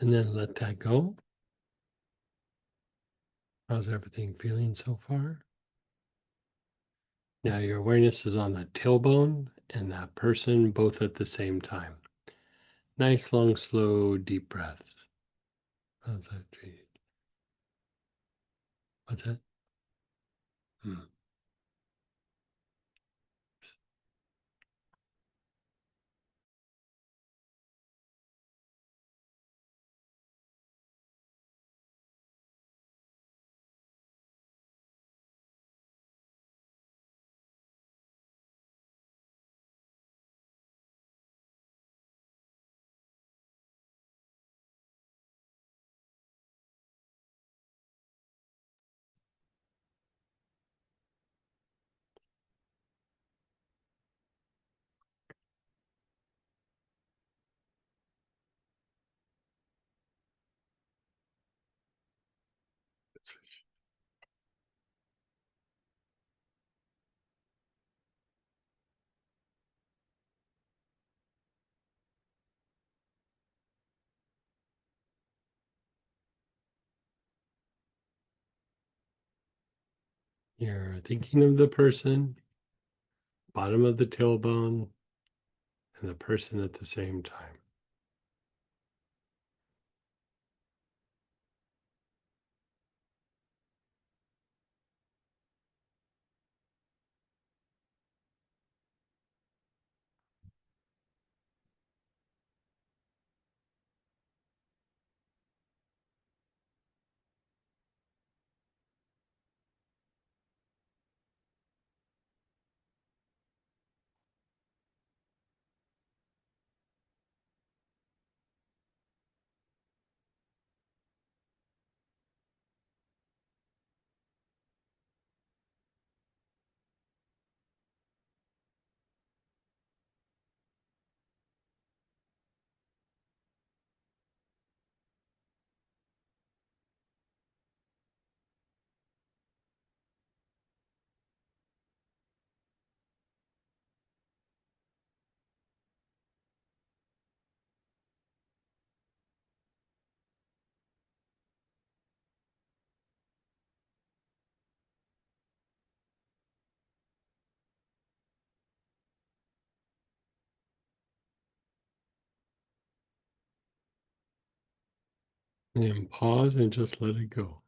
And then let that go. How's everything feeling so far? Now your awareness is on the tailbone and that person both at the same time. Nice, long, slow, deep breaths. How's that treated? What's that? Hmm. You're thinking of the person, bottom of the tailbone, and the person at the same time. And pause and just let it go.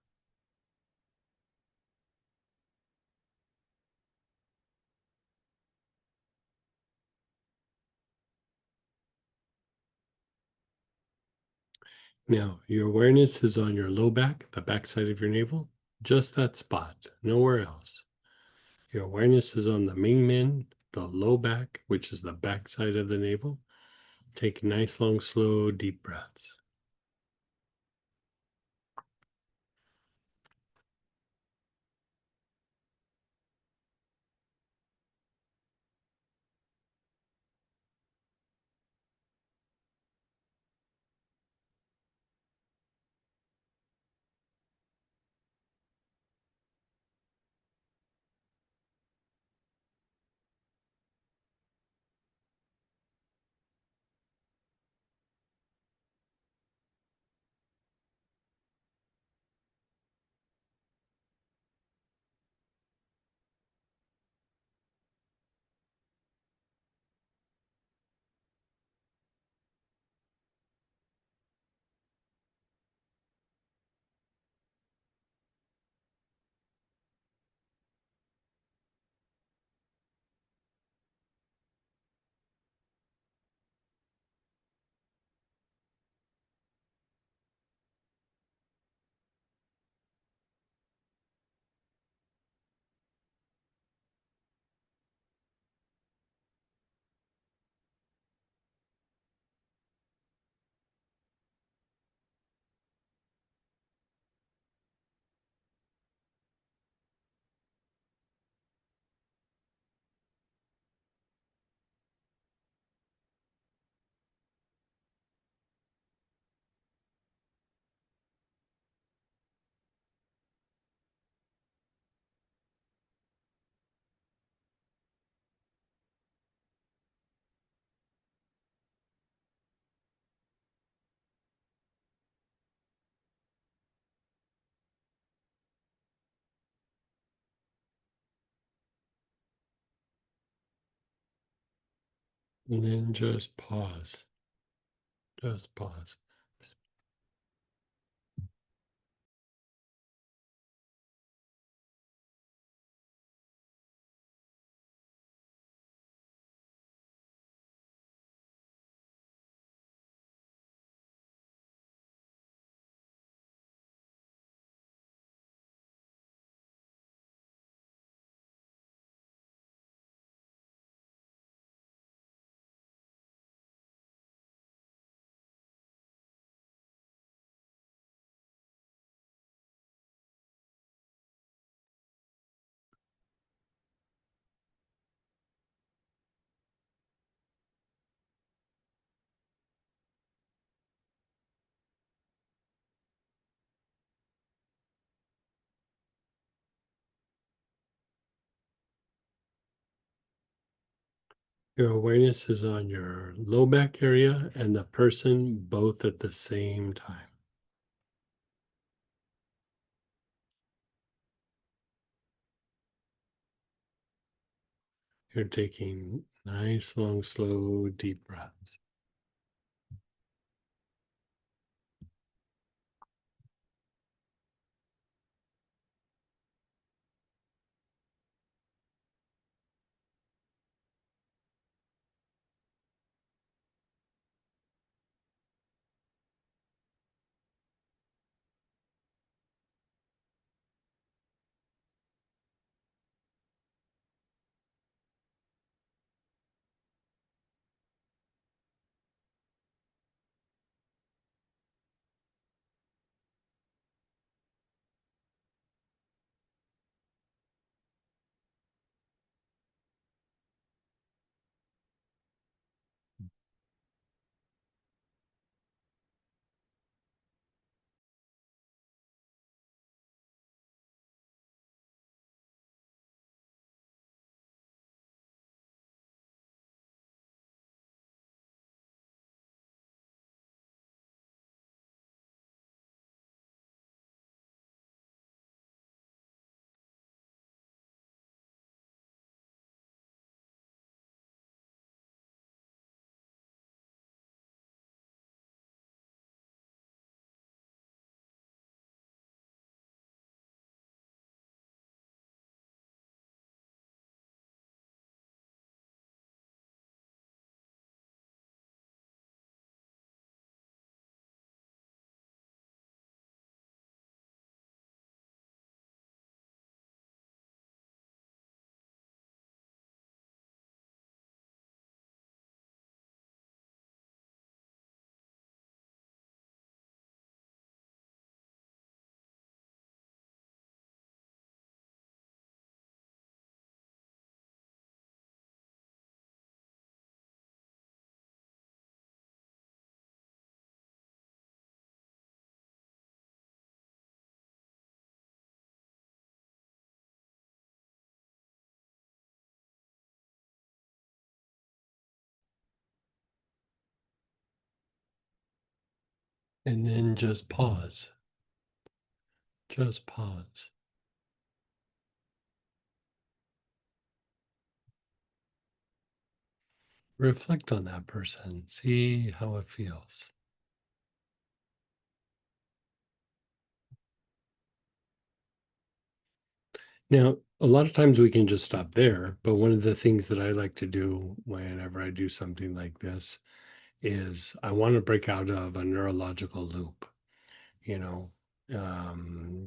Now, your awareness is on your low back, the back side of your navel, just that spot, nowhere else. Your awareness is on the Ming Men, the low back, which is the back side of the navel. Take nice, long, slow, deep breaths. And then just pause. Just pause. Your awareness is on your low back area and the person both at the same time. You're taking nice, long, slow, deep breaths. And then just pause. Just pause. Reflect on that person. See how it feels. Now, a lot of times we can just stop there, but one of the things that I like to do whenever I do something like this is I want to break out of a neurological loop. You know,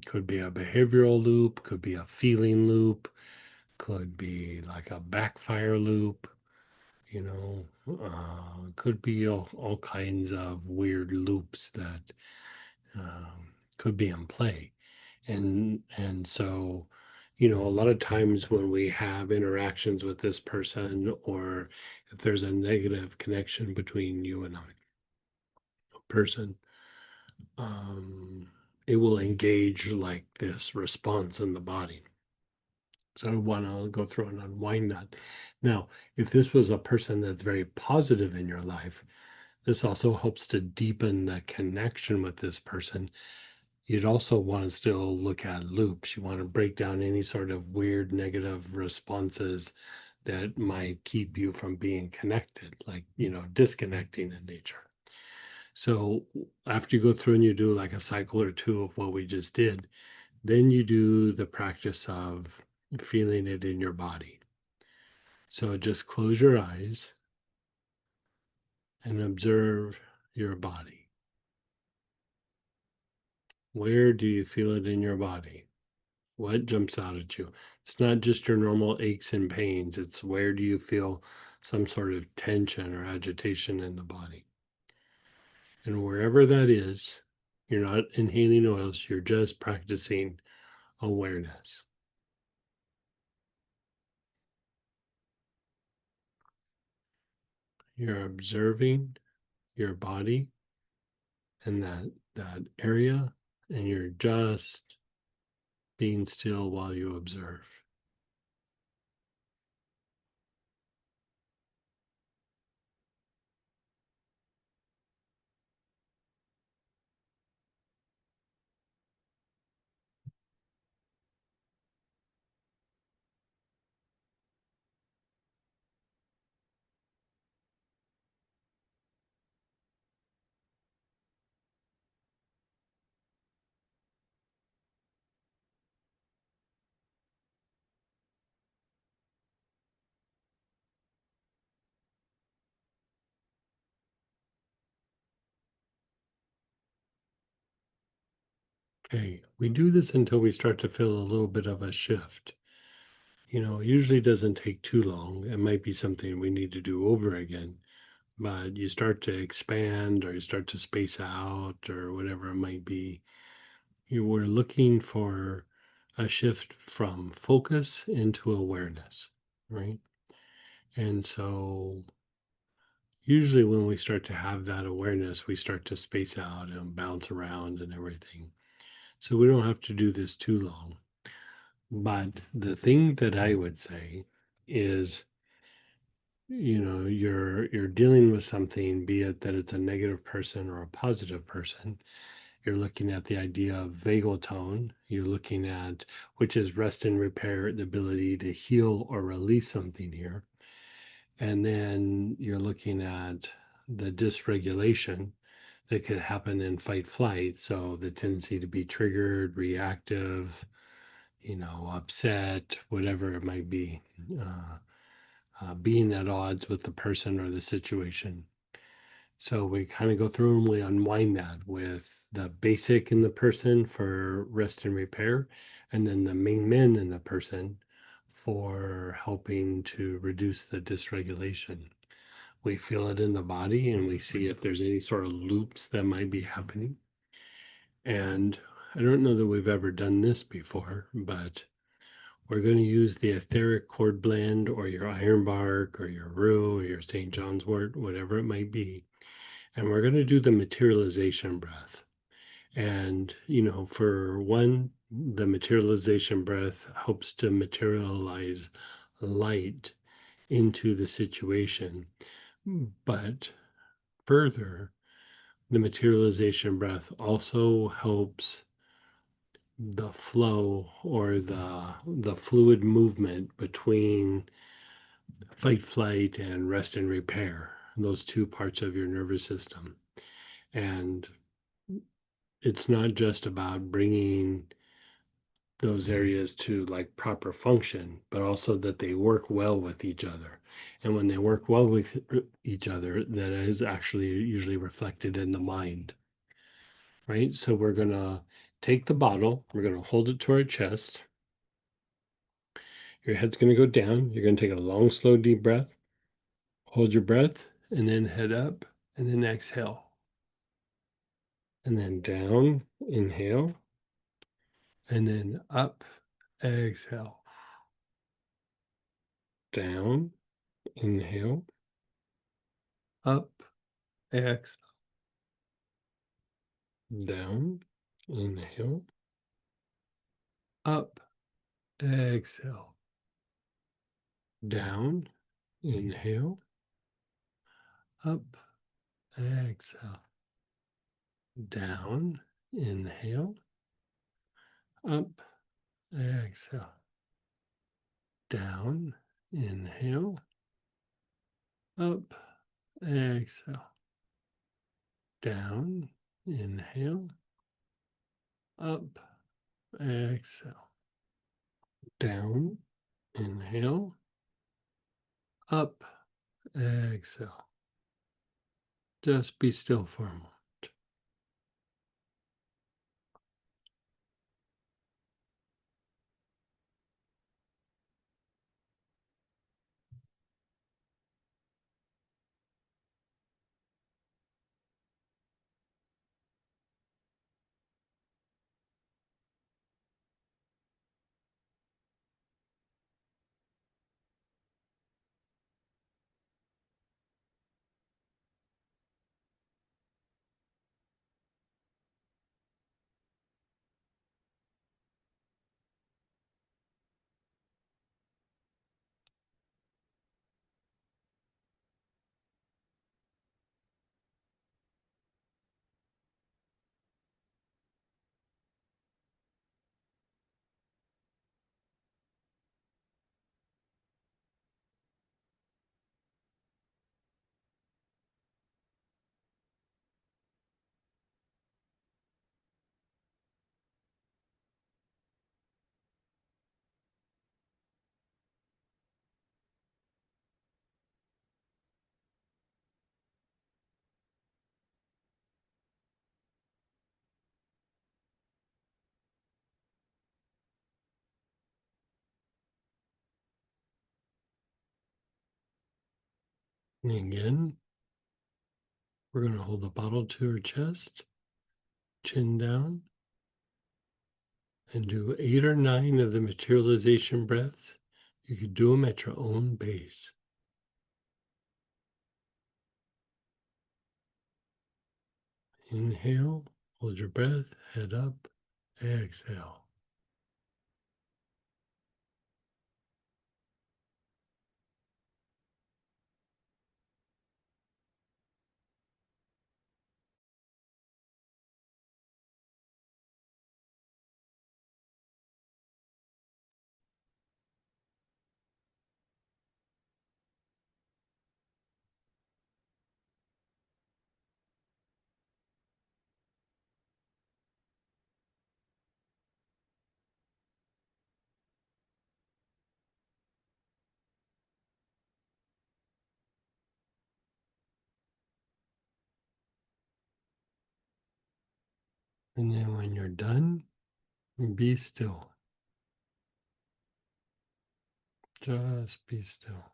could be a behavioral loop, could be a feeling loop, could be like a backfire loop, you know, could be all kinds of weird loops that could be in play. And so, you know, a lot of times when we have interactions with this person, or if there's a negative connection between you and a person, um, it will engage like this response in the body. So I want to go through and unwind that. Now, if this was a person that's very positive in your life, this also helps to deepen the connection with this person. You'd also want to still look at loops. You want to break down any sort of weird negative responses that might keep you from being connected, like, you know, disconnecting in nature. So after you go through and you do like a cycle or two of what we just did, then you do the practice of feeling it in your body. So just close your eyes and observe your body. Where do you feel it in your body? What jumps out at you? It's not just your normal aches and pains. It's where do you feel some sort of tension or agitation in the body? And wherever that is, you're not inhaling oils, you're just practicing awareness. You're observing your body and that area, and you're just being still while you observe. Okay, we do this until we start to feel a little bit of a shift. It usually doesn't take too long. It might be something we need to do over again, but you start to expand or you start to space out or whatever it might be. You were looking for a shift from focus into awareness, right? And so usually when we start to have that awareness, we start to space out and bounce around and everything. So we don't have to do this too long. But the thing that I would say is, you're dealing with something, be it that it's a negative person or a positive person. You're looking at the idea of vagal tone. You're looking at, which is rest and repair, the ability to heal or release something here. And then you're looking at the dysregulation that could happen in fight flight. So the tendency to be triggered, reactive, upset, whatever it might be, being at odds with the person or the situation. So we kind of go through and we unwind that with the basic in the person for rest and repair, and then the main men in the person for helping to reduce the dysregulation. We feel it in the body and we see if there's any sort of loops that might be happening. And I don't know that we've ever done this before, but we're going to use the etheric cord blend or your ironbark or your rue or your St. John's wort, whatever it might be. And we're going to do the materialization breath. And, for one, the materialization breath helps to materialize light into the situation. But further, the materialization breath also helps the flow or the fluid movement between fight, flight, and rest and repair, those two parts of your nervous system. And it's not just about bringing those areas to like proper function, but also that they work well with each other. And when they work well with each other, that is actually usually reflected in the mind, right? So we're going to take the bottle, we're going to hold it to our chest. Your head's going to go down. You're going to take a long, slow, deep breath. Hold your breath and then head up and then exhale. And then down, inhale, and then up, exhale. Down, inhale, up, exhale. Down, inhale, up, exhale. Down, inhale, up, exhale. Down, inhale, up, exhale. Down, inhale, up, exhale. Down, inhale, up, exhale. Down, inhale, up, exhale. Just be still for a moment. And again, we're going to hold the bottle to our chest, chin down, and do 8 or 9 of the materialization breaths. You could do them at your own pace. Inhale, hold your breath, head up, exhale. And then when you're done, be still. Just be still.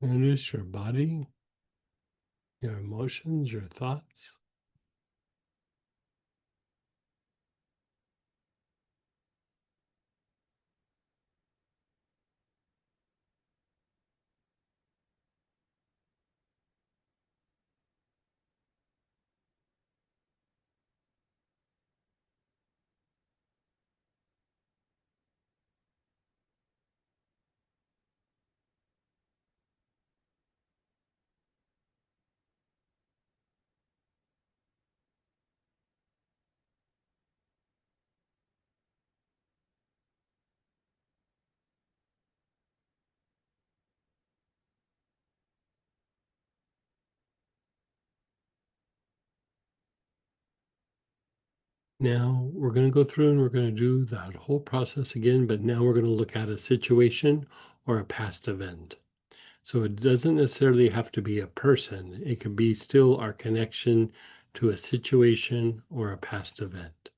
Notice your body, your emotions, your thoughts. Now we're going to go through and we're going to do that whole process again, but now we're going to look at a situation or a past event. So it doesn't necessarily have to be a person, it can be still our connection to a situation or a past event.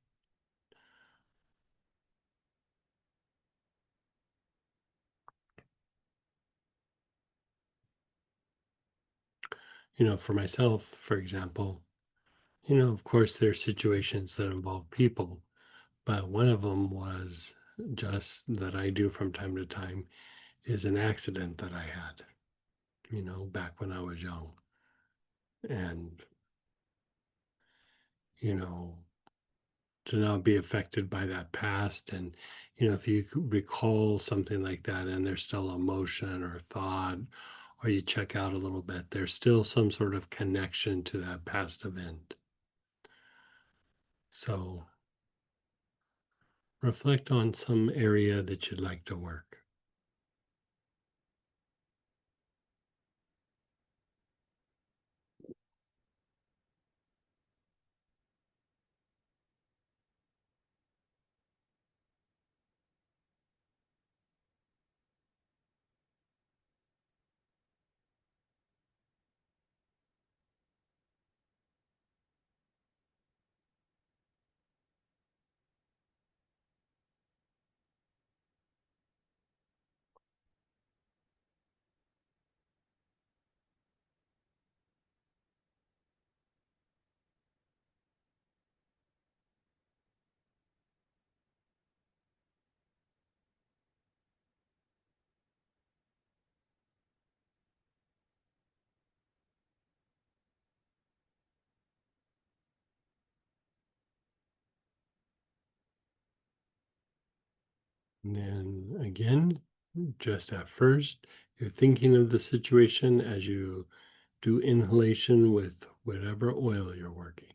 For myself, for example, of course, there's situations that involve people, but one of them was just that I do from time to time is an accident that I had, back when I was young. And, you know, to not be affected by that past. And, if you could recall something like that and there's still emotion or thought, or you check out a little bit, there's still some sort of connection to that past event. So reflect on some area that you'd like to work. And then again, Just at first, you're thinking of the situation as you do inhalation with whatever oil you're working.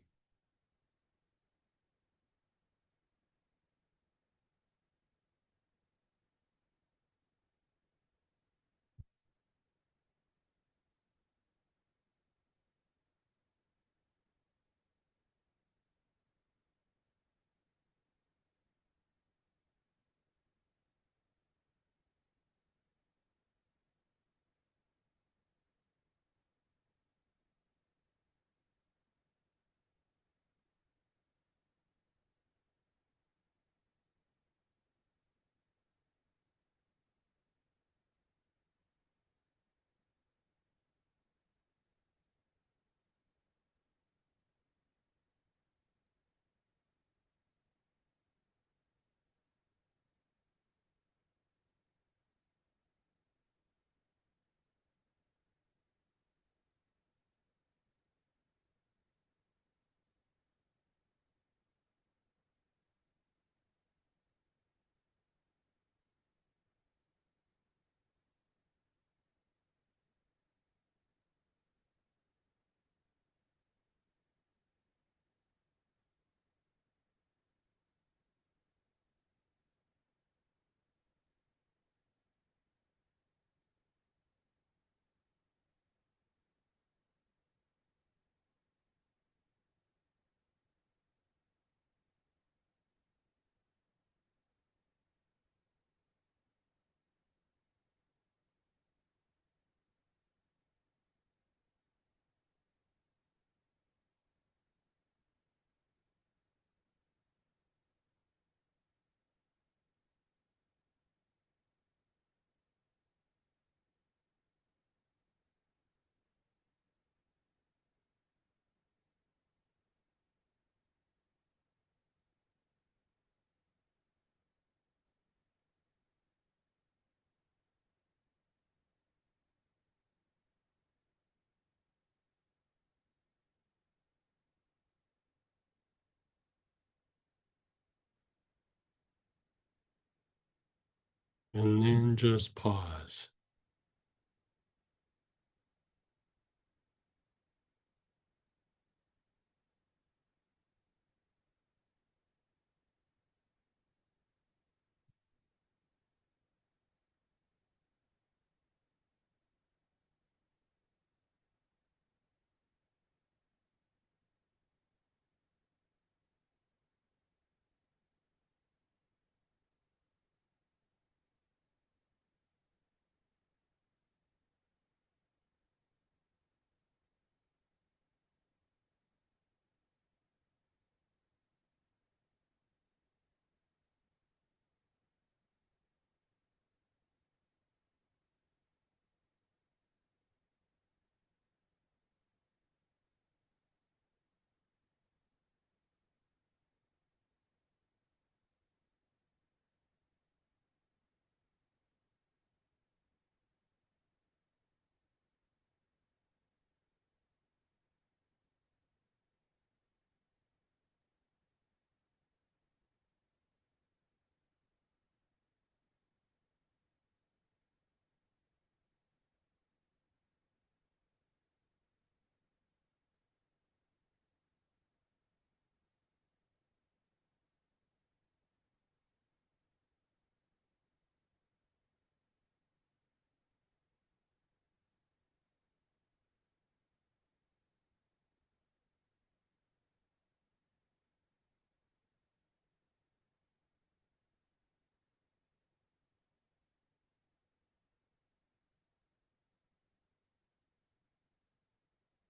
And then just pause.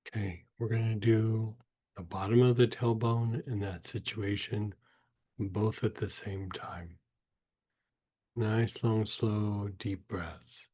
Okay, we're going to do the bottom of the tailbone in that situation, both at the same time. Nice, long, slow, deep breaths.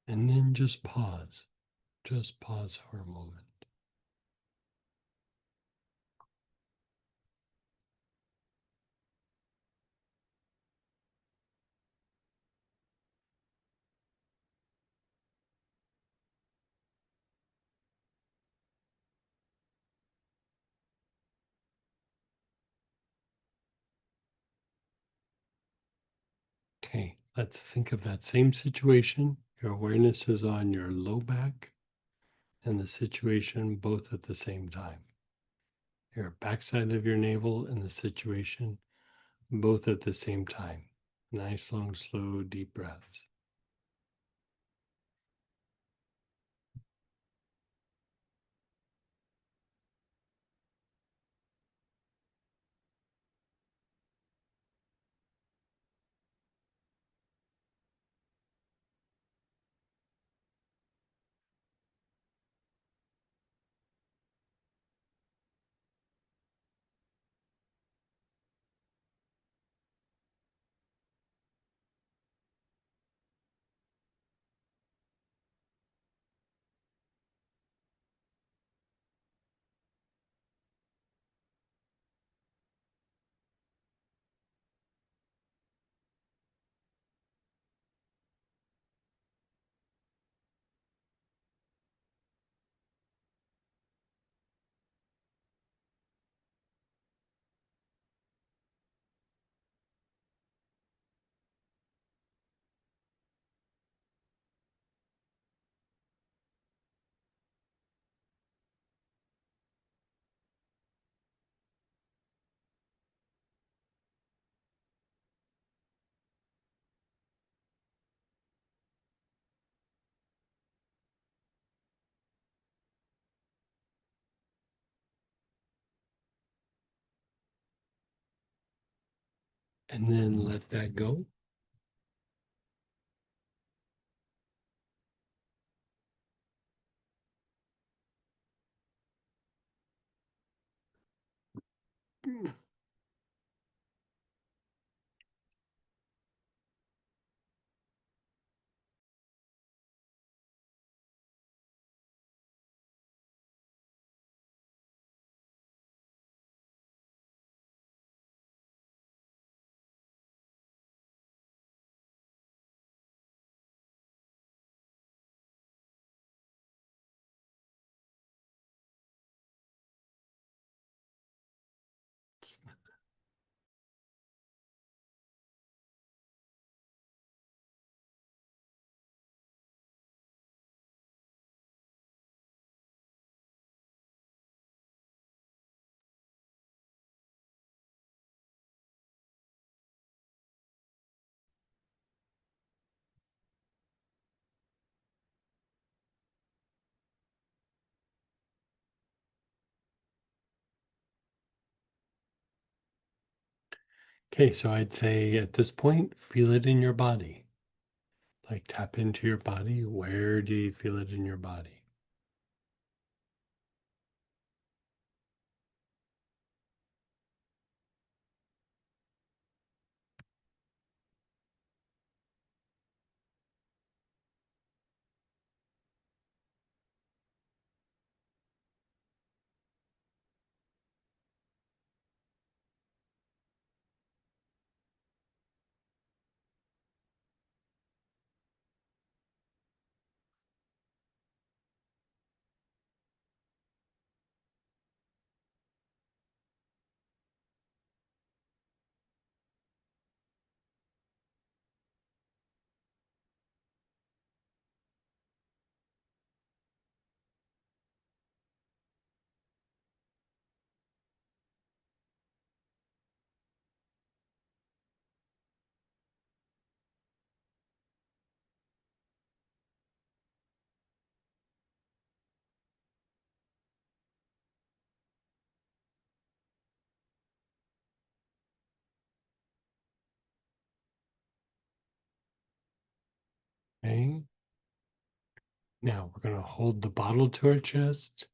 And then just pause. Just pause for a moment. Okay, let's think of that same situation. Your awareness is on your low back and the situation both at the same time. Your backside of your navel and the situation both at the same time. Nice, long, slow, deep breaths. And then let that go. Okay, so I'd say at this point, feel it in your body. Like tap into your body. Where do you feel it in your body? Okay. Now we're going to hold the bottle to our chest,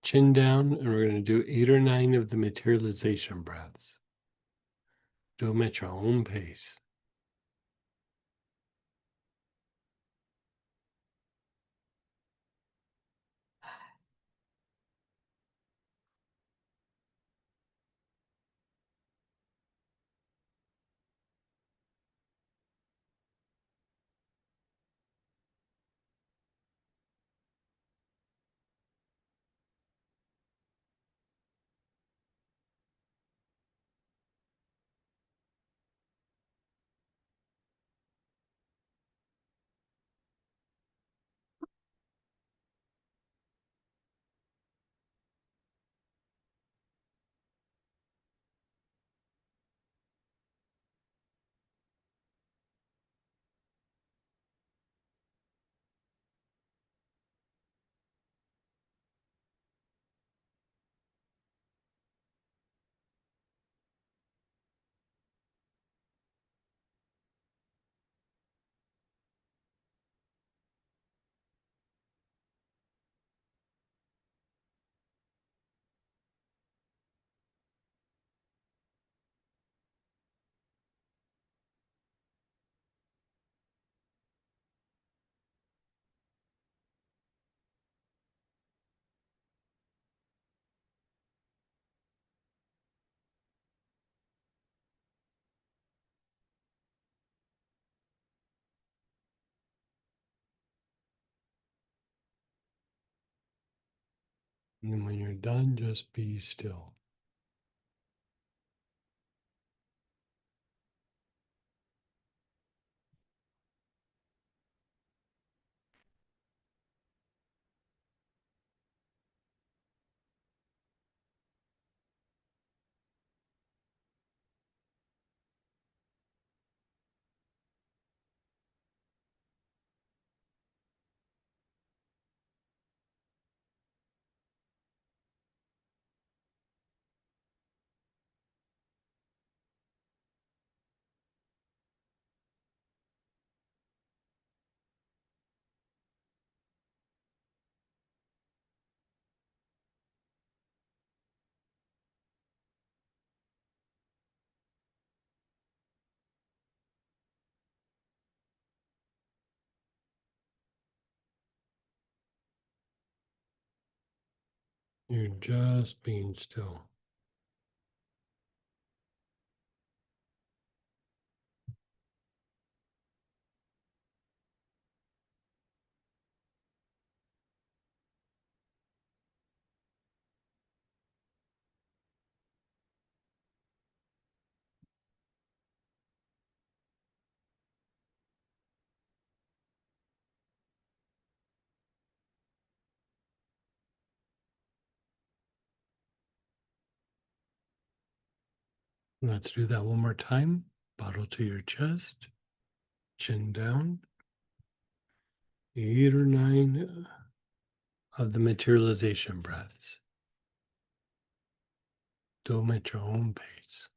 chin down, and we're going to do 8 or 9 of the materialization breaths. Do them at your own pace. And when you're done, just be still. You're just being still. Let's do that one more time. Bottle to your chest, chin down. 8 or 9 of the materialization breaths. Do them at your own pace.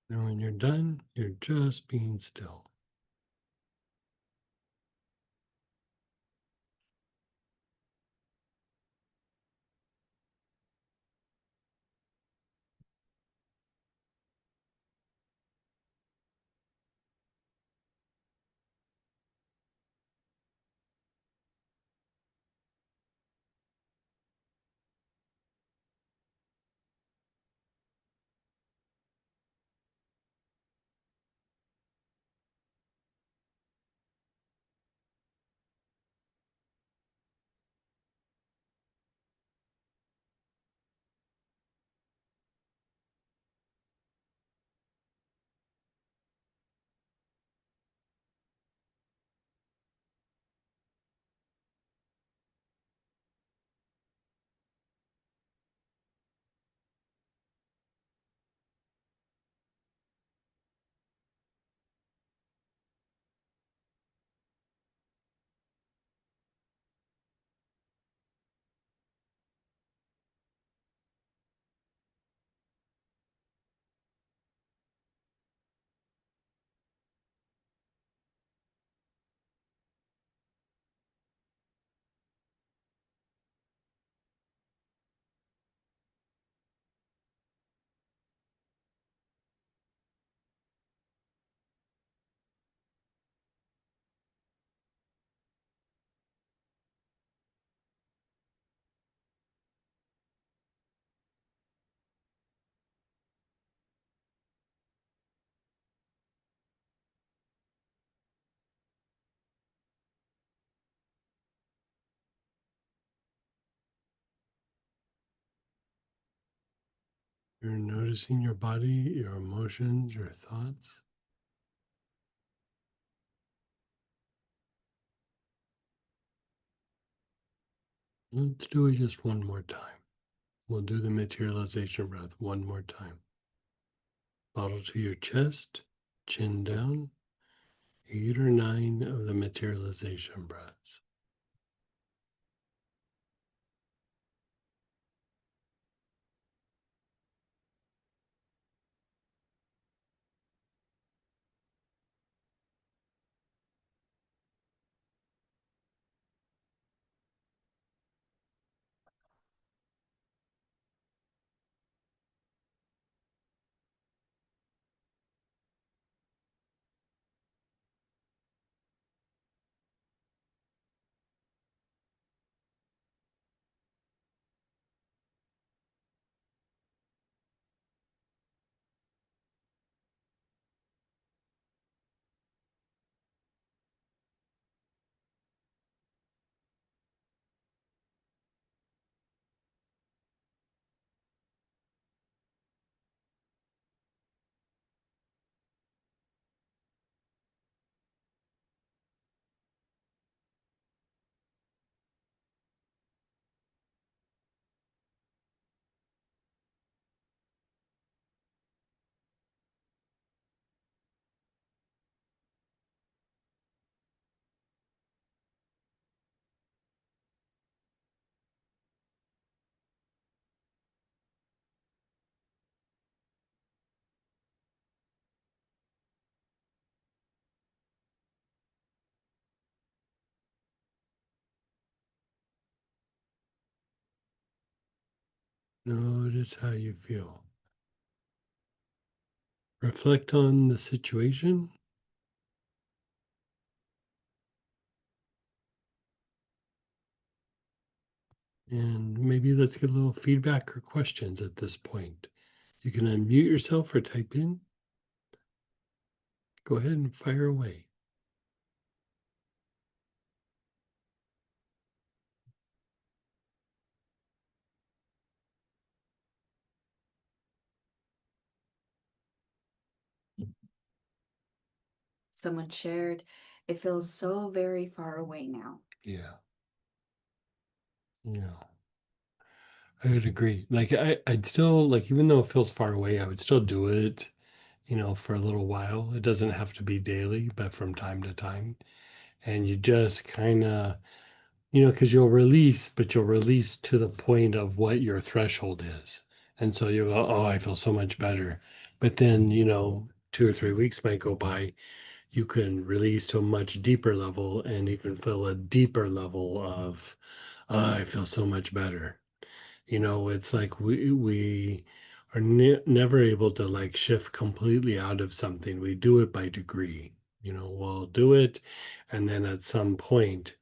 And when you're done, you're just being still. You're noticing your body, your emotions, your thoughts. Let's do it just one more time. We'll do the materialization breath one more time. Bottle to your chest, Chin down. 8 or 9 of the materialization breaths. Notice how you feel. Reflect on the situation. And maybe let's get a little feedback or questions at this point. You can unmute yourself or type in. Go ahead and fire away. Someone shared, it feels so very far away now. Yeah. Yeah. I would agree. Like I'd still like, even though it feels far away, I would still do it, for a little while. It doesn't have to be daily, but from time to time. And you just kind of, because you'll release to the point of what your threshold is. And so you'll go, oh, I feel so much better. But then, 2 or 3 weeks might go by. You can release to a much deeper level and you can feel a deeper level of, oh, I feel so much better. It's like we are never able to like shift completely out of something. We do it by degree. We'll do it, and then at some point,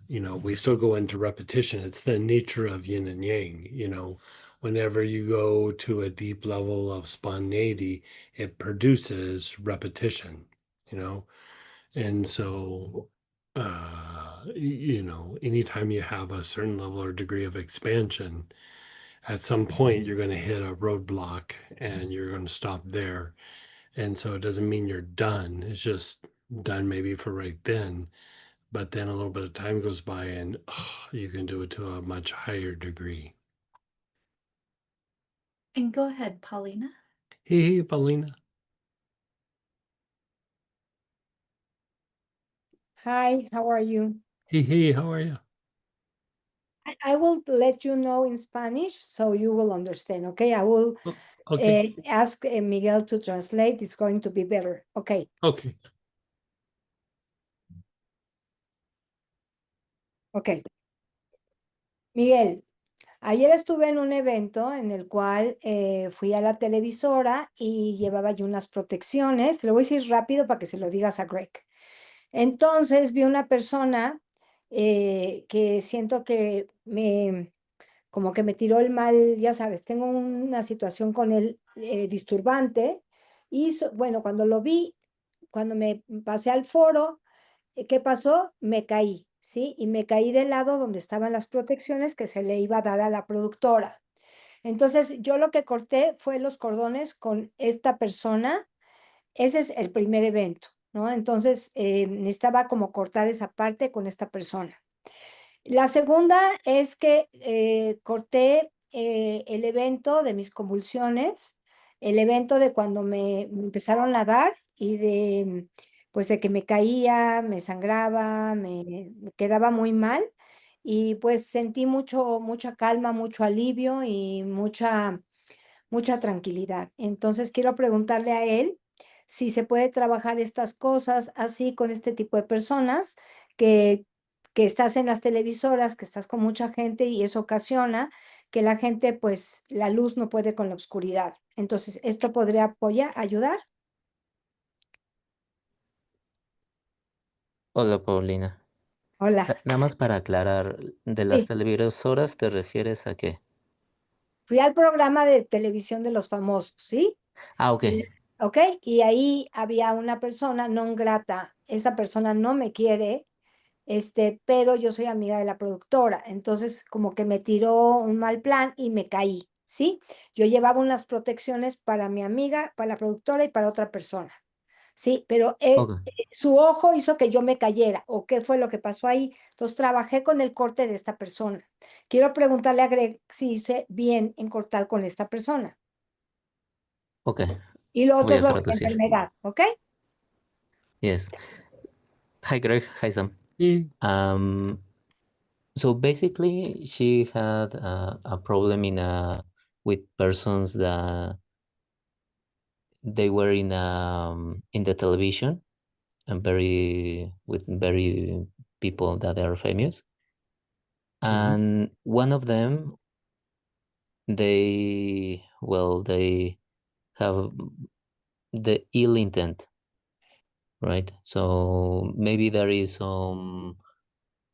we still go into repetition. It's the nature of yin and yang. Whenever you go to a deep level of spontaneity, it produces repetition. You know, and so, anytime you have a certain level or degree of expansion, at some point you're going to hit a roadblock and you're going to stop there. And so it doesn't mean you're done. It's just done maybe for right then. But then a little bit of time goes by and you can do it to a much higher degree. And go ahead, Paulina. Hey, Paulina. Hi, how are you? Hey, how are you? I will let you know in Spanish so you will understand, okay? I will Oh, okay. ask Miguel to translate. It's going to be better. Okay. Okay. Ok. Miguel, ayer estuve en un evento en el cual fui a la televisora y llevaba yo unas protecciones. Te lo voy a decir rápido para que se lo digas a Greg. Entonces vi una persona que siento que como que me tiró el mal, ya sabes, tengo una situación con él disturbante. Y bueno, cuando lo vi, cuando me pasé al foro, ¿qué pasó? Me caí, ¿sí? Y me caí del lado donde estaban las protecciones que se le iba a dar a la productora. Entonces, yo lo que corté fue los cordones con esta persona. Ese es el primer evento, ¿no? Entonces, necesitaba como cortar esa parte con esta persona. La segunda es que corté el evento de mis convulsiones, el evento de cuando me empezaron a dar y de, pues de que me caía, me sangraba, me quedaba muy mal y pues sentí mucha calma, mucho alivio y mucha tranquilidad. Entonces quiero preguntarle a él si se puede trabajar estas cosas así con este tipo de personas que, que estás en las televisoras, que estás con mucha gente y eso ocasiona que la gente, pues la luz no puede con la oscuridad. Entonces, ¿esto podría ayudar? Hola, Paulina. Hola. Nada más para aclarar, ¿de las Sí, televisoras te refieres a qué? fui al programa de televisión de los famosos, ¿sí? Ah, ok, ¿Ok? Y ahí había una persona non grata. Esa persona no me quiere, pero yo soy amiga de la productora, entonces como que me tiró un mal plan y me caí, ¿sí? Yo llevaba unas protecciones para mi amiga, para la productora y para otra persona, ¿sí? Pero ok, su ojo hizo que yo me cayera, ¿o qué fue lo que pasó ahí? Entonces trabajé con el corte de esta persona. Quiero preguntarle a Greg si hice bien en cortar con esta persona. ok. Y lo otro Voy es a lo de la traducir. enfermedad, ¿ok? Yes. Hi, Greg. Hi, Sam. Y So basically, she had a problem with persons that they were in the television and very people that are famous. mhm. And one of them, they have the ill intent, right? So maybe there is some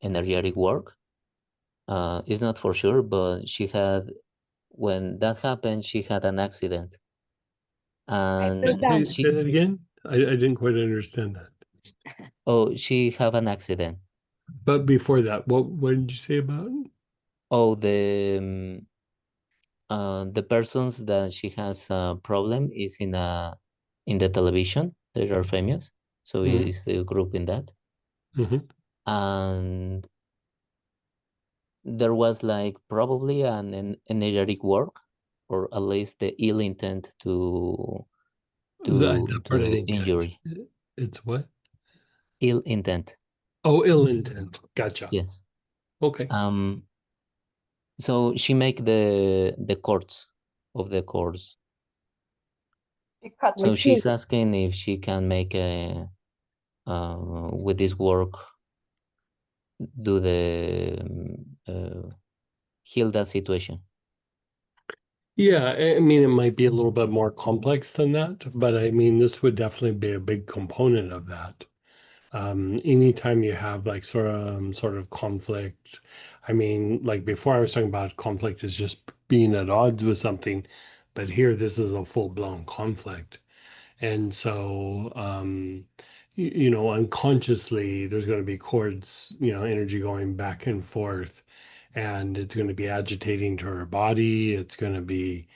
energetic work. It's not for sure, but when that happened, she had an accident, I fell and Say, down. say that again. I didn't quite understand that. she have an accident. But before that, what did you say about it? Oh, the persons that she has a problem is in the television. They are famous, so Mhm, it's the group in that, mhm. and there was like probably an energetic work, or at least the ill intent That part I to didn't catch. injury. It's what? Ill intent. Oh, ill intent. Gotcha. Yes. Okay. So she make the chords of the chords. So With heat. she's asking if she can make a with this work do the heal that situation. Yeah, I mean, it might be a little bit more complex than that, but I mean, this would definitely be a big component of that. Anytime you have like sort of conflict, I mean, like before I was talking about conflict is just being at odds with something, but here this is a full-blown conflict. And so, unconsciously, there's going to be chords, energy going back and forth, and it's going to be agitating to her body. It's going to be,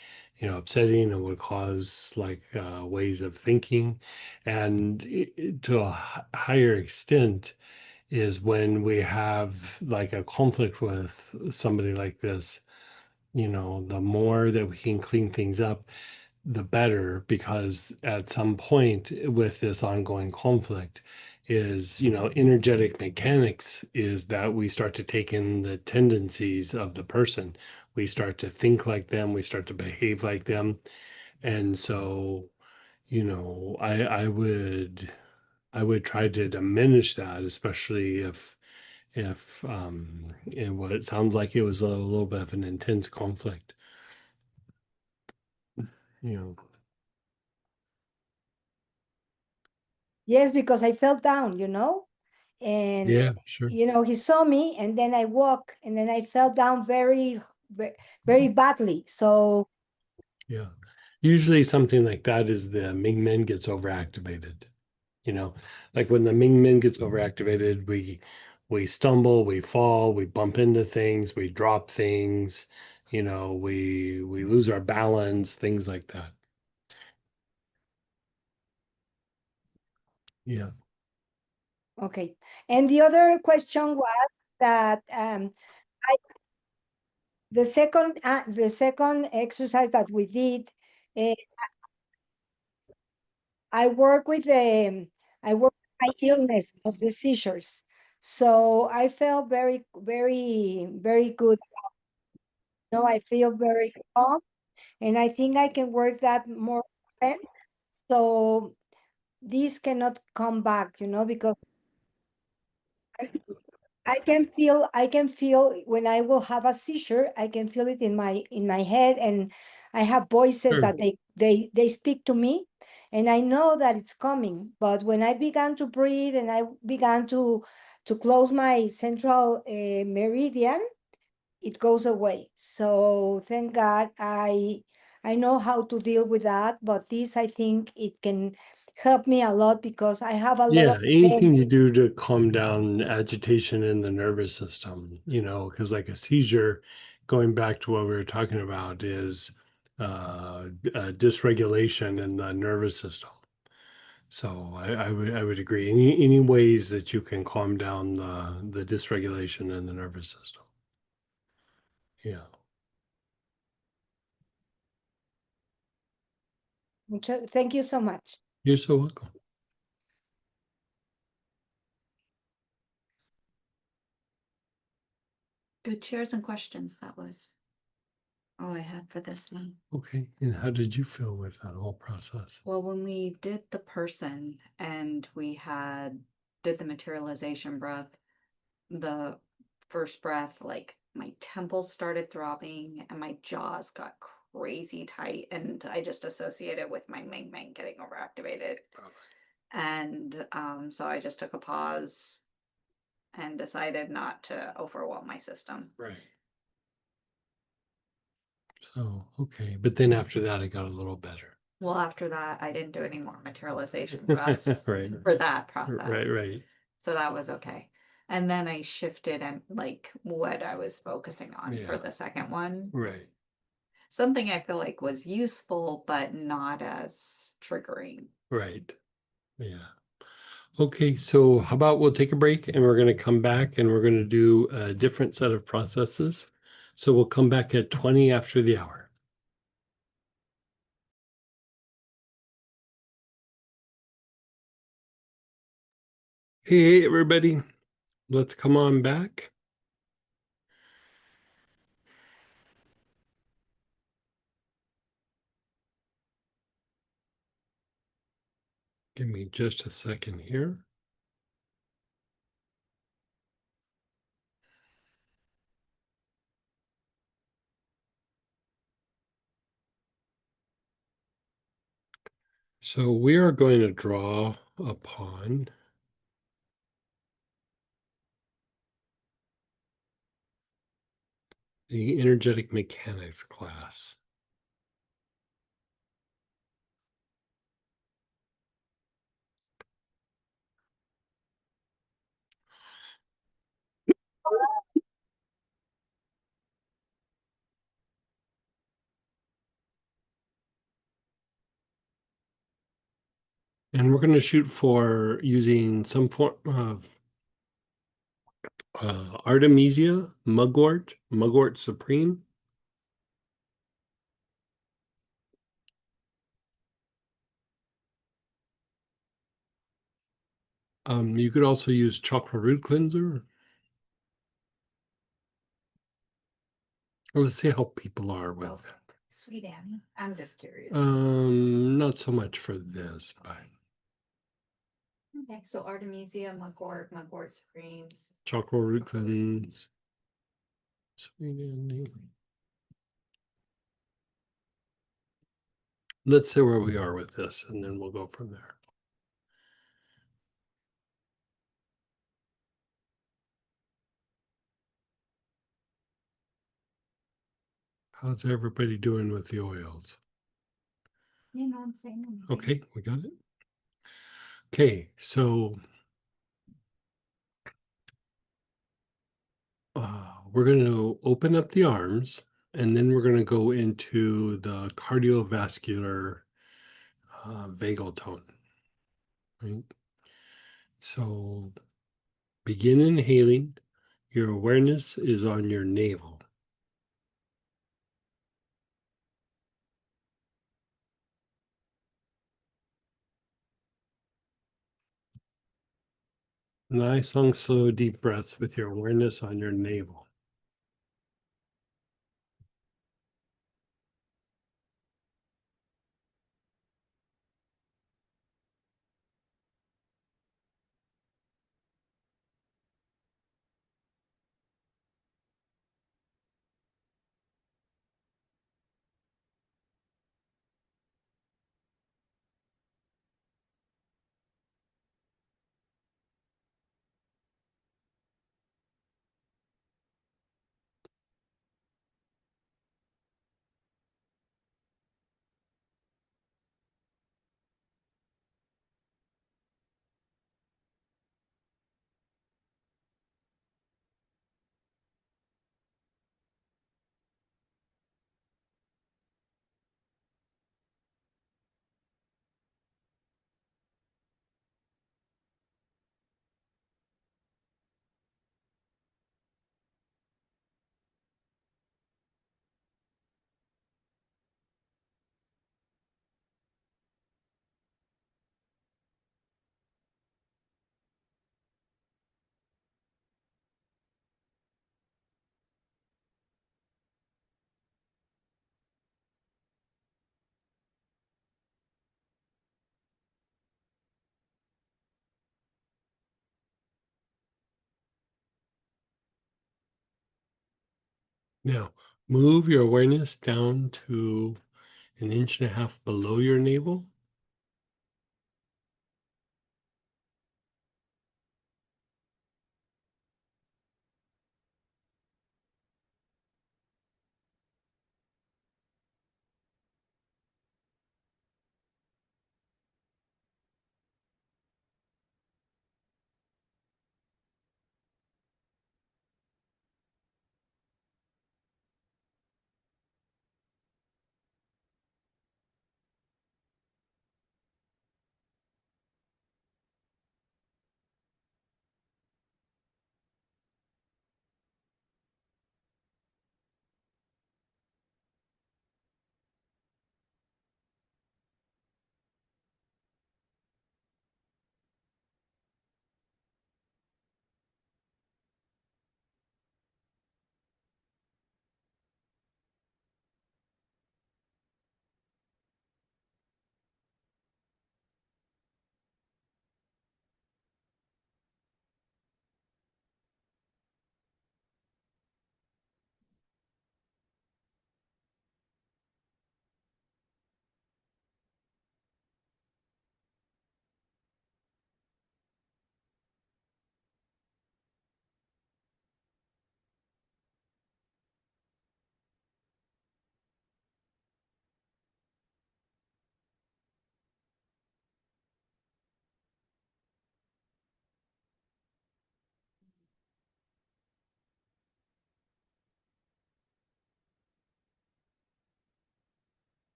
upsetting and would cause like ways of thinking. And to a higher extent is when we have like a conflict with somebody like this, the more that we can clean things up the better, because at some point with this ongoing conflict is, energetic mechanics is that we start to take in the tendencies of the person. We start to think like them, we start to behave like them. And so, I would try to diminish that, especially if and what it sounds like it was a little bit of an intense conflict, you know. Yes, because I fell down, and Yeah, sure. he saw me and then I walk and then I fell down very badly. So Yeah. Usually something like that is the Ming Men gets overactivated. You know, like when the Ming Men gets overactivated, we stumble, we fall, we bump into things, we drop things, we lose our balance, things like that. Yeah. okay. And the other question was that the second exercise that we did, uh, I work with my illness of the seizures. So I felt very, very, very good. No, I feel very calm, and I think I can work that more often. So this cannot come back, because I can feel when I will have a seizure, I can feel it in my head, and I have voices Sure. that they speak to me, and I know that it's coming. But when I began to breathe and I began to close my central meridian, it goes away. So thank God I know how to deal with that, but this I think it can help me a lot because I have a lot Yeah, of anything you events. do to calm down agitation in the nervous system, because like a seizure, going back to what we were talking about, is dysregulation in the nervous system. So I would agree. Any ways that you can calm down the dysregulation in the nervous system. Yeah. Thank you so much. You're so welcome. Good shares and questions. That was all I had for this one. Okay. And how did you feel with that whole process? Well, when we did the person and we did the materialization breath, the first breath, like my temples started throbbing and my jaws got crazy tight, and I just associated with my Ming Ming getting overactivated. And so I just took a pause and decided not to overwhelm my system. Right. So, okay. But then after that, it got a little better. Well, after that, I didn't do any more materialization breaths Right. for that process. Right. So that was okay. And then I shifted and like what I was focusing on for Yeah. the second one. Right. Something I feel like was useful, but not as triggering. Right. Yeah. Okay, so how about we'll take a break and we're going to come back and we're going to do a different set of processes. So we'll come back at 20 after the hour. Hey, everybody, let's come on back. Give me just a second here. So we are going to draw upon the energetic mechanics class. And we're going to shoot for using some form of Artemisia, mugwort supreme. You could also use chakra root cleanser. Well, let's see how people are with it. Sweet Annie. I'm just curious. Not so much for this, but Okay, so Artemisia, Mugwort Supremes. chakra root cleanse. Sweet ending. Let's see where we are with this, and then we'll go from there. How's everybody doing with the oils? You know what I'm saying? Okay, we got it. Okay, so we're going to open up the arms, and then we're going to go into the cardiovascular vagal tone. Right? So begin inhaling. Your awareness is on your navel. Nice, long, slow, deep breaths with your awareness on your navel. Now, move your awareness down to 1.5 inches below your navel.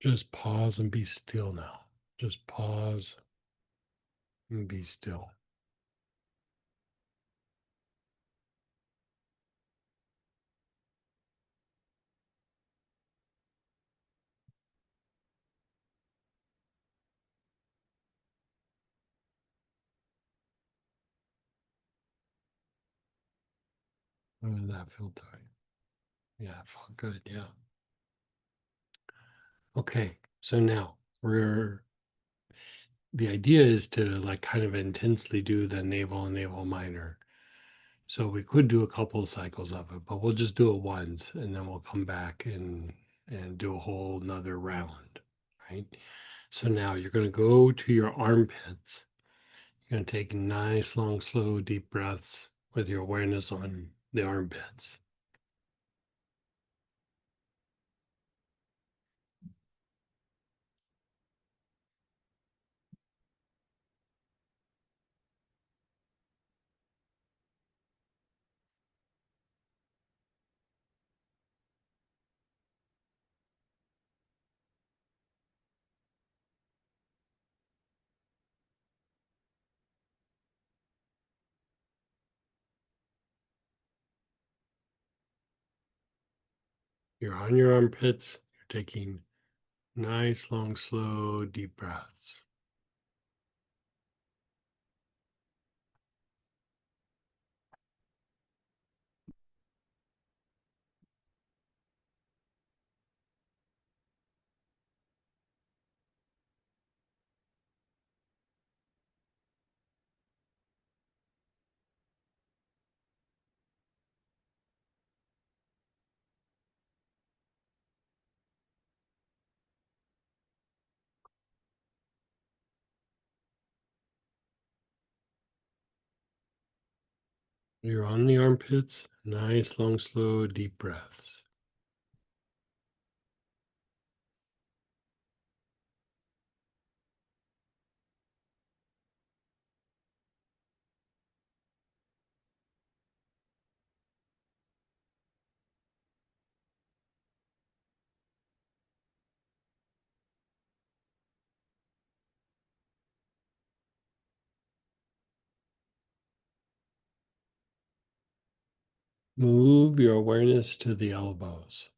Just pause and be still now. Just pause and be still. How did that feel, Ty? Yeah, it felt good. Yeah. Okay. So now the idea is to like kind of intensely do the navel and navel minor. So we could do a couple of cycles of it, but we'll just do it once and then we'll come back and do a whole nother round, right? So now you're going to go to your armpits. You're going to take nice, long, slow, deep breaths with your awareness on the armpits. You're on your armpits. You're taking nice, long, slow, deep breaths. You're on the armpits. Nice, long, slow, deep breaths. Move your awareness to the elbows.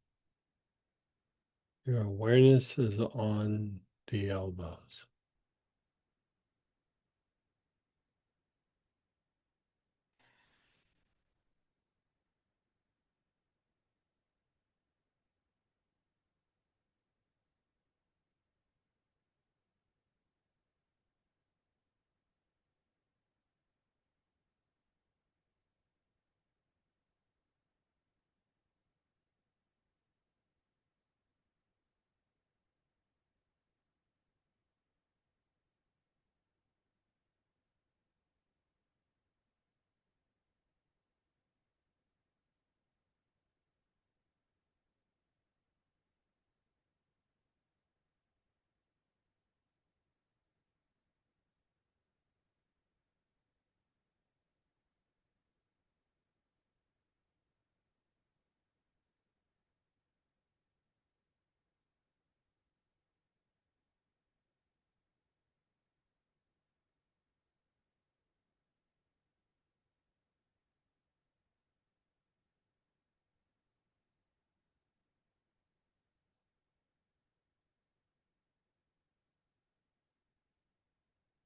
Your awareness is on the elbows.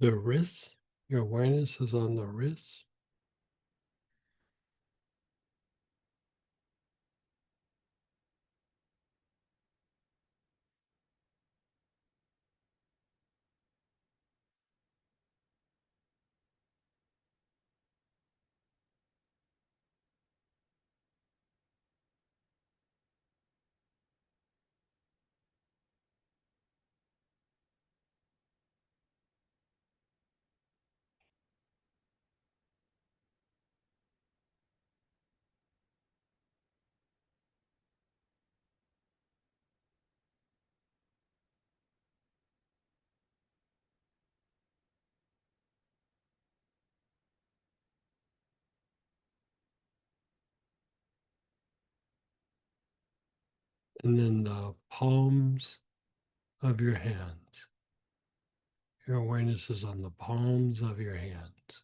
The wrists, your awareness is on the wrists. And then the palms of your hands. Your awareness is on the palms of your hands.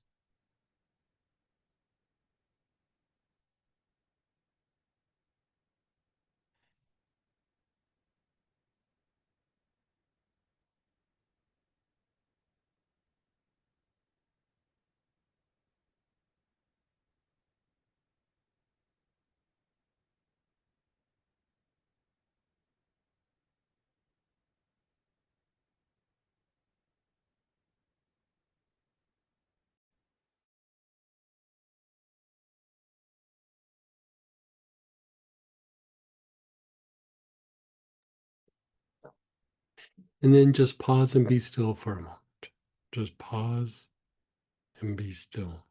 And then just pause and be still for a moment. Just pause and be still.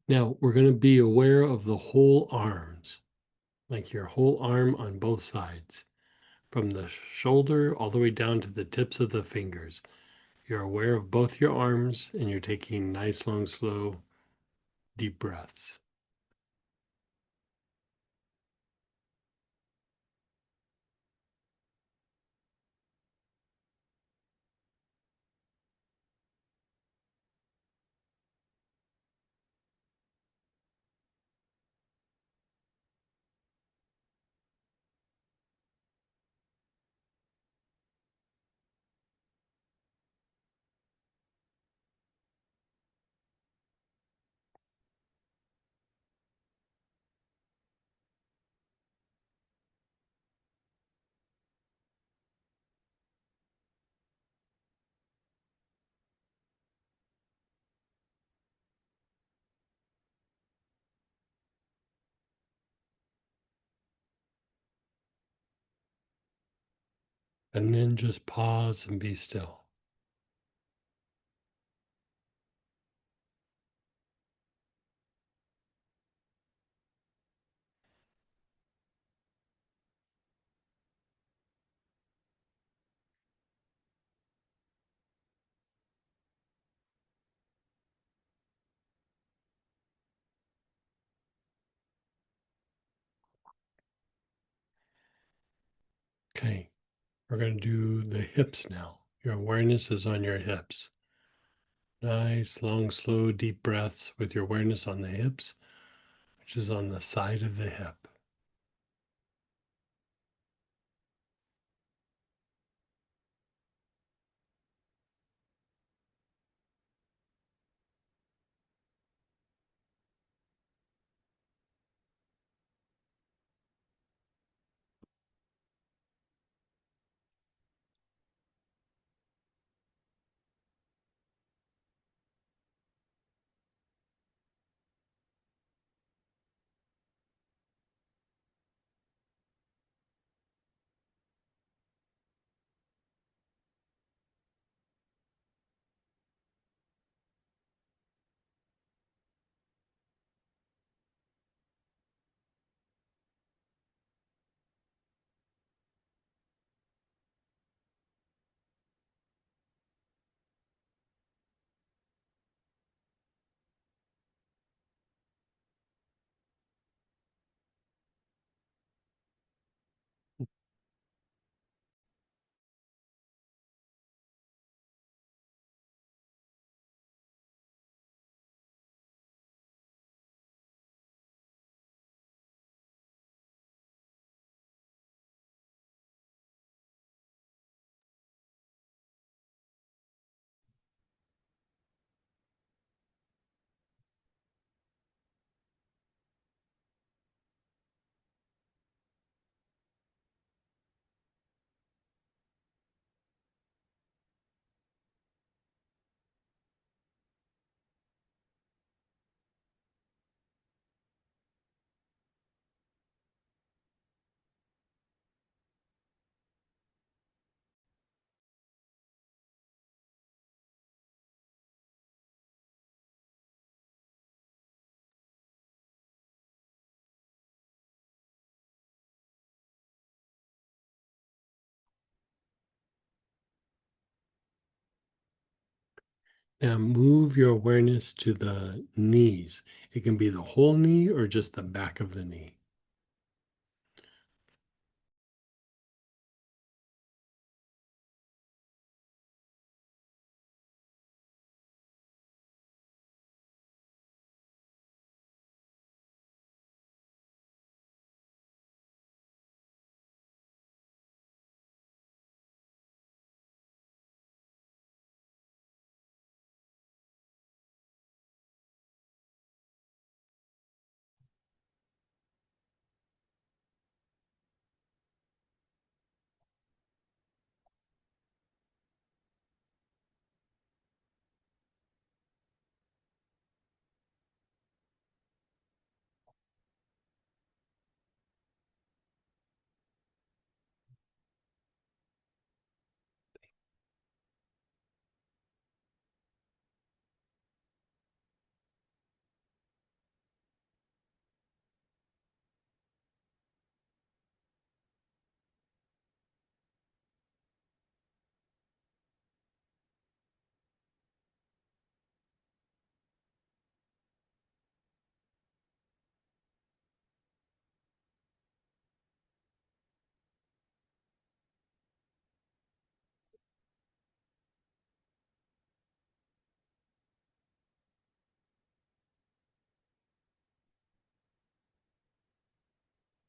Now we're going to be aware of the whole arms, like your whole arm on both sides, from the shoulder all the way down to the tips of the fingers. You're aware of both your arms and you're taking nice, long, slow, deep breaths. And then just pause and be still. Okay, we're going to do the hips now. Your awareness is on your hips. Nice, long, slow, deep breaths with your awareness on the hips, which is on the side of the hip. Now move your awareness to the knees. It can be the whole knee or just the back of the knee.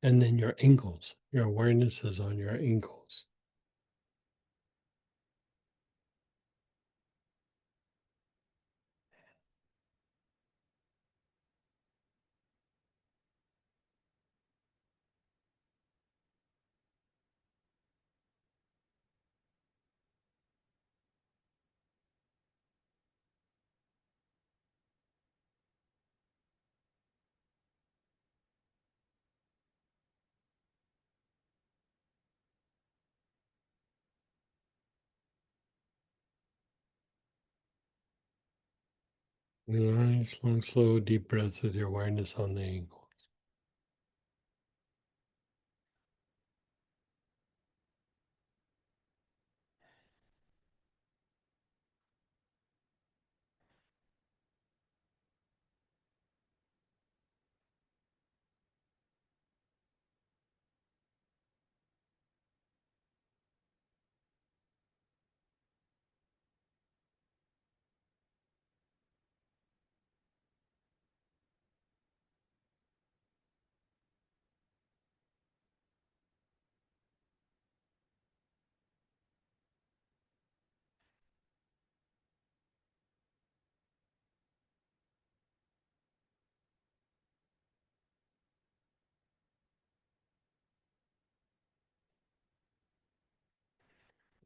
And then your ankles. Your awareness is on your ankles. Nice, long, slow, deep breaths with your awareness on the ankles.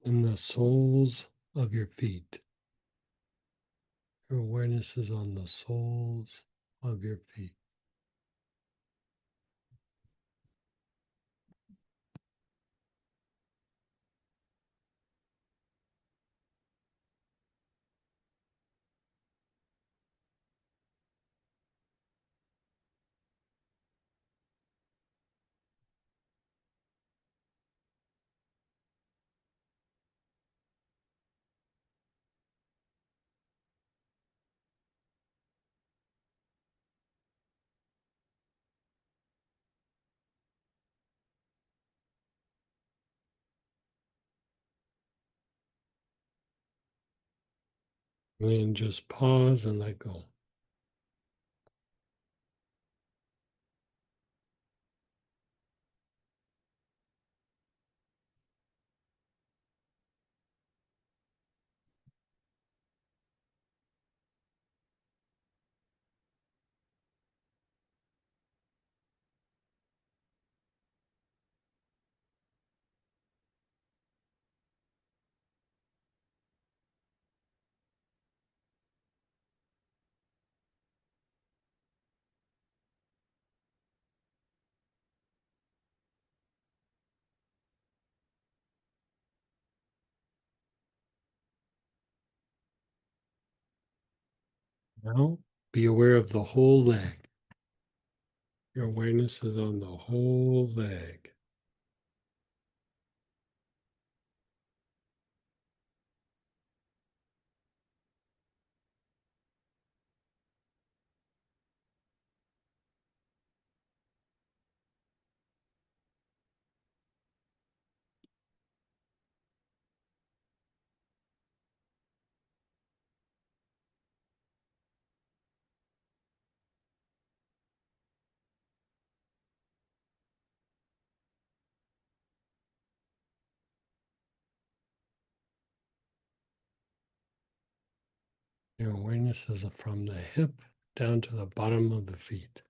And the soles of your feet. Your awareness is on the soles of your feet. And then just pause and let go. Now be aware of the whole leg. Your awareness is on the whole leg. Your awareness is from the hip down to the bottom of the feet.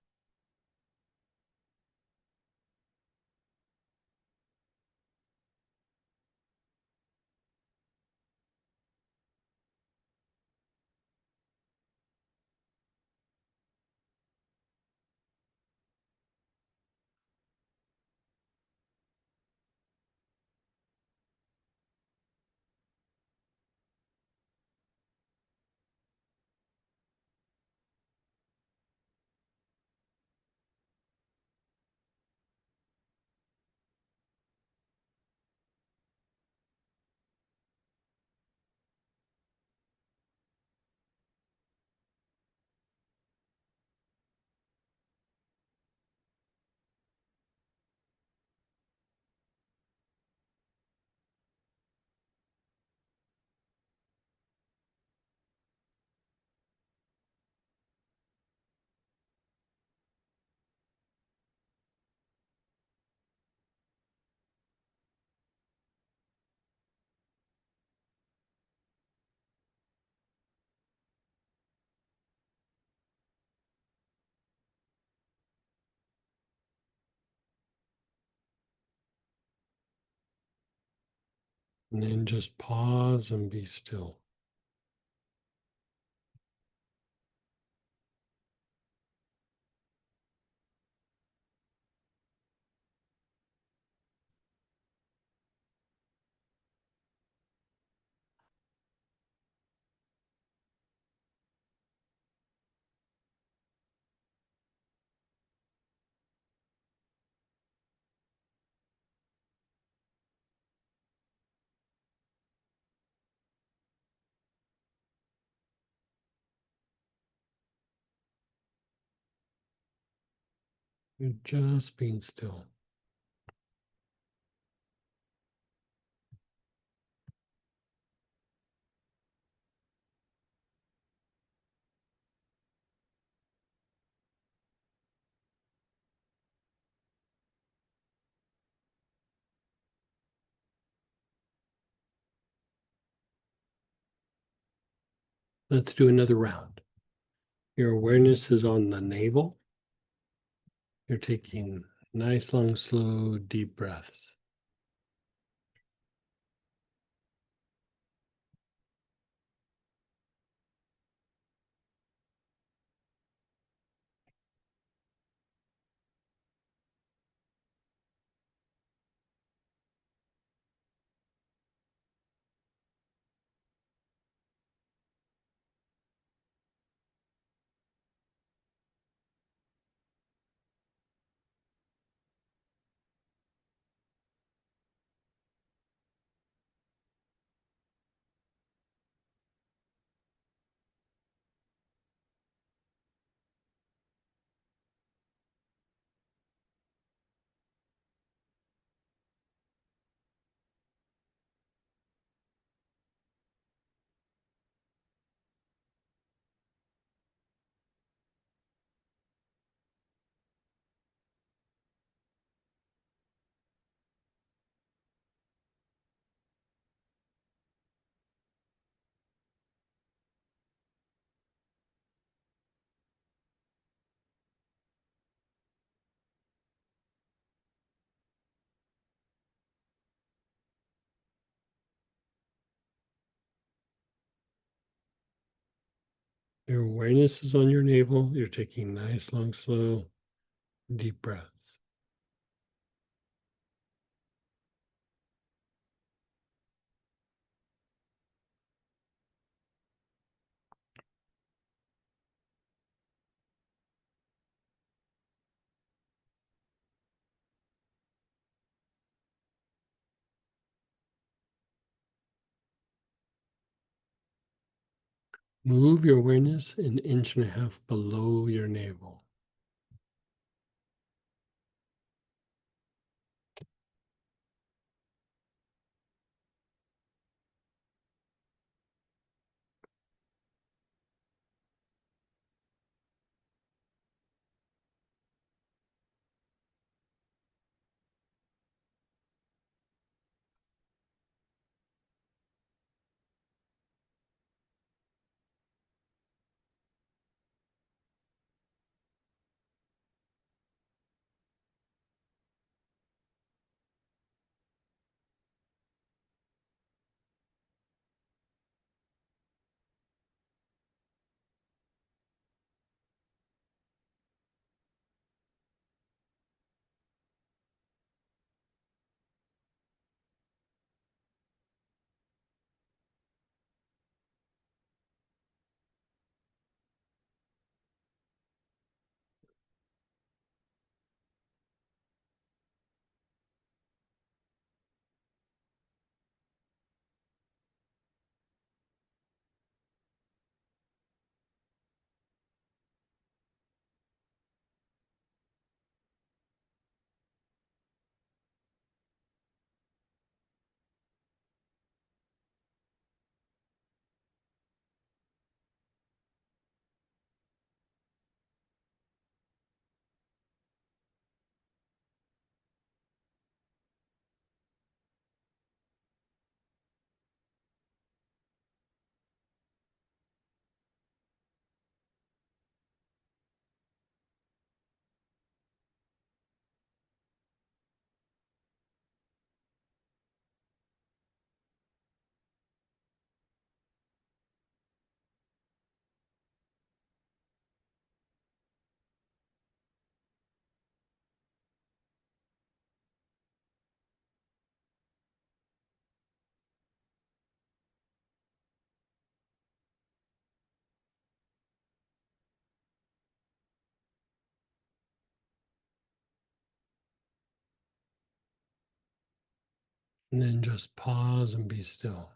And then just pause and be still. You're just being still. Let's do another round. Your awareness is on the navel. You're taking nice, long, slow, deep breaths. Your awareness is on your navel. You're taking nice, long, slow, deep breaths. Move your awareness an inch and a half below your navel. And then just pause and be still.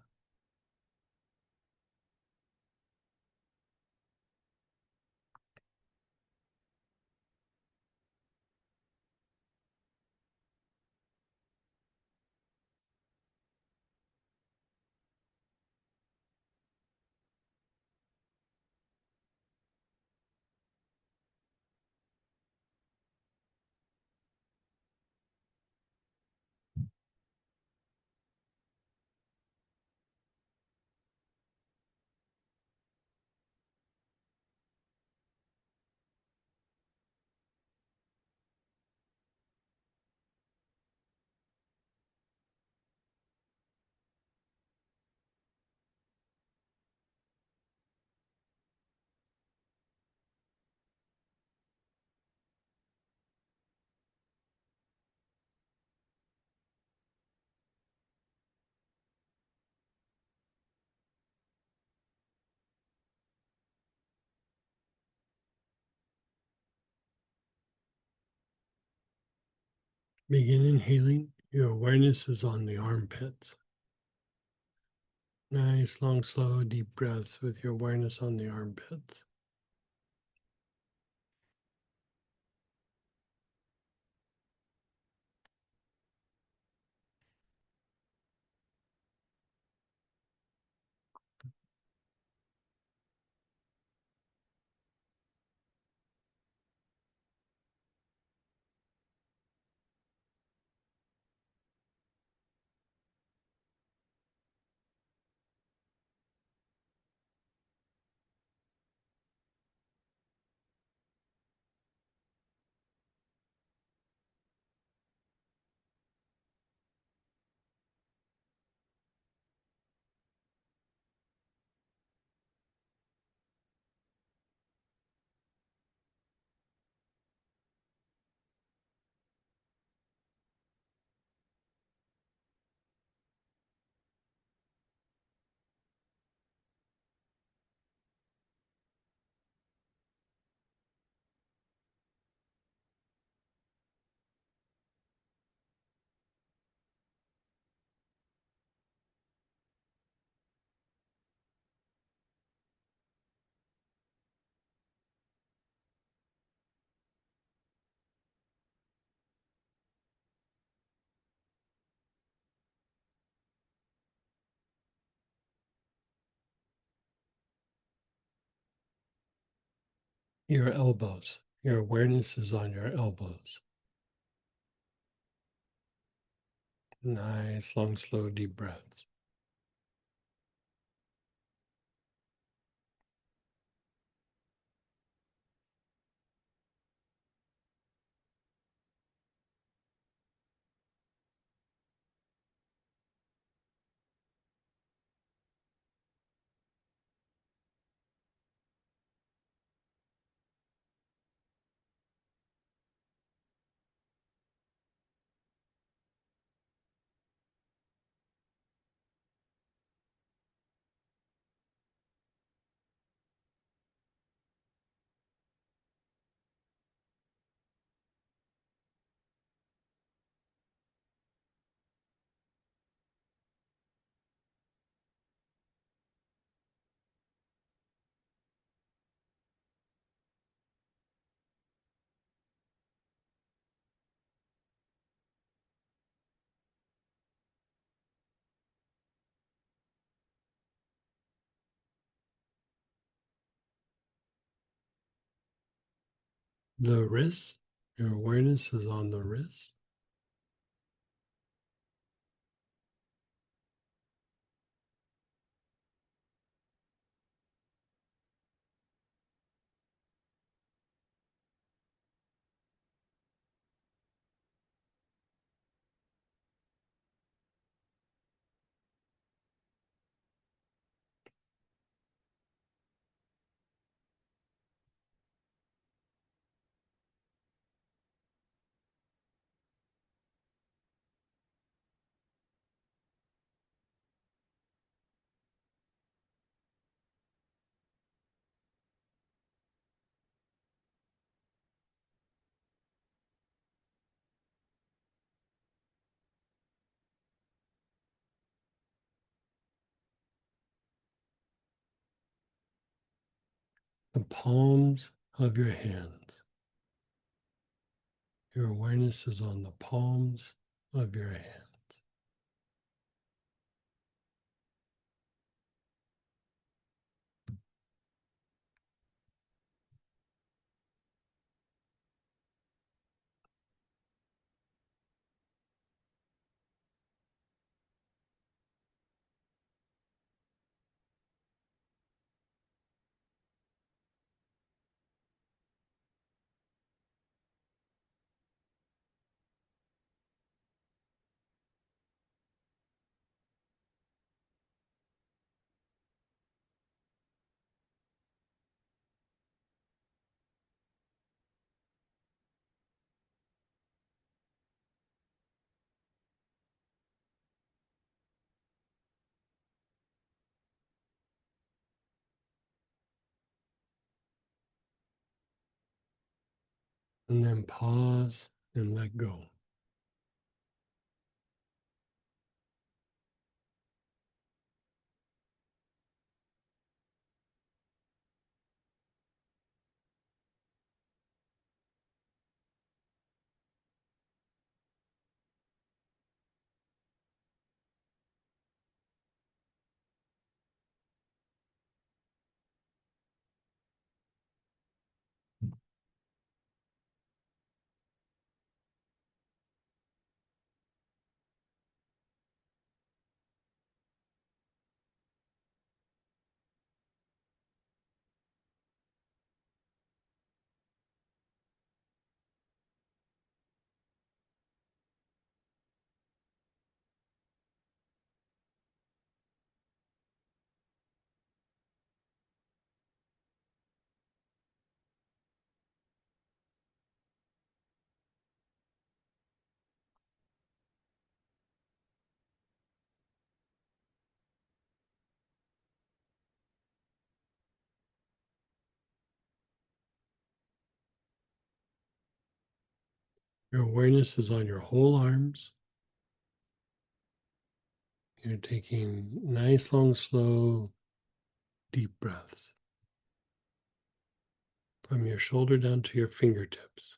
Begin inhaling. Your awareness is on the armpits. Nice, long, slow, deep breaths with your awareness on the armpits. Your elbows. Your awareness is on your elbows. Nice, long, slow, deep breaths. The wrist. Your awareness is on the wrist. the palms of your hands. Your awareness is on the palms of your hands. And then pause and let go. Your awareness is on your whole arms. You're taking nice, long, slow, deep breaths from your shoulder down to your fingertips.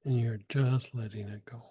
And you're just letting it go.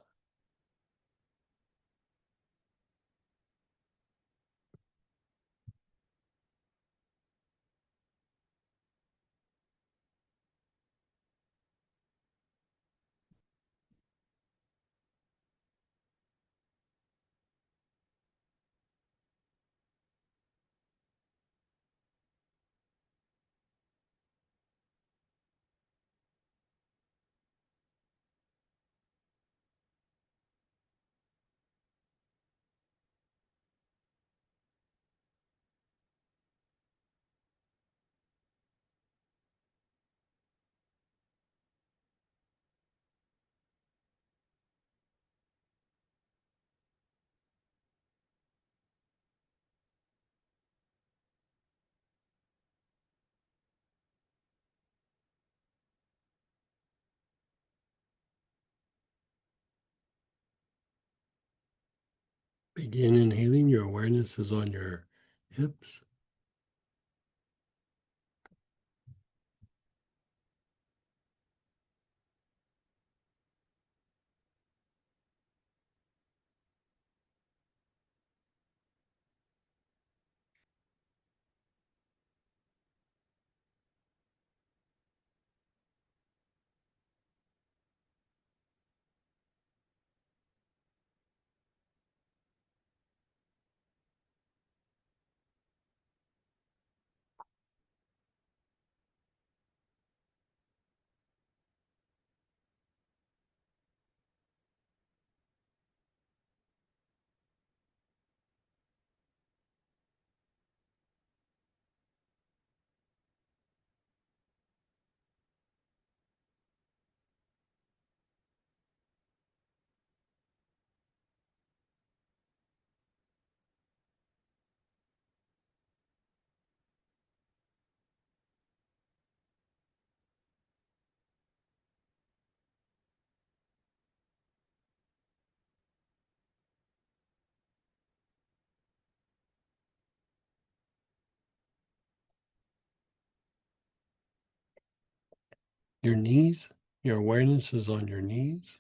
Begin inhaling. Your awareness is on your hips. Your knees, your awareness is on your knees.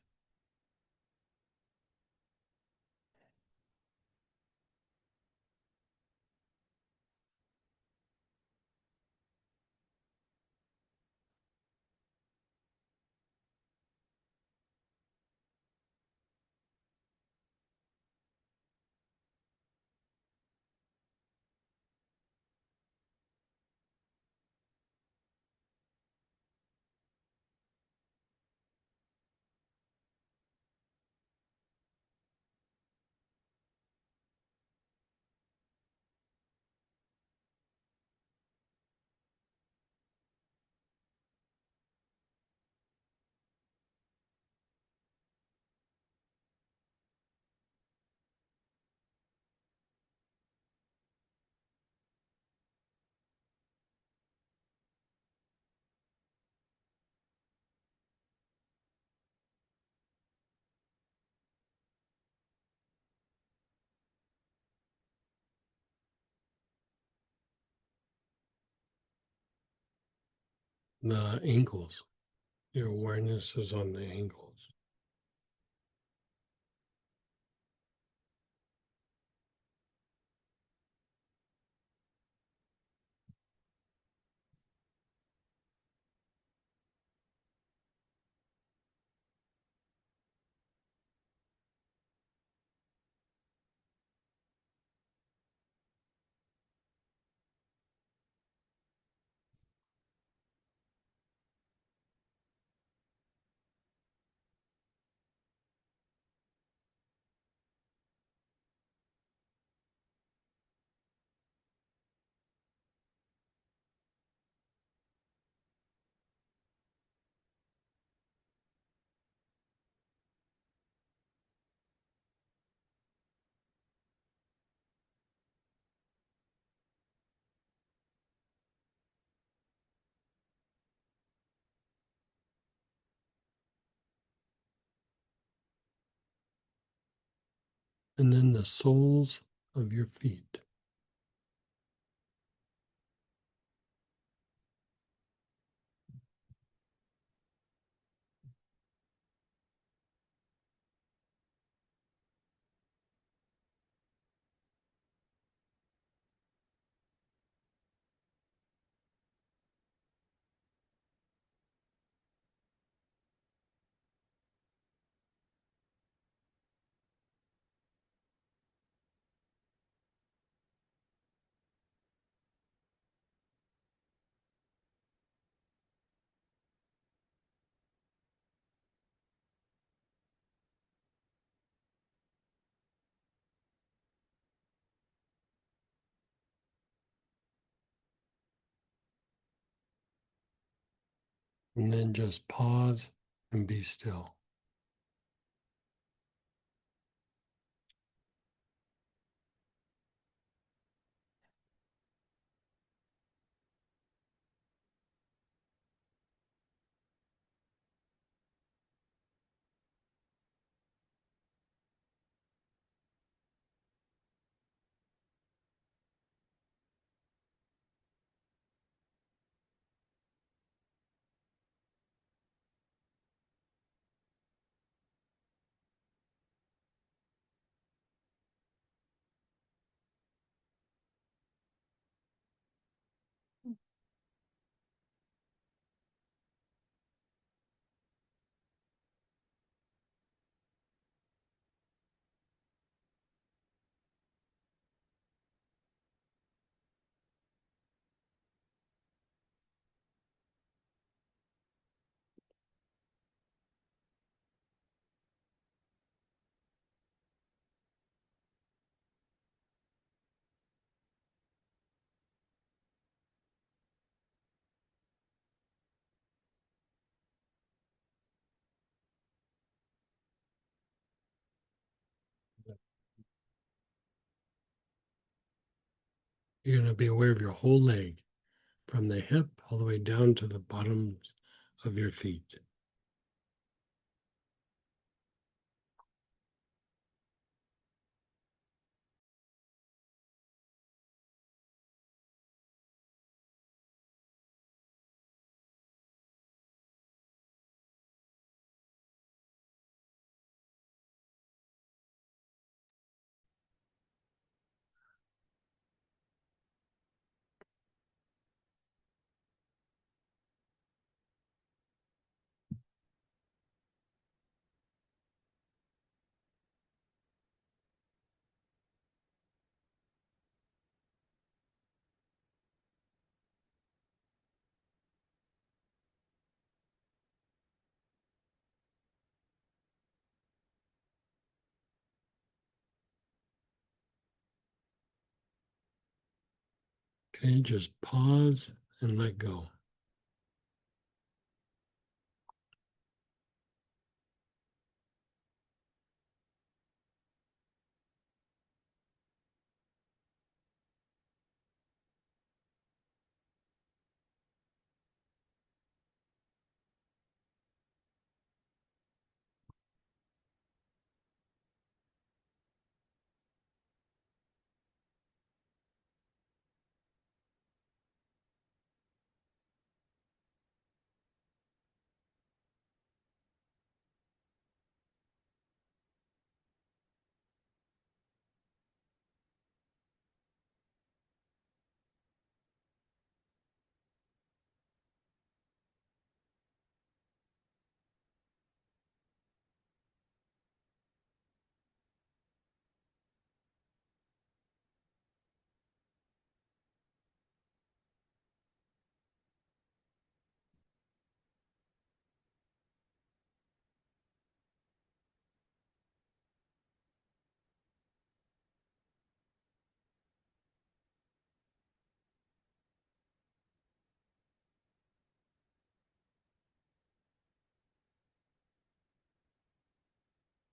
The ankles, your awareness is on the ankles. And then the soles of your feet. And then just pause and be still. You're going to be aware of your whole leg, from the hip all the way down to the bottoms of your feet. Okay, just pause and let go.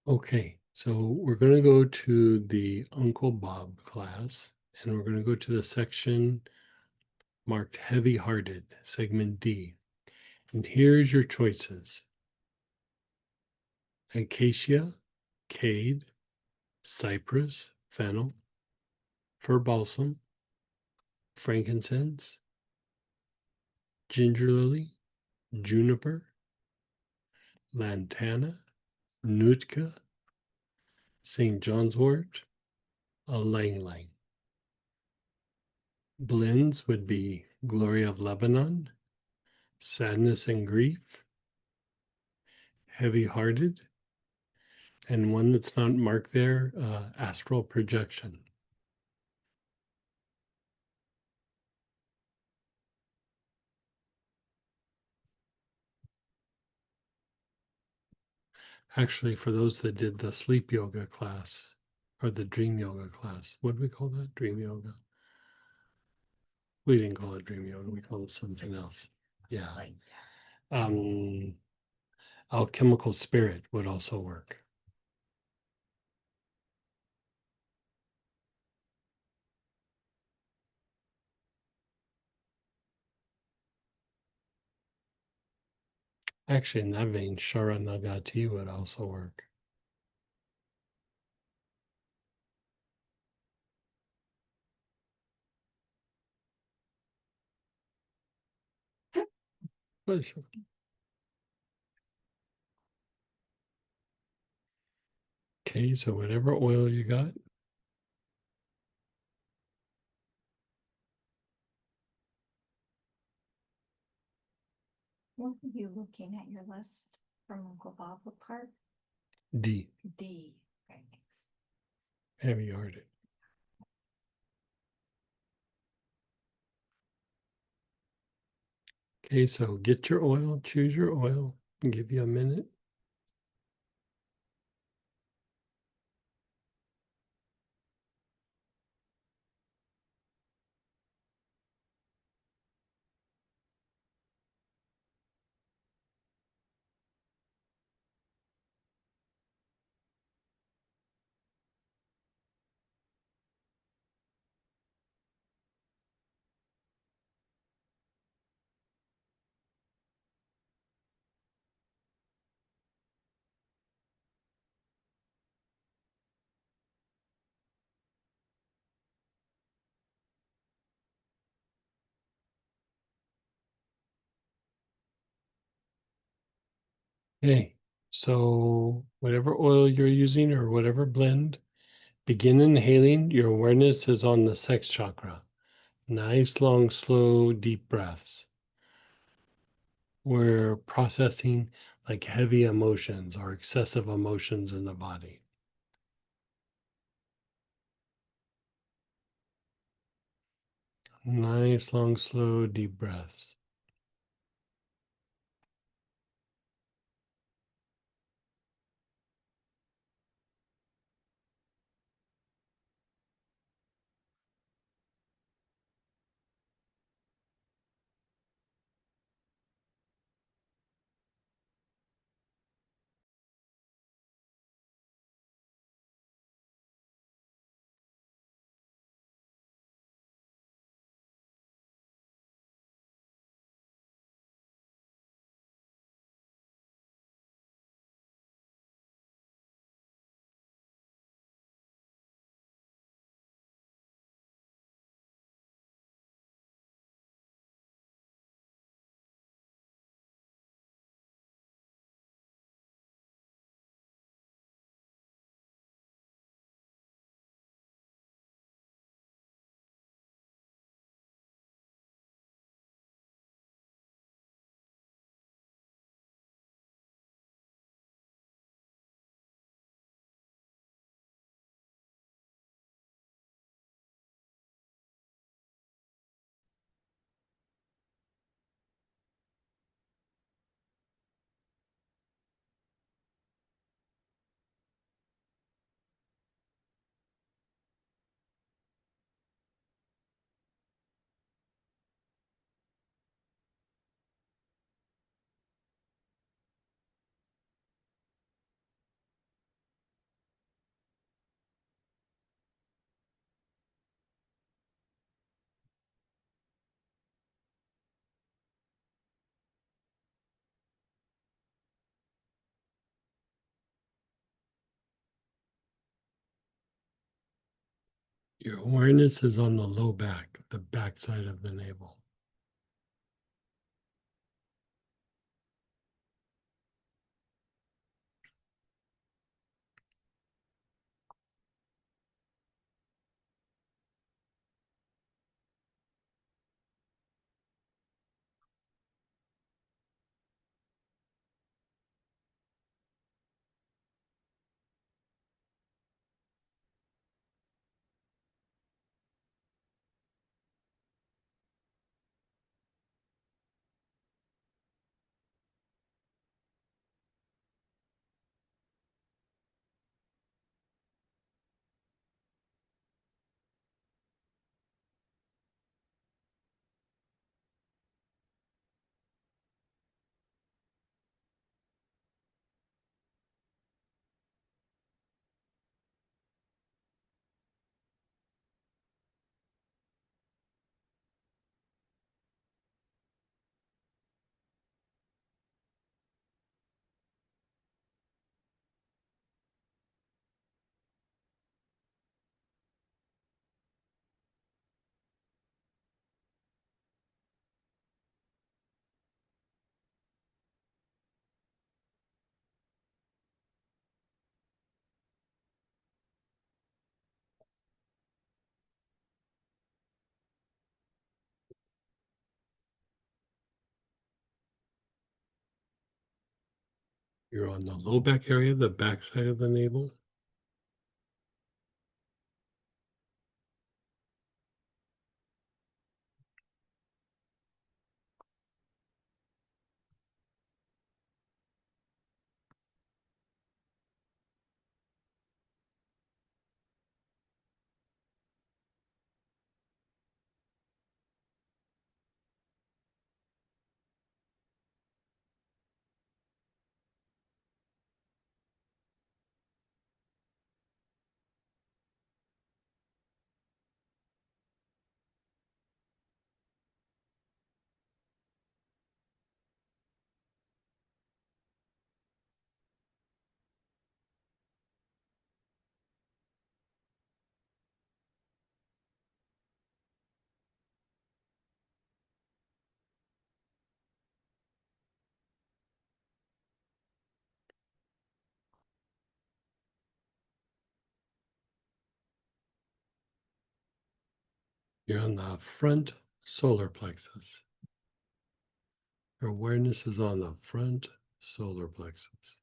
Okay, so we're going to go to the Uncle Bob class, and we're going to go to the section marked Heavy Hearted, segment D. And here's your choices: acacia, cade, cypress, fennel, fir balsam, frankincense, ginger lily, juniper, lantana, nootka, St. John's wort, ylang ylang. Blends would be Glory of Lebanon, Sadness and Grief, Heavy Hearted, and one that's not marked there, Astral Projection. Actually, for those that did the sleep yoga class or the dream yoga class, what do we call that? Dream yoga? We didn't call it dream yoga, we called it something else. Yeah. Alchemical spirit would also work. Actually, in that vein, Sharanagati would also work. Pleasure. Okay, so whatever oil you got, What were you looking at your list from Uncle Bob? What part? D, D. Okay, thanks. heavy hearted. Okay, so get your oil, choose your oil, and give you a minute. Okay, so whatever oil you're using or whatever blend, begin inhaling. Your awareness is on the sex chakra. Nice, long, slow, deep breaths. We're processing like heavy emotions or excessive emotions in the body. Nice, long, slow, deep breaths. Your awareness is on the low back, the back side of the navel. You're on the low back area, the back side of the navel. You're on the front solar plexus. Your awareness is on the front solar plexus.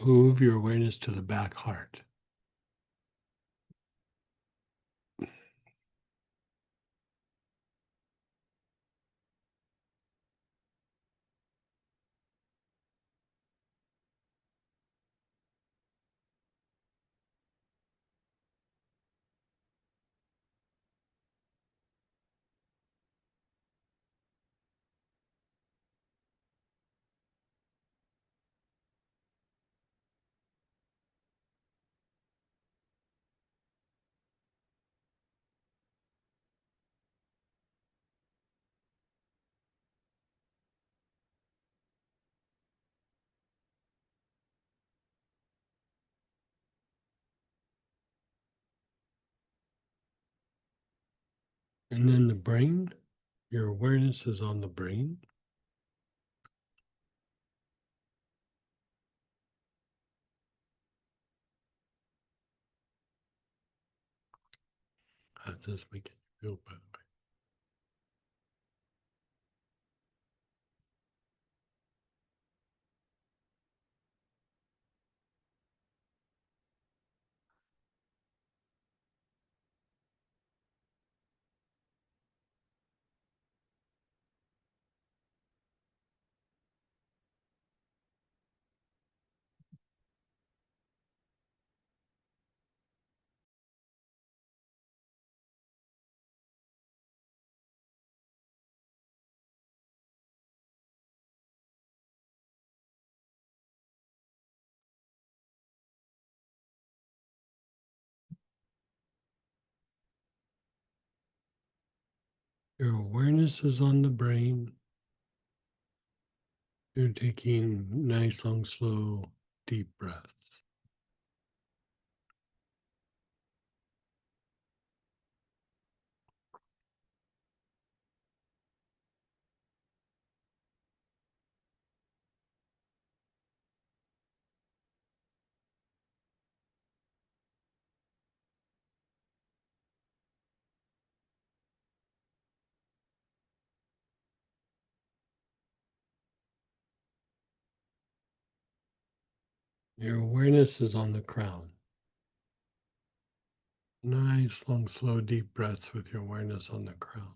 Move your awareness to the back heart. And then the brain, your awareness is on the brain. breath is making you feel better. Your awareness is on the brain. You're taking nice, long, slow, deep breaths. Your awareness is on the crown. Nice, long, slow, deep breaths with your awareness on the crown.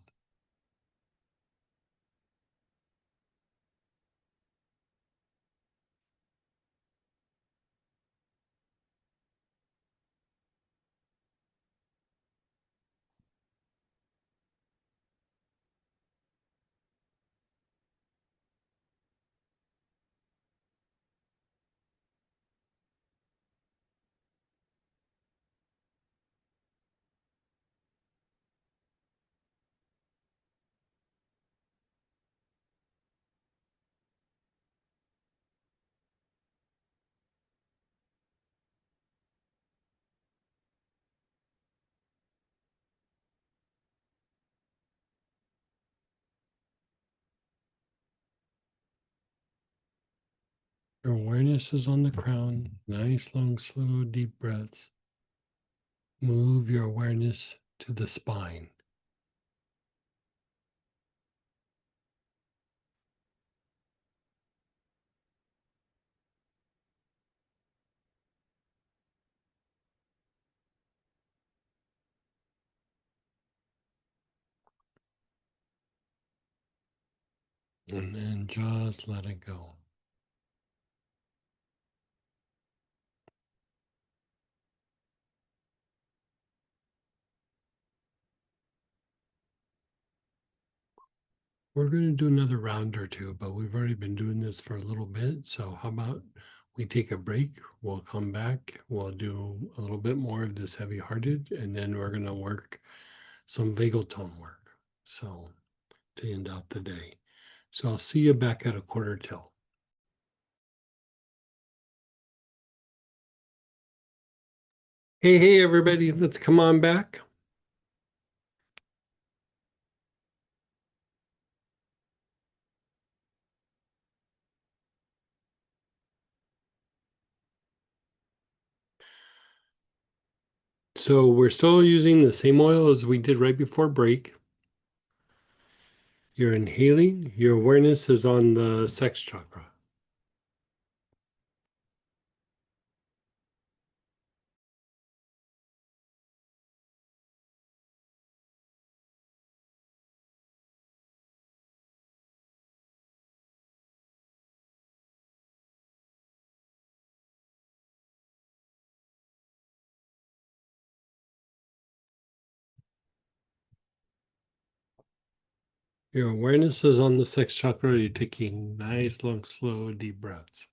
Your awareness is on the crown. Nice, long, slow, deep breaths. Move your awareness to the spine. And then just let it go. We're going to do another round or two, but we've already been doing this for a little bit. So how about we take a break? We'll come back. We'll do a little bit more of this heavy-hearted, and then we're going to work some vagal tone work. So to end out the day. So I'll see you back at a quarter till. Hey, everybody, let's come on back. So we're still using the same oil as we did right before break. You're inhaling, your awareness is on the sex chakra. Your awareness is on the sex chakra. You're taking nice, long, slow, deep breaths.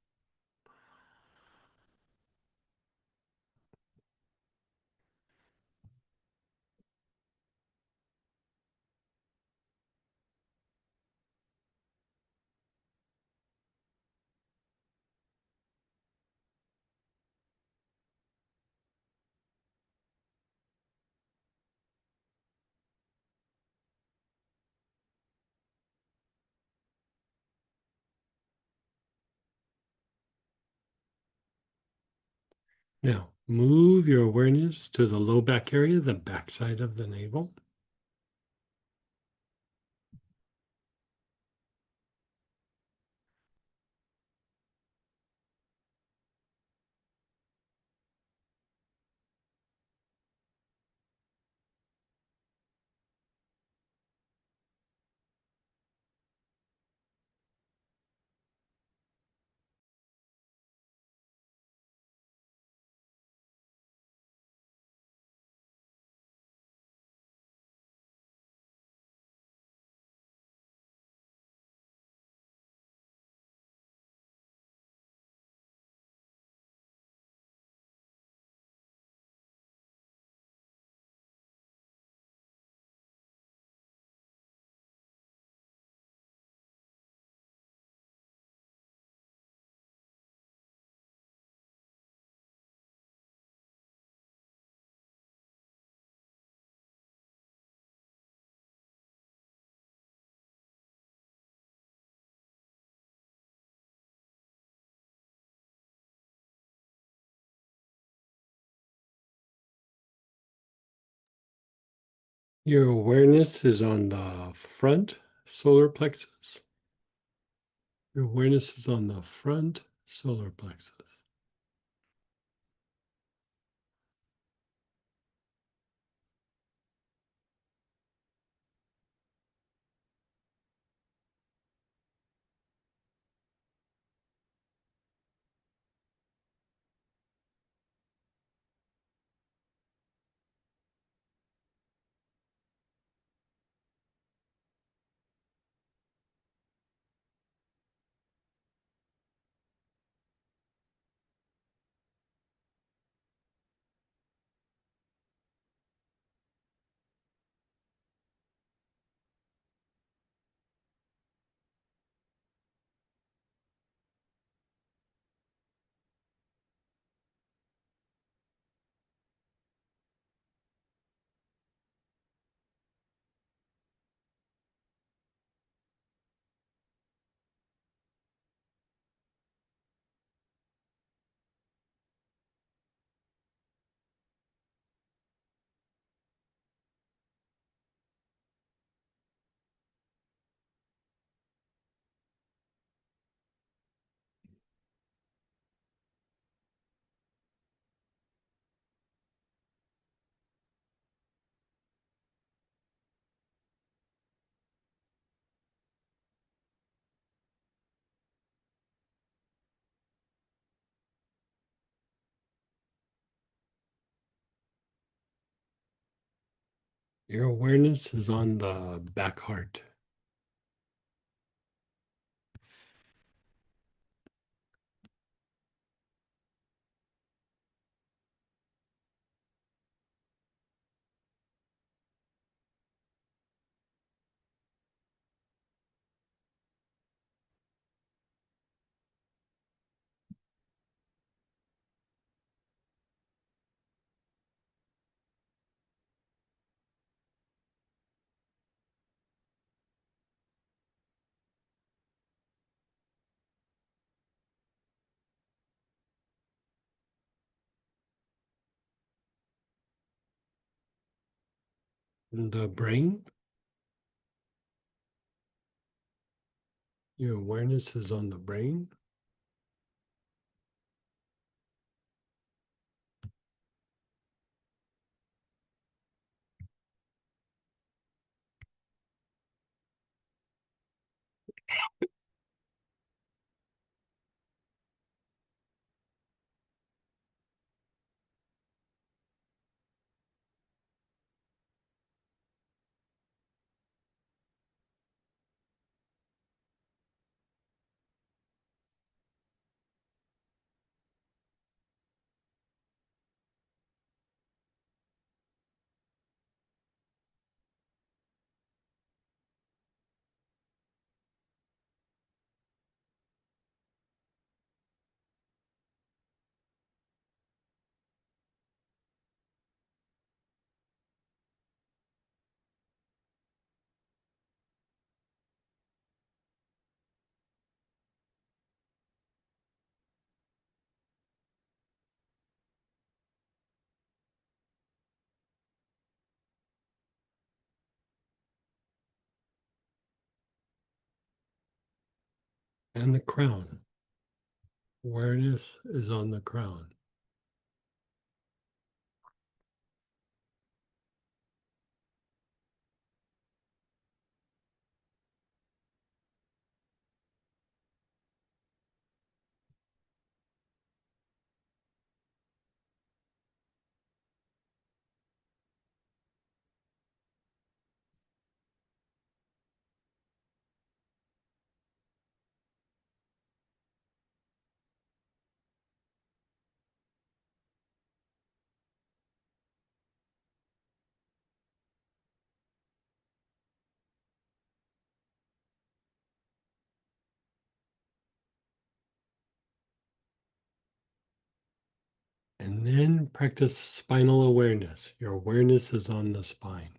Now, Move your awareness to the low back area, the back side of the navel. Your awareness is on the front solar plexus. Your awareness is on the front solar plexus. Your awareness is on the back heart. The brain. Your awareness is on the brain. And the crown. Awareness is on the crown. And then practice spinal awareness. Your awareness is on the spine.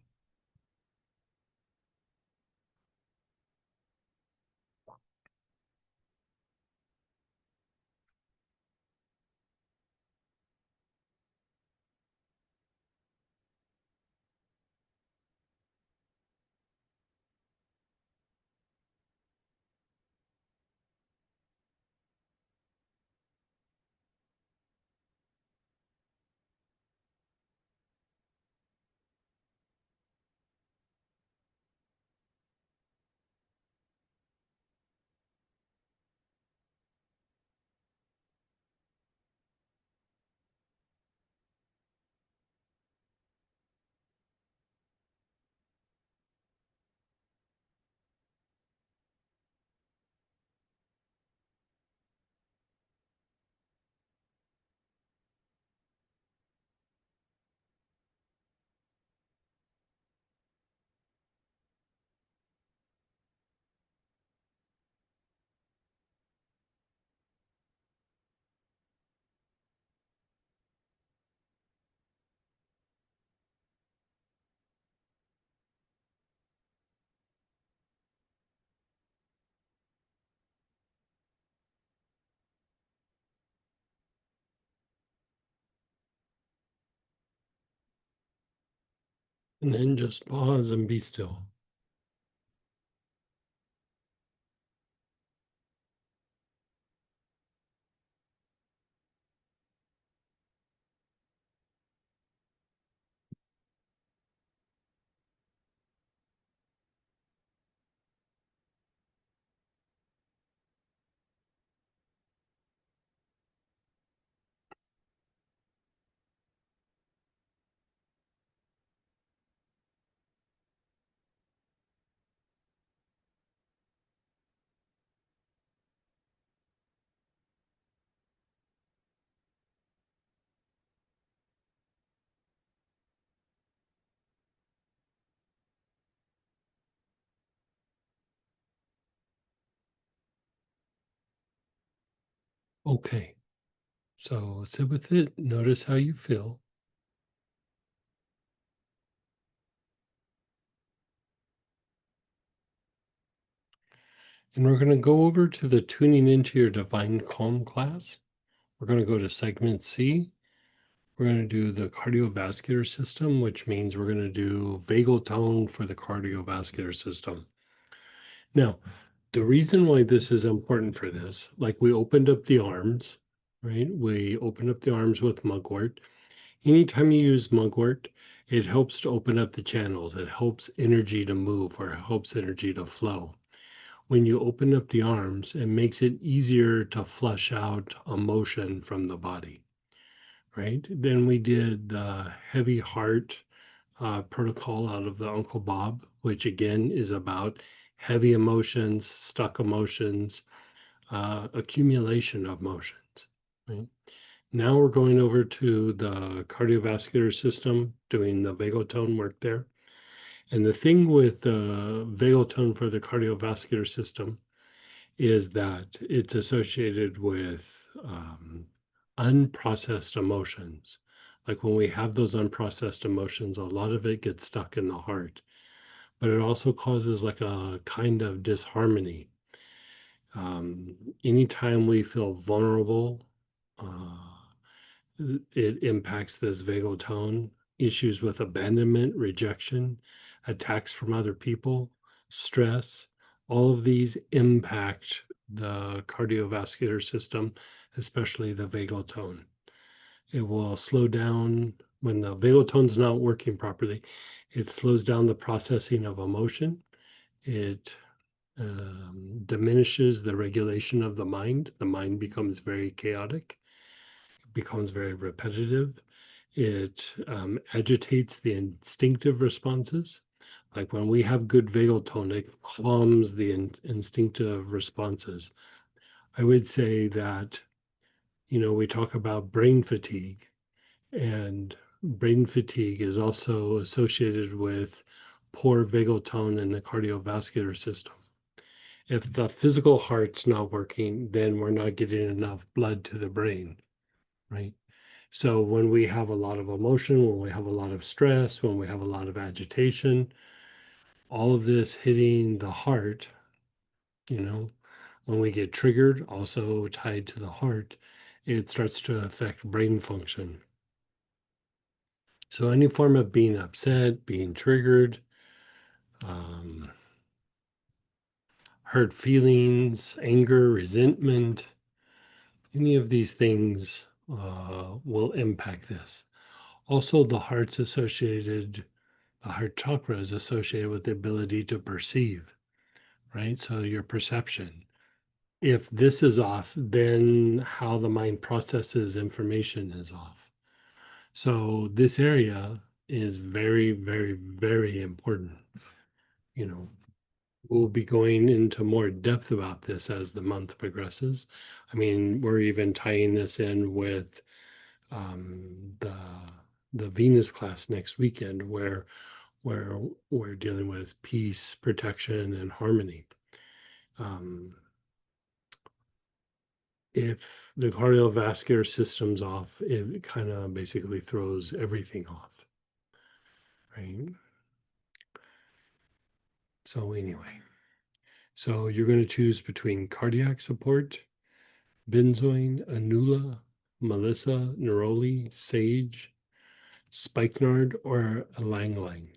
And then just pause and be still. Okay. So sit with it. Notice how you feel. And we're going to go over to the Tuning into Your Divine Calm class. We're going to go to segment C. We're going to do the cardiovascular system, which means we're going to do vagal tone for the cardiovascular system. Now, the reason why this is important for this, like we opened up the arms, right? We opened up the arms with mugwort. Anytime you use mugwort, it helps to open up the channels. It helps energy to move or it helps energy to flow. When you open up the arms, it makes it easier to flush out emotion from the body, right? Then we did the heavy heart protocol out of the Uncle Bob, which again is about heavy emotions, stuck emotions, accumulation of emotions, right? Now we're going over to the cardiovascular system, doing the vagal tone work there. And the thing with the vagal tone for the cardiovascular system is that it's associated with unprocessed emotions. Like when we have those unprocessed emotions, a lot of it gets stuck in the heart, but it also causes like a kind of disharmony. Anytime we feel vulnerable, it impacts this vagal tone. Issues with abandonment, rejection, attacks from other people, stress, all of these impact the cardiovascular system, especially the vagal tone. It will slow down when the vagal tone's not working properly. It slows down the processing of emotion. It diminishes the regulation of the mind. The mind becomes very chaotic, becomes very repetitive. It agitates the instinctive responses. Like when we have good vagal tone, it calms the instinctive responses. I would say that, we talk about brain fatigue, and brain fatigue is also associated with poor vagal tone in the cardiovascular system. If the physical heart's not working, then we're not getting enough blood to the brain, right? So when we have a lot of emotion, when we have a lot of stress, when we have a lot of agitation, all of this hitting the heart, when we get triggered, also tied to the heart, it starts to affect brain function. So any form of being upset, being triggered, hurt feelings, anger, resentment, any of these things will impact this. Also, the heart chakra is associated with the ability to perceive, right? So your perception. If this is off, then how the mind processes information is off. So this area is very, very, very important. We'll be going into more depth about this as the month progresses. I mean, we're even tying this in with the Venus class next weekend, where we're dealing with peace, protection, and harmony. If the cardiovascular system's off, it kind of basically throws everything off, right? So anyway, so you're going to choose between cardiac support, benzoin, anula, melissa, neroli, sage, spikenard, or ylang ylang.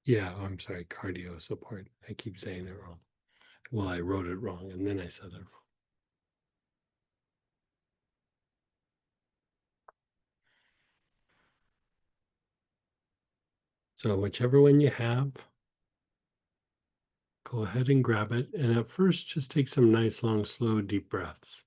Yeah, I'm sorry, cardio support. I keep saying it wrong. Well, I wrote it wrong and then I said it wrong. So whichever one you have, go ahead and grab it. And at first, just take some nice, long, slow, deep breaths.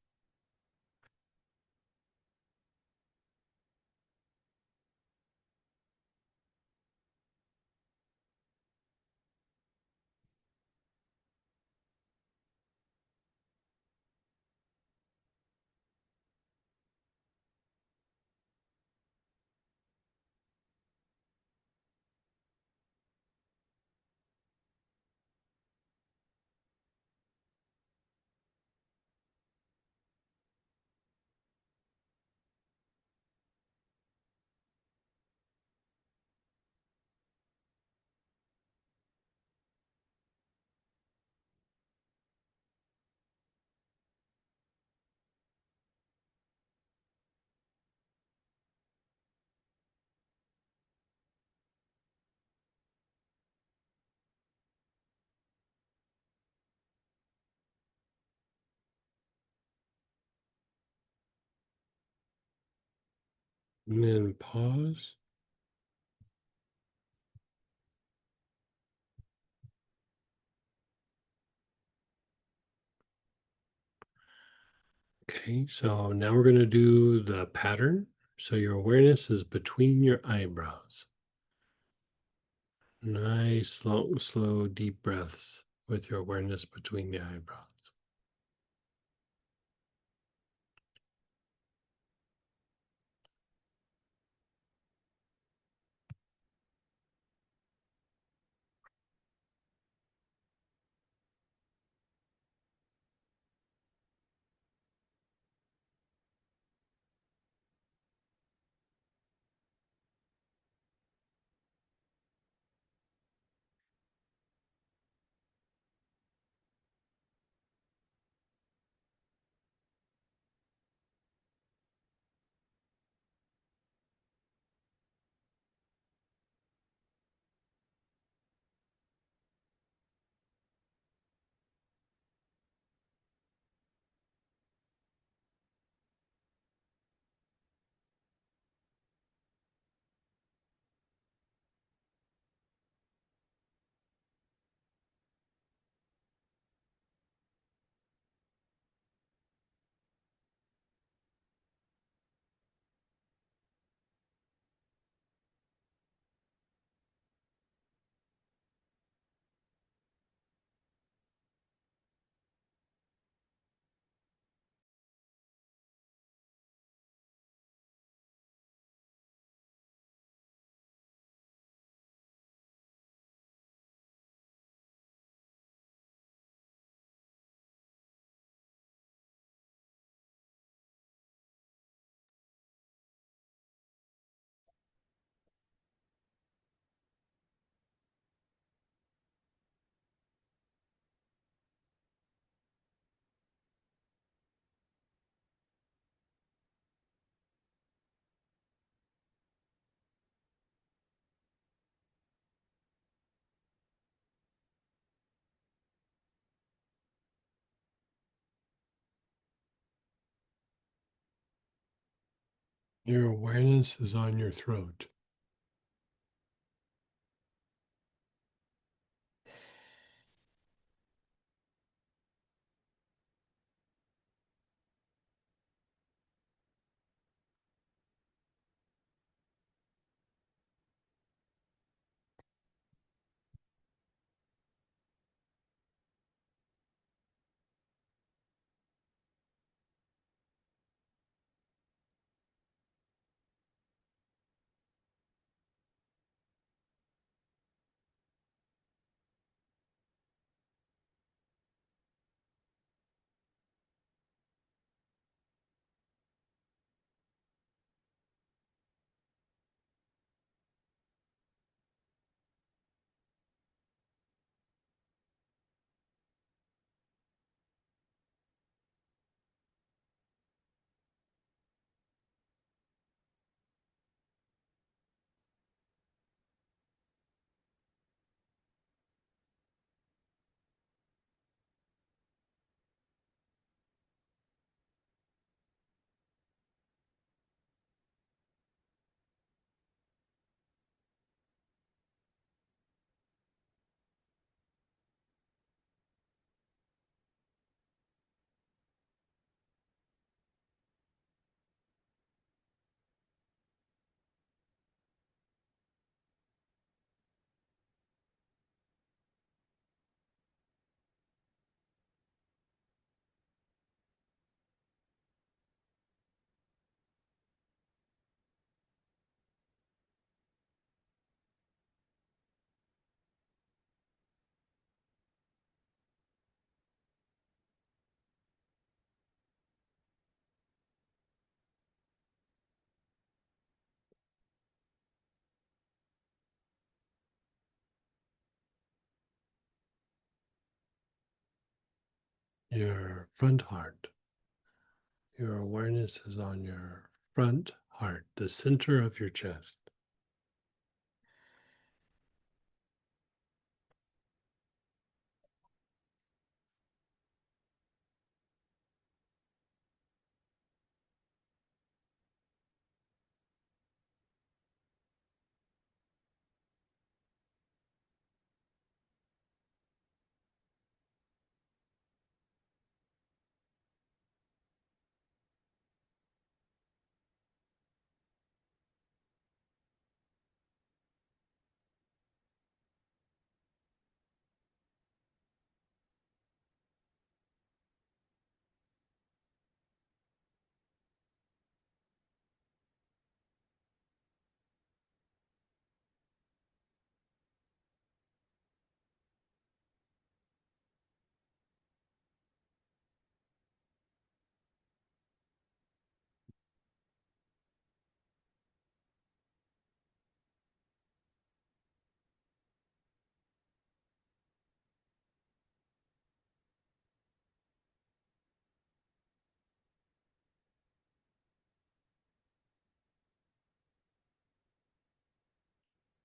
And then pause. Okay, so now we're going to do the pattern. So your awareness is between your eyebrows. Nice, long, slow, deep breaths with your awareness between the eyebrows. Your awareness is on your throat. Your front heart. Your awareness is on your front heart, the center of your chest.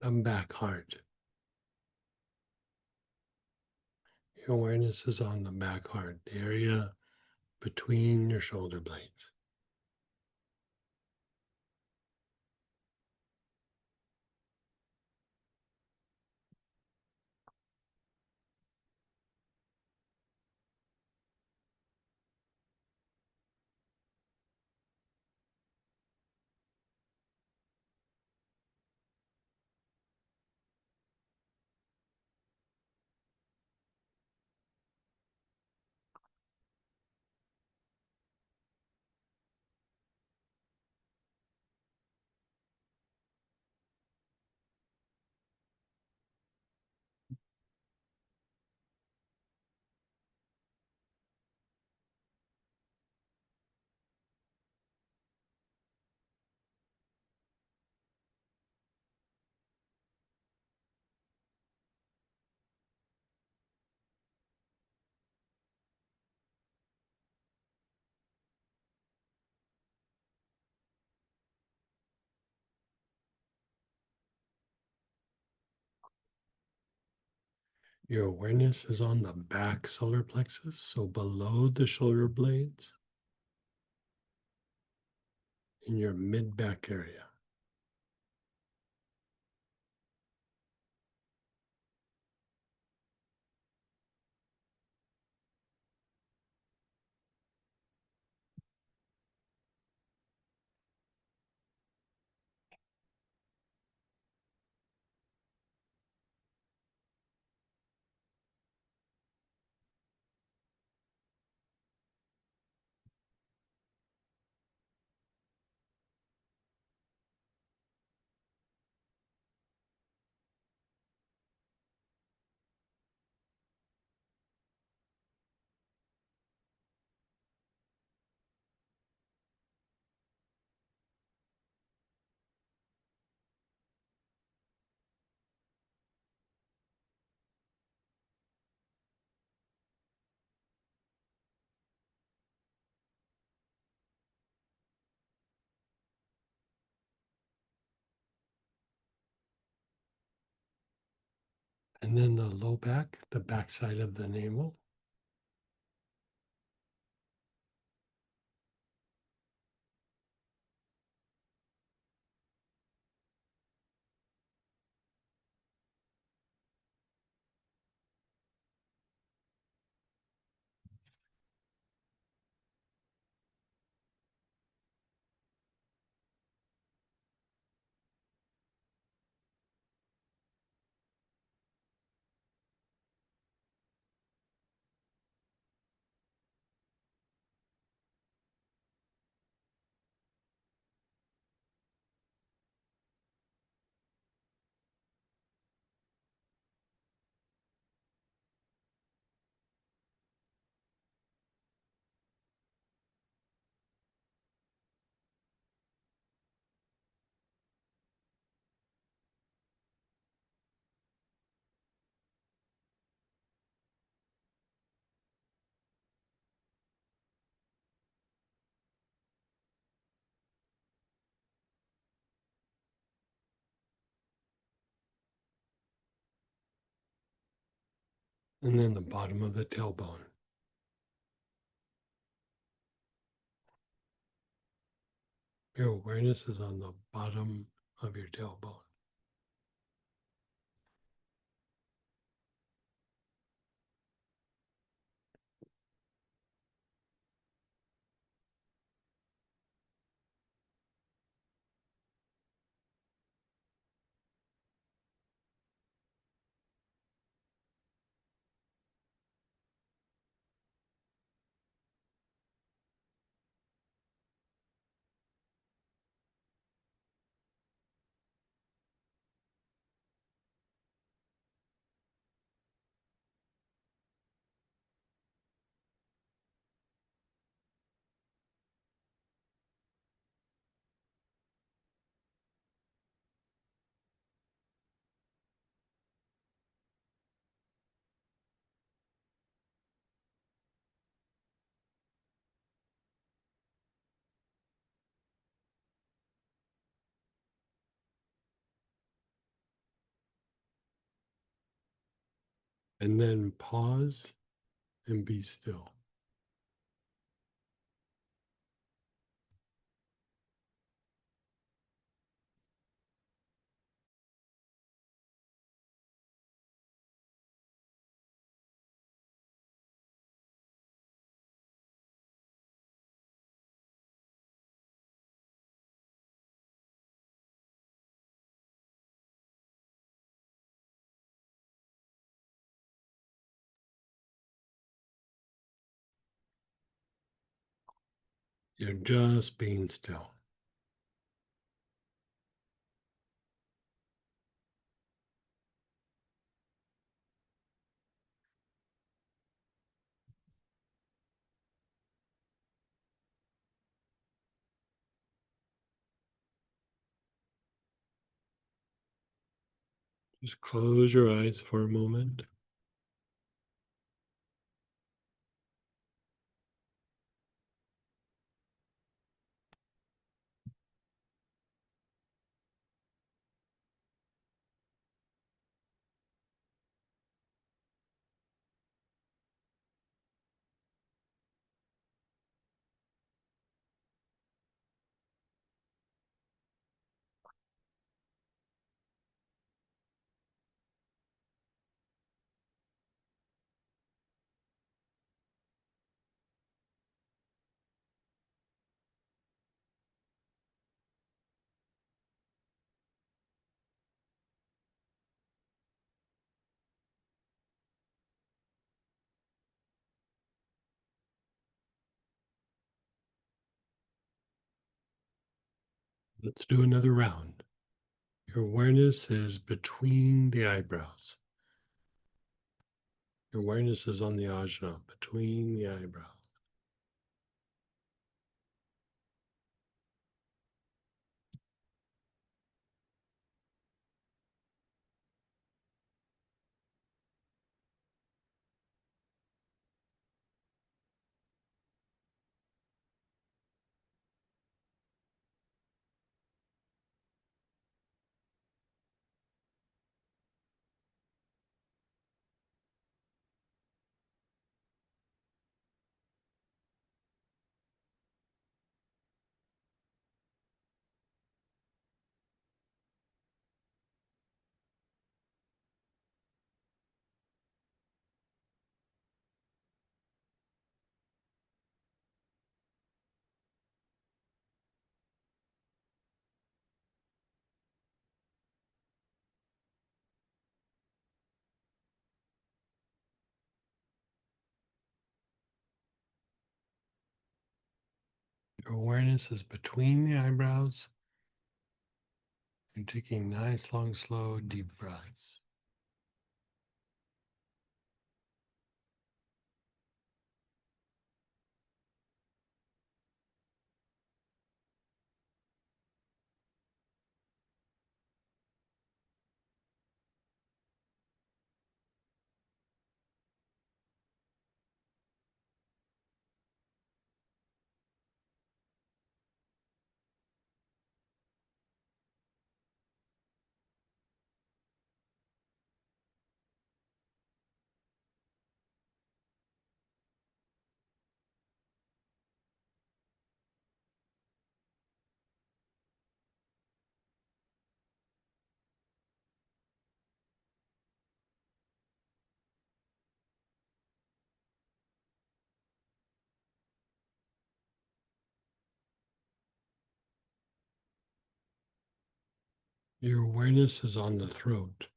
And back heart. Your awareness is on the back heart, the area between your shoulder blades. Your awareness is on the back solar plexus, so below the shoulder blades. in your mid back area. And then the low back, the back side of the navel. And then the bottom of the tailbone. Your awareness is on the bottom of your tailbone. And then pause and be still. You're just being still. Just close your eyes for a moment. Let's do another round. Your awareness is between the eyebrows. Your awareness is on the ajna, between the eyebrows. Your awareness is between the eyebrows. You're taking nice, long, slow, deep breaths. Your awareness is on the throat.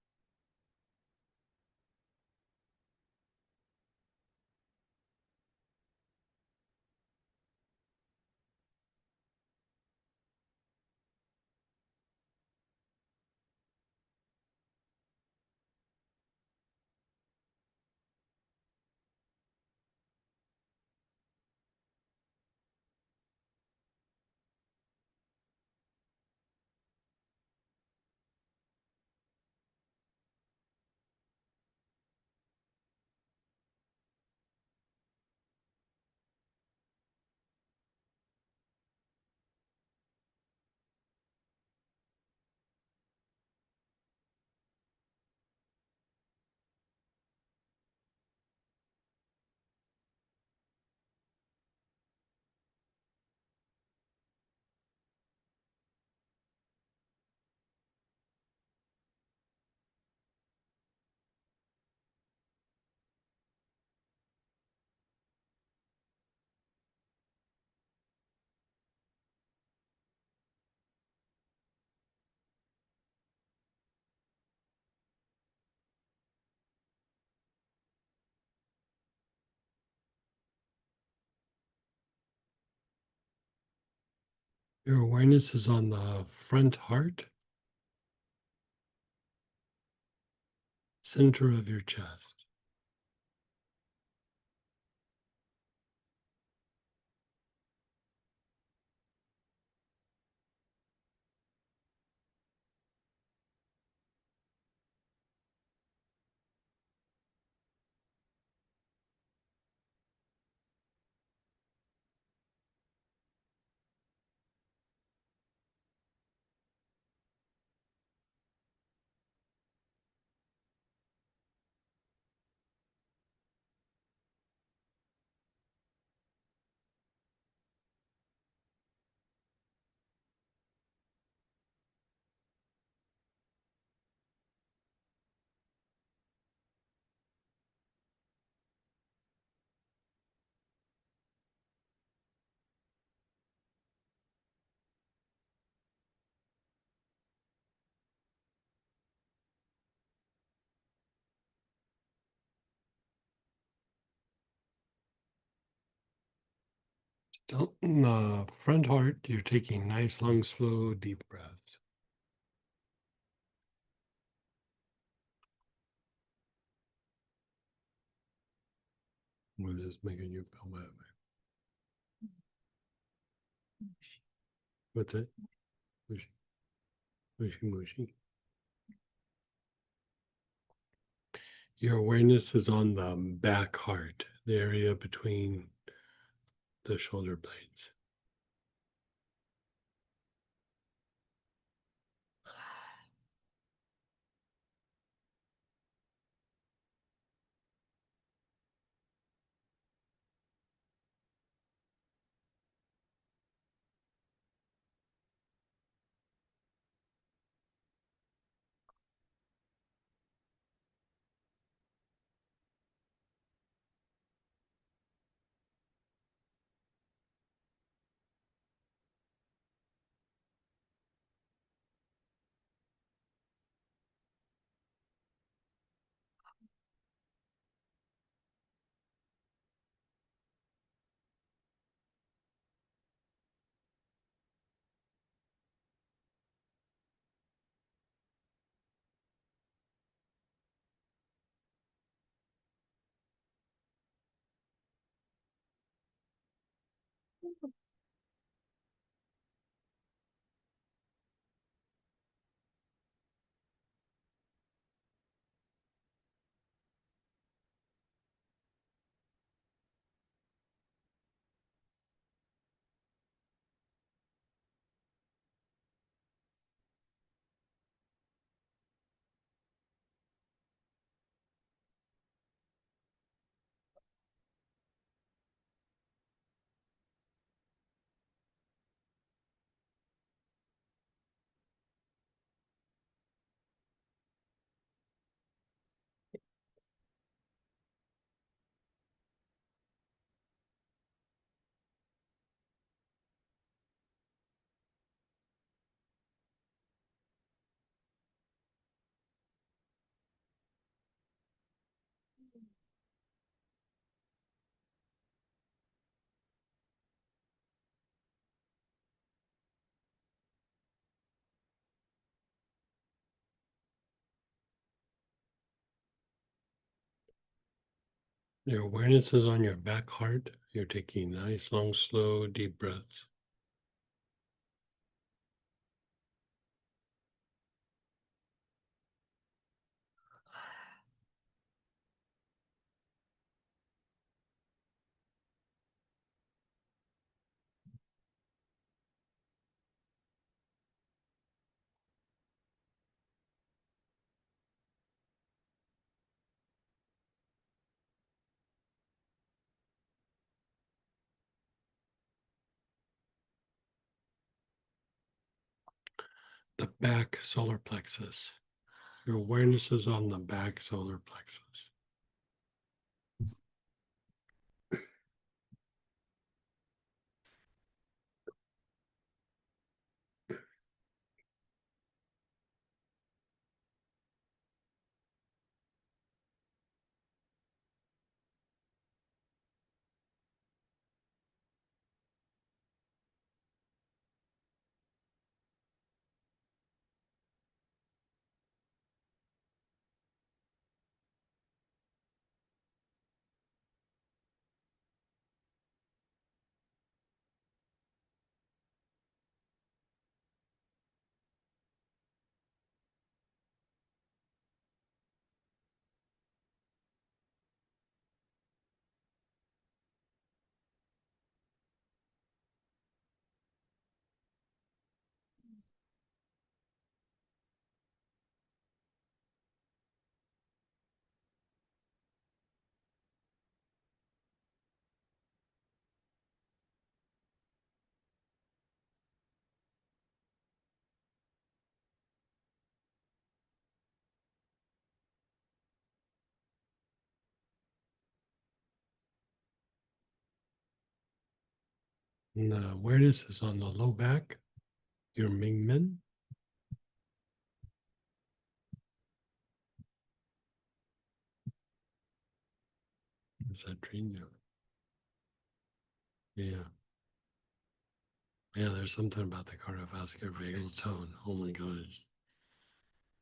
Your awareness is on the front heart, center of your chest. Don't, in the front heart, you're taking nice, long, slow, deep breaths. What is this making you feel that way? What's it? Mushy, mushy, mushy. Your awareness is on the back heart, the area between the shoulder blades. Your awareness is on your back heart. You're taking nice, long, slow, deep breaths. The back solar plexus. Your awareness is on the back solar plexus. And the awareness is on the low back, your Mingmen. Is that dream? Yeah. Yeah. Yeah, there's something about the cardiovascular vagal tone. Oh my gosh.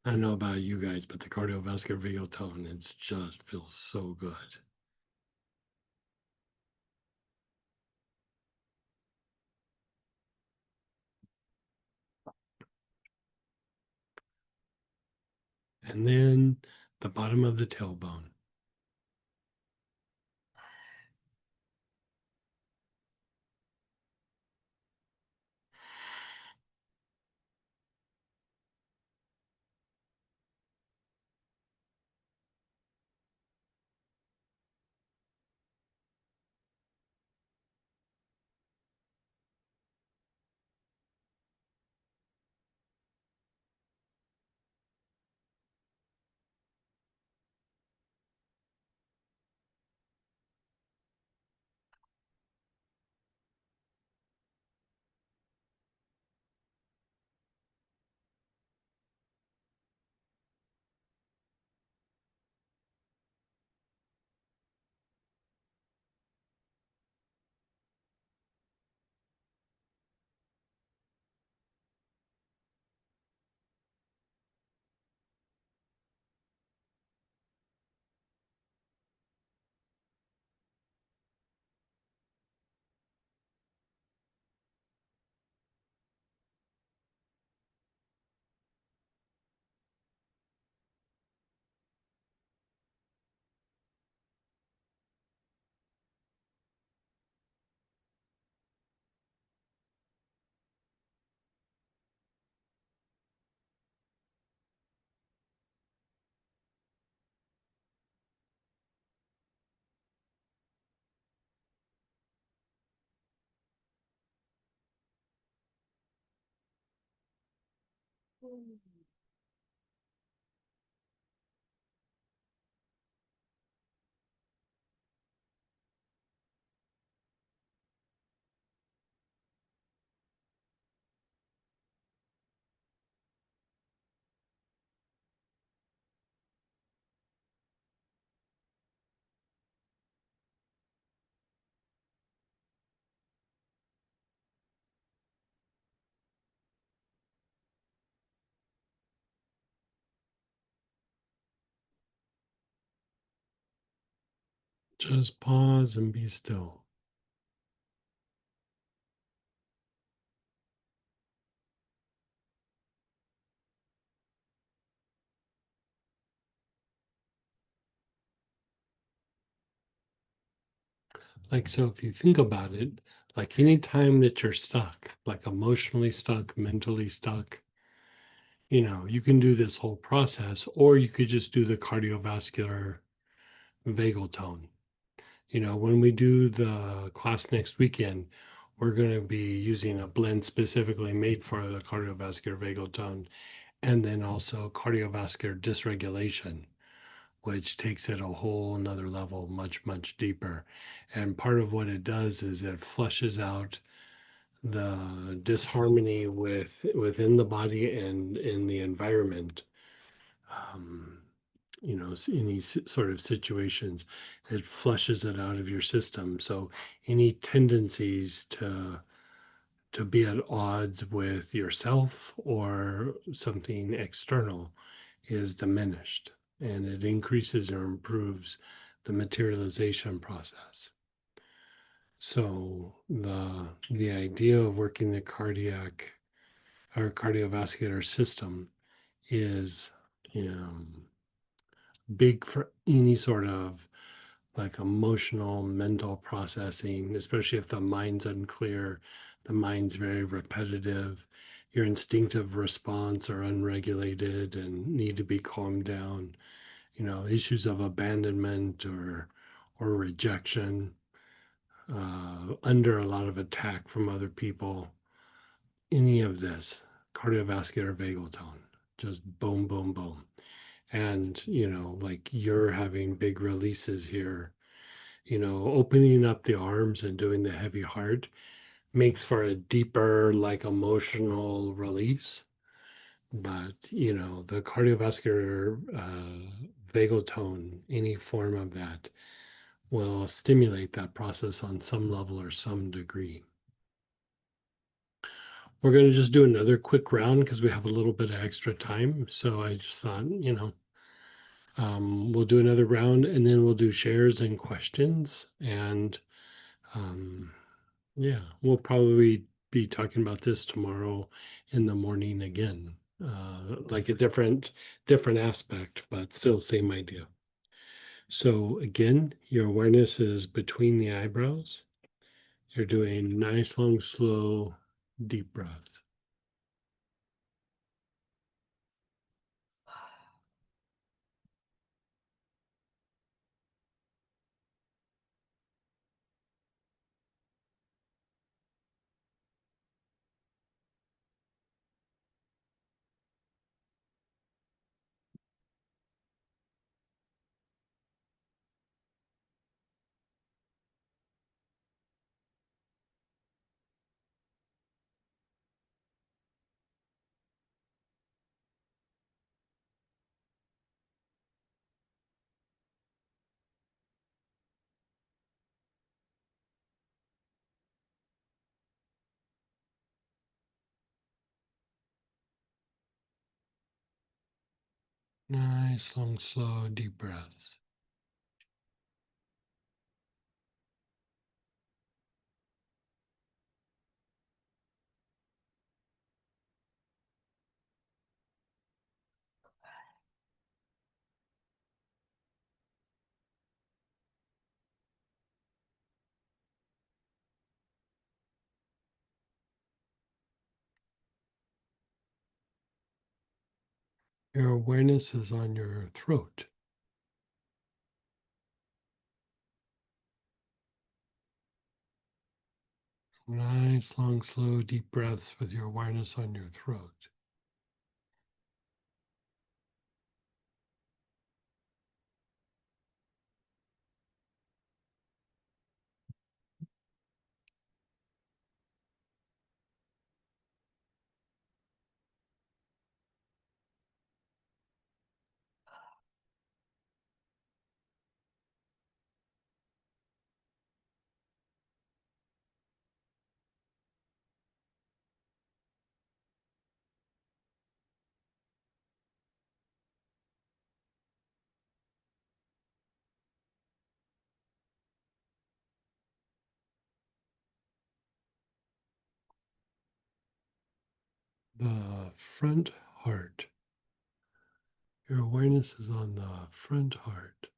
I don't know about you guys, but the cardiovascular vagal tone, it's just feels so good. And then the bottom of the tailbone. Just pause and be still. Like, so if you think about it, like any time that you're stuck, like emotionally stuck, mentally stuck, you can do this whole process, or you could just do the cardiovascular vagal tone. When we do the class next weekend, we're going to be using a blend specifically made for the cardiovascular vagal tone, and then also cardiovascular dysregulation, which takes it a whole nother level, much, much deeper. And part of what it does is it flushes out the disharmony within the body and in the environment. Um, in these sort of situations, it flushes it out of your system. So any tendencies to be at odds with yourself or something external is diminished, and it increases or improves the materialization process. So the idea of working the cardiac or cardiovascular system is big for any sort of like emotional, mental processing, especially if the mind's unclear, the mind's very repetitive, your instinctive response are unregulated and need to be calmed down. Issues of abandonment or rejection, under a lot of attack from other people, any of this, cardiovascular vagal tone, just boom, boom, boom. And, like you're having big releases here, opening up the arms and doing the heavy heart makes for a deeper, like emotional release. But, the cardiovascular vagal tone, any form of that, will stimulate that process on some level or some degree. we're going to just do another quick round because we have a little bit of extra time. So I just thought, we'll do another round and then we'll do shares and questions. And yeah, we'll probably be talking about this tomorrow in the morning again. Like a different aspect, but still same idea. So again, your awareness is between the eyebrows. You're doing nice, long, slow, deep breaths. Nice, long, slow, deep breaths. Your awareness is on your throat. Nice, long, slow, deep breaths with your awareness on your throat. The front heart. Your awareness is on the front heart.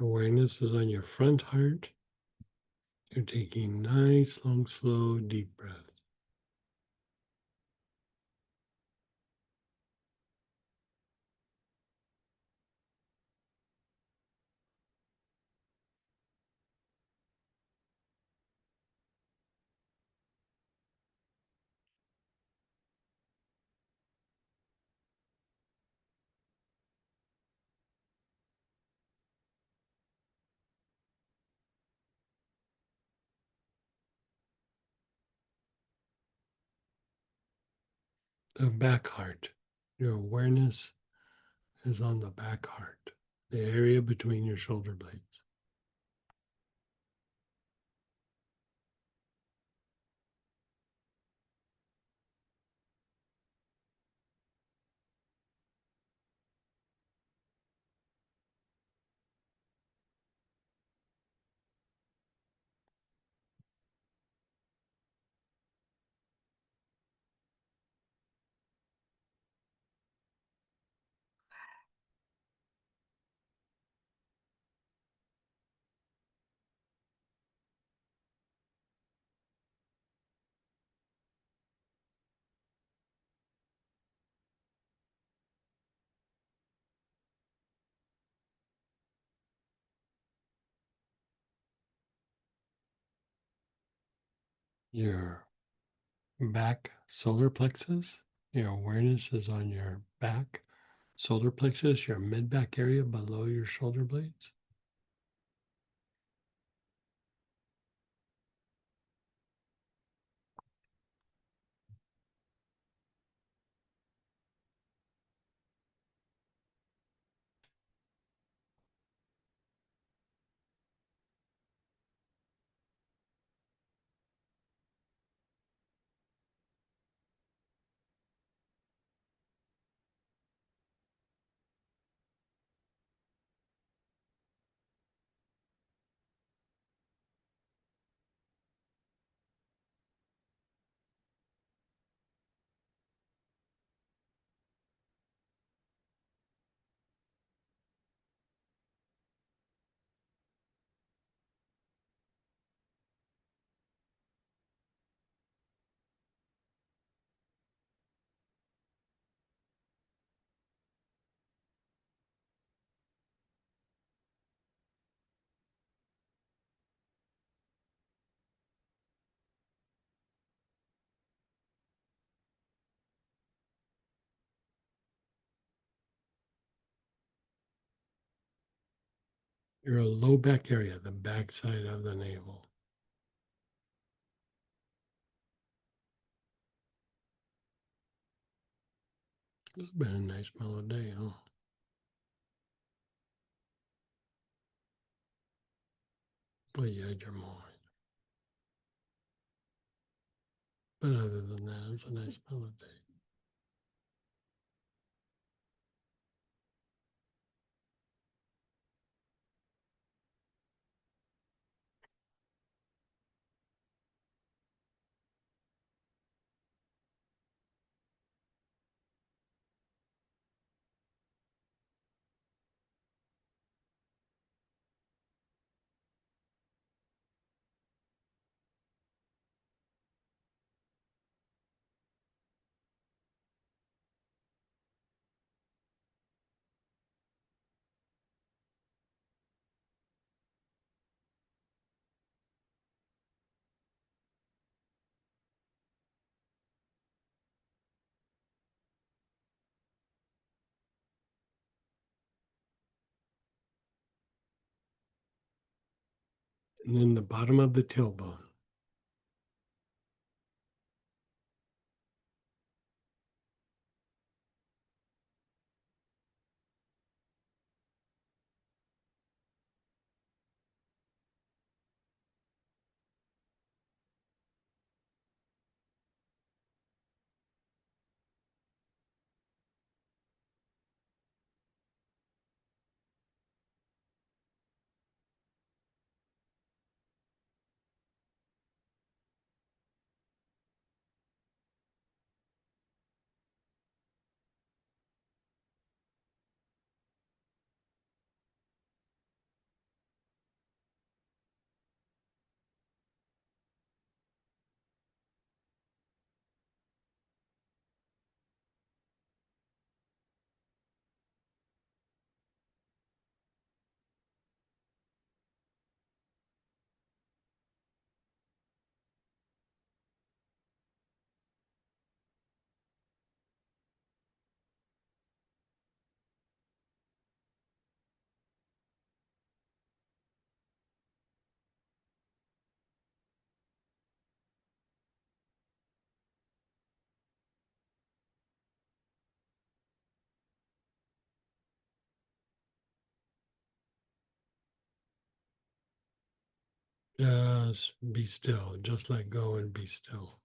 Awareness is on your front heart. You're taking nice, long, slow, deep breaths. The back heart. Your awareness is on the back heart, the area between your shoulder blades. your back solar plexus. Your awareness is on your back solar plexus, your mid back area below your shoulder blades. Your low back area, the back side of the navel. It's been a nice mellow day, huh? Well, you had your mind. But other than that, it's a nice mellow day. And then the bottom of the tailbone. Just be still. Just let go and be still.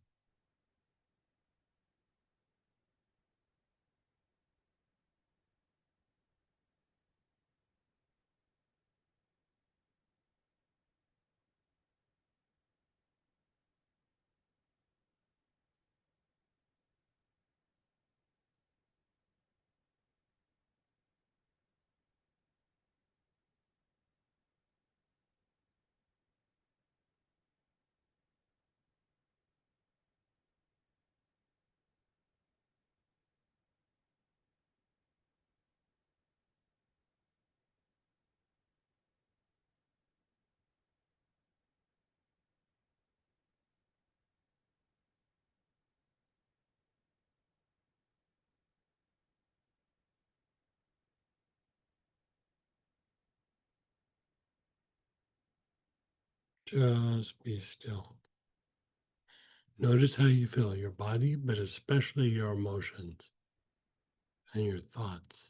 Just be still. Notice how you feel your body, but especially your emotions and your thoughts.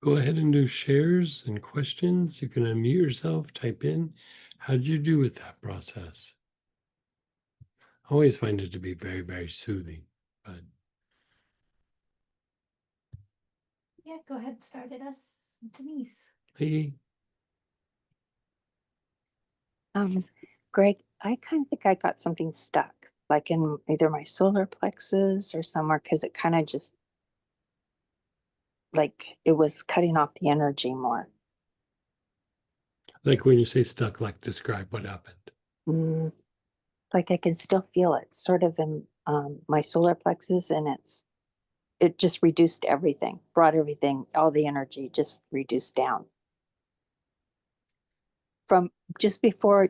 Go ahead and do shares and questions. You can unmute yourself, type in. How did you do with that process? I always find it to be very, very soothing. But Yeah, go ahead, start it us, Denise. hey, Greg, I kind of think I got something stuck, like in either my solar plexus or somewhere, because it kind of just like it was cutting off the energy more. like when you say stuck, like describe what happened. Mm, like I can still feel it sort of in my solar plexus, and it just reduced everything, brought everything, all the energy just reduced down. From just before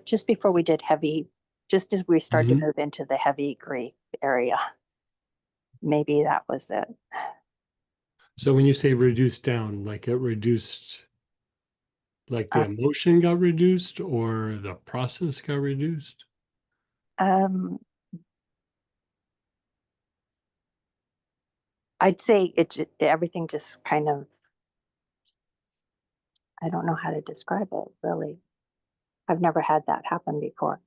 we did heavy, just as we started to move into the heavy grief area. Maybe that was it. So when you say reduced down, like it reduced, like the emotion got reduced or the process got reduced? I'd say everything just kind of, I don't know how to describe it really. I've never had that happen before.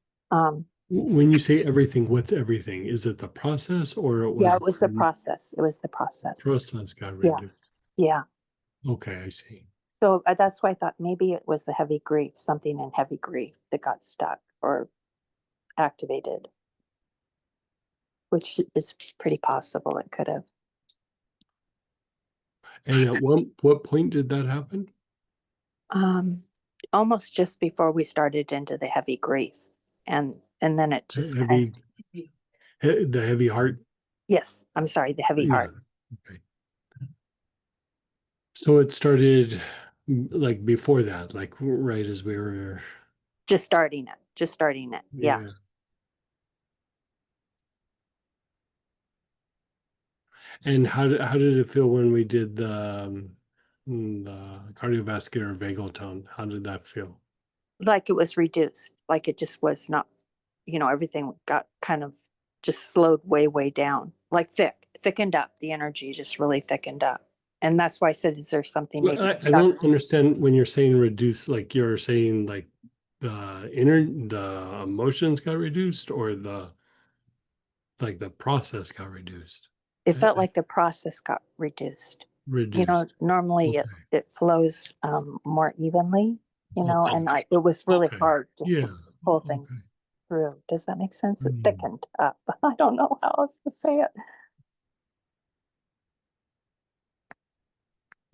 When you say everything, what's everything? Is it the process or it was Yeah, it was the process. It was the process. process got Yeah. reduced? Yeah. Okay, I see. So that's why I thought maybe it was the heavy grief, something in heavy grief that got stuck or activated, which is pretty possible. It could have. And at what point did that happen? Almost just before we started into the heavy grief, and then it just Heavy, the heavy heart. yes, I'm sorry, the heavy heart. Okay. So it started like before that, like right as we were. Just starting it. Yeah. And how did it feel when we did the cardiovascular vagal tone? How did that feel? Like it was reduced, like it just was not, everything got kind of just slowed way down, like thickened up. The energy just really thickened up. And that's why I said, is there something Well, maybe I don't understand when you're saying reduce, like you're saying like the emotions got reduced or the process got reduced. it felt like the process got reduced. Reduced. Normally Okay. it flows more evenly, Okay. and it was really Okay. hard to Yeah. pull Okay. things through. Does that make sense? It Mm. thickened up. I don't know how else to say it.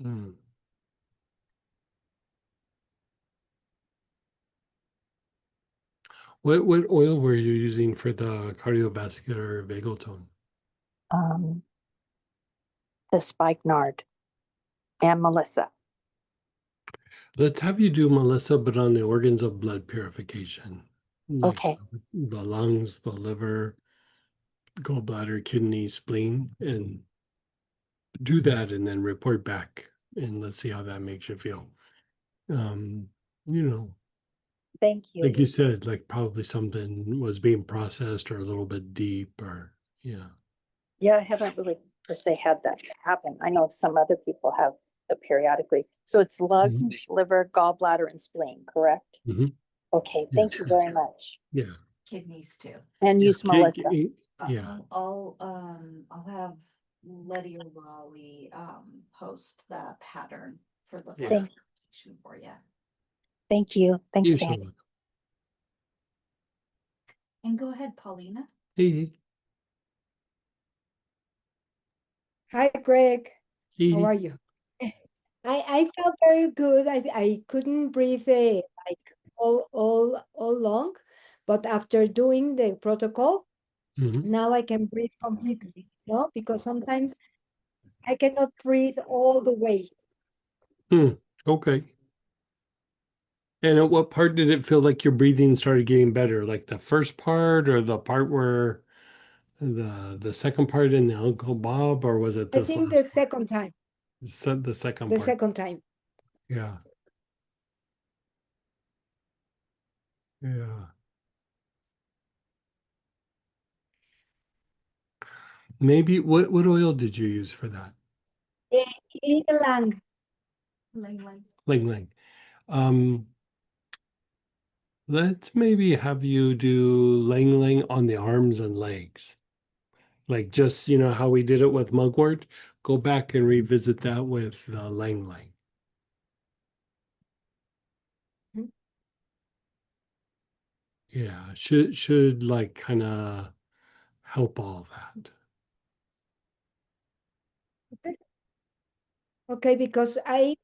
Mm. What oil were you using for the cardiovascular vagal tone? The spikenard and Melissa. Let's have you do Melissa, but on the organs of blood purification. Like Okay. the lungs, the liver, gallbladder, kidney, spleen, and do that and then report back and let's see how that makes you feel. Um, you know, Thank you. like you said, like probably something was being processed or a little bit deep or yeah. Yeah, I haven't really per se had that happen. I know some other people have it periodically. So it's lungs, liver, gallbladder, and spleen, correct? Mhm. Okay, Yes, thank you very much. Yeah. Kidneys too. And Yeah. use Melissa. Yeah. I'll have Letty or Raleigh post the pattern for the Yeah. Thank, presentation for you. thank you. Thanks, You Sam. should. And go ahead, Paulina. Hey, Hi, Greg. How hey. are you? I felt very good. I couldn't breathe like all long, but after doing the protocol, Mhm. now I can breathe completely, no? Because sometimes I cannot breathe all the way. Okay. And at what part did it feel like your breathing started getting better? Like the first part or the part where the second part in the Uncle Bob, or was it I this think the last part? second time, The second the part. second time. Yeah. Yeah. Maybe what oil did you use for that? Eh, Lang. Lang. Ling Ling. Um, let's maybe have you do Ling Ling on the arms and legs. Like just, how we did it with mugwort. Go back and revisit that with Lang Lang. Mhm. Yeah, should like kind of help all that. Okay, okay, because I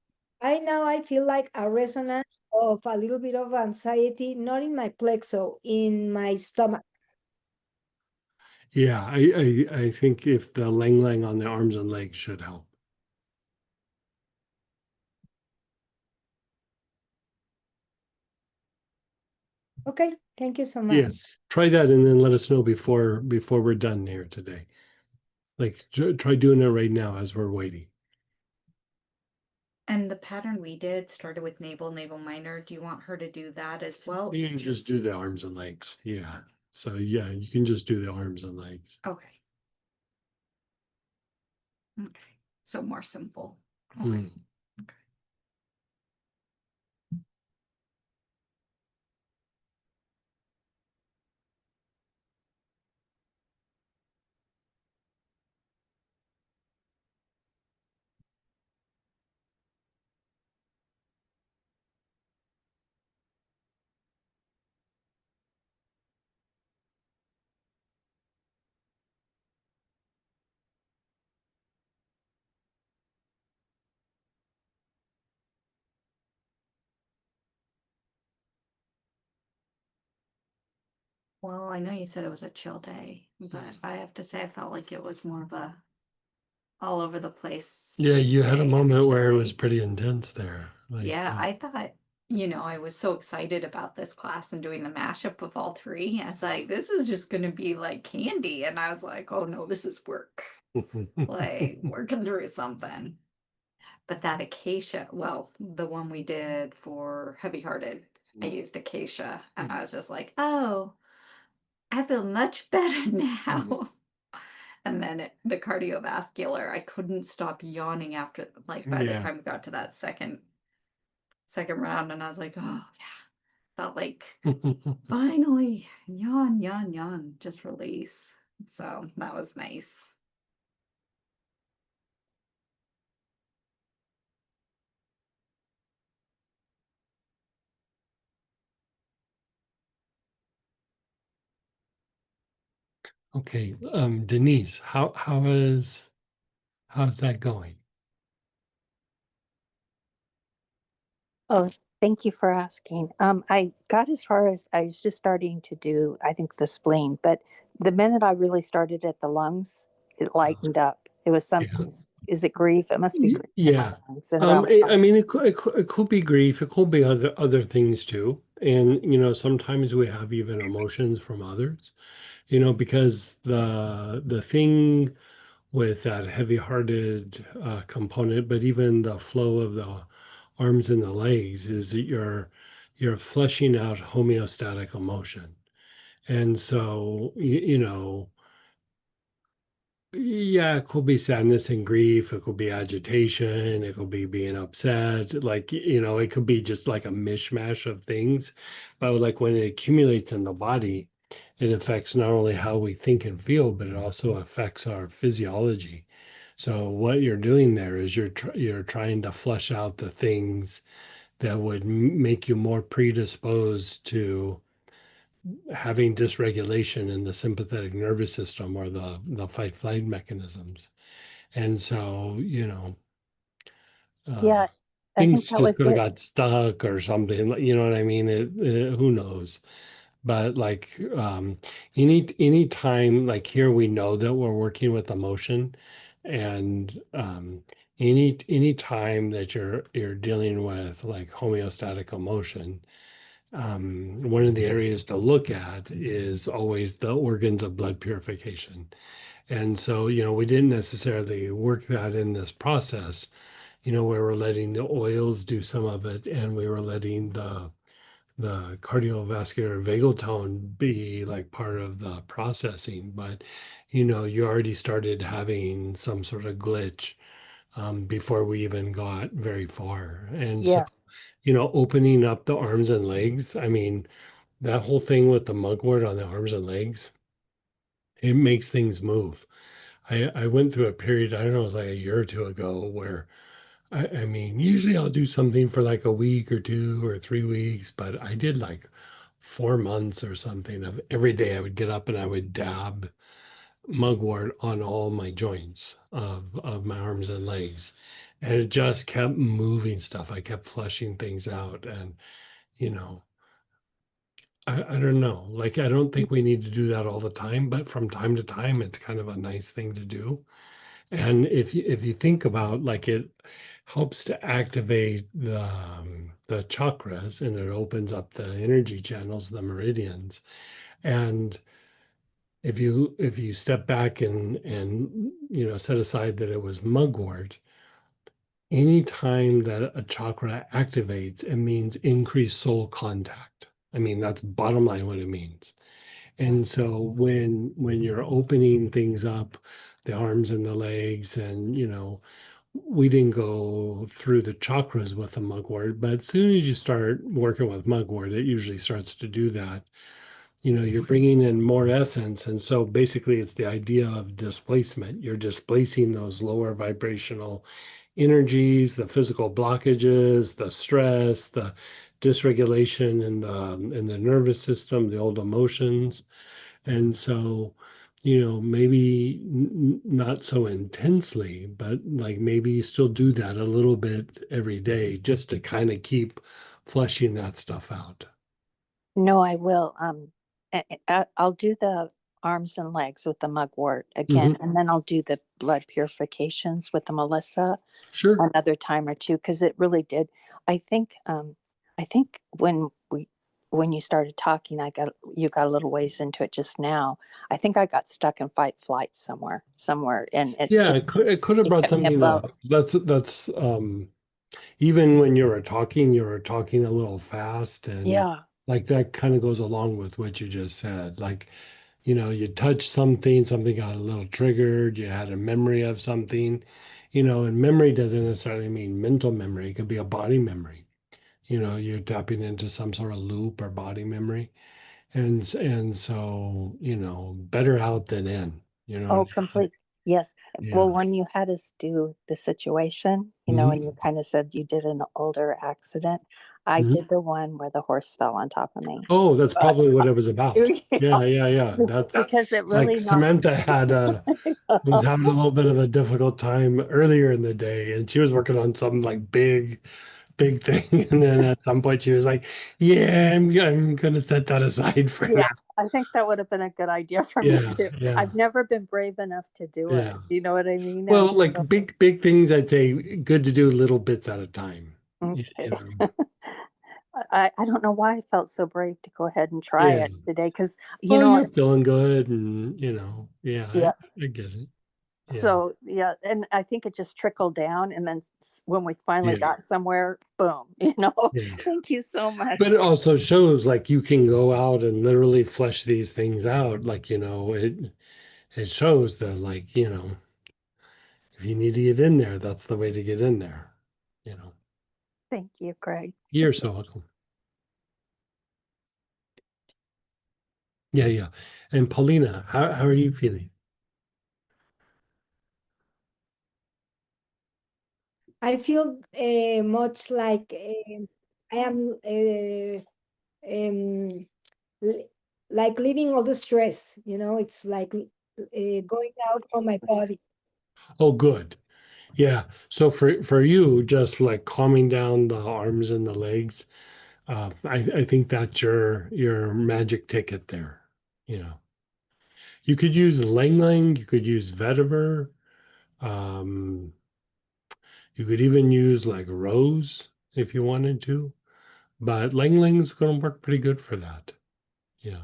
now I feel like a resonance of a little bit of anxiety, not in my plexo, in my stomach. Yeah, I think if the Lang Lang on the arms and legs should help. Okay, thank you so Yeah, much. try that and then let us know before we're done here today. Like try doing it right now as we're waiting. And the pattern we did started with navel minor. Do you want her to do that as well? You can just do the arms and legs. Yeah. So yeah, you can just do the arms and legs. Okay. Okay. So more simple. Okay. Mm. Okay. Well, I know you said it was a chill day, but I have to say I felt like it was more of a all over the place Yeah, you had a day, moment where it was actually. pretty intense there. Like, Yeah, I thought, I was so excited about this class and doing the mashup of all three. I was like, this is just going to be like candy. And I was like, oh no, this is work. Like working through something. But that acacia, well, the one we did for heavy hearted, I used acacia and I was just like, oh, I feel much better now. And then the cardiovascular, I couldn't stop yawning after, like, by the yeah. time we got to that second round, and I was like, oh yeah, felt like finally yawn, just release. So that was nice. Okay, Denise, how's that going? Oh, thank you for asking. I got as far as I was just starting to do, I think, the spleen, but the minute I really started at the lungs, it lightened up. It was Yeah. something, is it grief? It must be grief in my Yeah. lungs and around I my mean, it could be grief. It could be other things too. And sometimes we have even emotions from others. Because the thing with that heavy-hearted component, but even the flow of the arms and the legs is that you're fleshing out homeostatic emotion. And so, yeah, it could be sadness and grief. It could be agitation. It could be being upset. Like, it could be just like a mishmash of things. But like when it accumulates in the body, it affects not only how we think and feel, but it also affects our physiology. So what you're doing there is you're trying to flush out the things that would make you more predisposed to having dysregulation in the sympathetic nervous system or the fight flight mechanisms. And so, uh, Yeah, I think things that just was could have it. got stuck or something, you know what I mean? Who knows? But like any time, like here we know that we're working with emotion, and any time that you're dealing with like homeostatic emotion, one of the areas to look at is always the organs of blood purification. And so, we didn't necessarily work that in this process, where we're letting the oils do some of it, and we were letting the cardiovascular vagal tone be like part of the processing. But you already started having some sort of glitch before we even got very far. And so, Yes. opening up the arms and legs, I mean, that whole thing with the mugwort on the arms and legs, it makes things move. I went through a period, I don't know, it was like a year or two ago, where I mean, usually I'll do something for like a week or 2 or 3 weeks, but I did like 4 months or something of every day I would get up and I would dab mugwort on all my joints of my arms and legs. And it just kept moving stuff. I kept flushing things out. And, you know, I don't know. Like, I don't think we need to do that all the time, but from time to time, it's kind of a nice thing to do. And if you think about, like, it helps to activate the chakras, and it opens up the energy channels, the meridians. And if you step back and set aside that it was mugwort, anytime that a chakra activates, it means increased soul contact. I mean, that's bottom line what it means. And so when you're opening things up, the arms and the legs, and we didn't go through the chakras with the mugwort, but as soon as you start working with mugwort, it usually starts to do that. You're bringing in more essence. And so basically, it's the idea of displacement. You're displacing those lower vibrational energies, the physical blockages, the stress, the dysregulation in the nervous system, the old emotions. And so, maybe not so intensely, but like maybe you still do that a little bit every day just to kind of keep flushing that stuff out. No, I will. I'll do the arms and legs with the mugwort again, Mhm. and then I'll do the blood purifications with the Melissa Sure. another time or two because it really did. I think I think when you started talking, you got a little ways into it just now. I think I got stuck in fight flight somewhere, and it Yeah, just it could have it brought kept me something above. up. That's even when you were talking a little fast, and Yeah. like that kind of goes along with what you just said. Like, you touched something got a little triggered, you had a memory of something, and memory doesn't necessarily mean mental memory, it could be a body memory. You're tapping into some sort of loop or body memory. And so, better out than in, you know what Oh, I mean? complete. Yes. Well, Yeah. when you had us do the situation, and Mhm. you kind of said you did an older accident, I Mhm. did the one where the horse fell on top of me. Oh, that's But probably what it was about. Yeah, yeah, yeah. That's because it like really knocked. Samantha was having a little bit of a difficult time earlier in the day, and she was working on some like big thing. And then at some point she was like, "Yeah, I'm gonna set that aside for Yeah, now." I think that would have been a good idea for me Yeah, too. yeah, I've never been brave enough to do it. yeah. You know what I mean? And Well, like so, big things, I'd say good to do little bits at a time. okay. You know. I don't know why I felt so brave to go ahead and try Yeah. it today because Well, you're feeling good, and yeah, yeah. I get it. Yeah, So yeah, and I think it just trickled down, and then when we finally yeah, got somewhere, boom. yeah. Thank you so But much. it also shows like you can go out and literally flesh these things out. Like, it shows that, like, if you need to get in there, that's the way to get in there. You know, Thank you, Craig. you're so welcome. Yeah, yeah. And Paulina, how are you feeling? I feel much like I am um, li- like leaving all the stress, it's like going out from my body. Oh, good. Yeah. So for you, just like calming down the arms and the legs, I think that's your magic ticket there. You know, you could use Lang Lang, you could use vetiver, um, you could even use like rose if you wanted to, but Lang Lang's going to work pretty good for that. Yeah,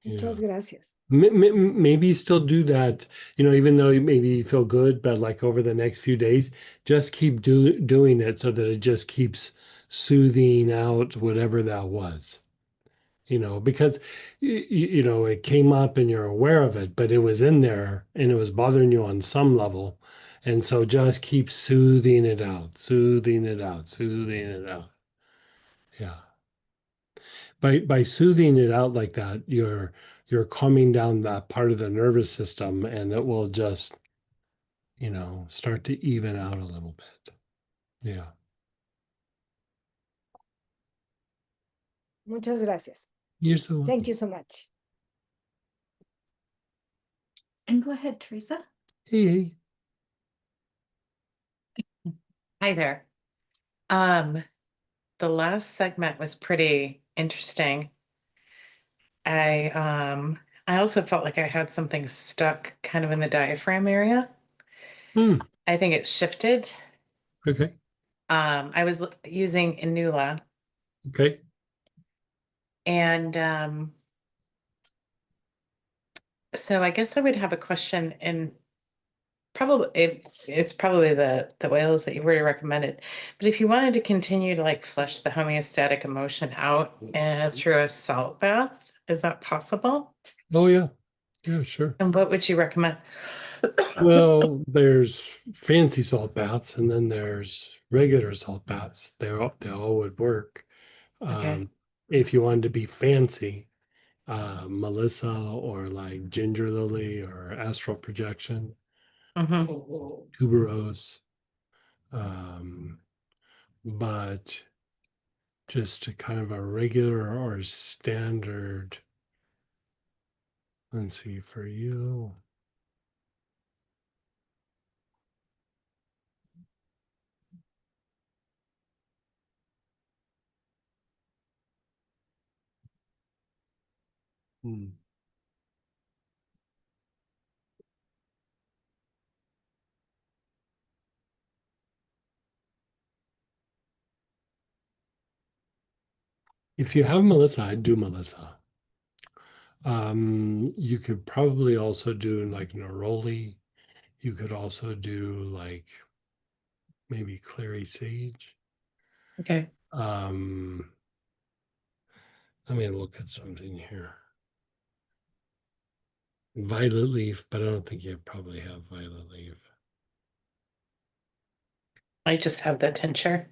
yeah. Muchas gracias. Maybe still do that, even though maybe you feel good, but like over the next few days, just keep doing it so that it just keeps soothing out whatever that was, because it came up and you're aware of it, but it was in there and it was bothering you on some level. And so just keep soothing it out, soothing it out, soothing it out. Yeah. By soothing it out like that, you're calming down that part of the nervous system and it will just, start to even out a little bit. Yeah. Muchas gracias. You're so Thank welcome. you so much. And go ahead, Teresa. Hey, hey. Hi there. Um, the last segment was pretty interesting. I also felt like I had something stuck kind of in the diaphragm area. Hmm. I think it shifted. Okay. I was using Inula, Okay. and so I guess I would have a question, and probably it's probably the oils that you've already recommended. But if you wanted to continue to like flush the homeostatic emotion out through a salt bath, is that possible? Oh, yeah. Yeah, sure. And what would you recommend? Well, there's fancy salt baths and then there's regular salt baths. They all would work. Okay. If you wanted to be fancy, Melissa or like ginger lily or astral projection, Mm-hmm. tuberose, um, but just a kind of a regular or standard. Let's see for you. Hmm. If you have Melissa, I'd do Melissa. You could probably also do like neroli. You could also do like maybe clary sage. Okay. Um, Let me look at something here. Violet leaf, but I don't think you probably have violet leaf. I just have the tincture.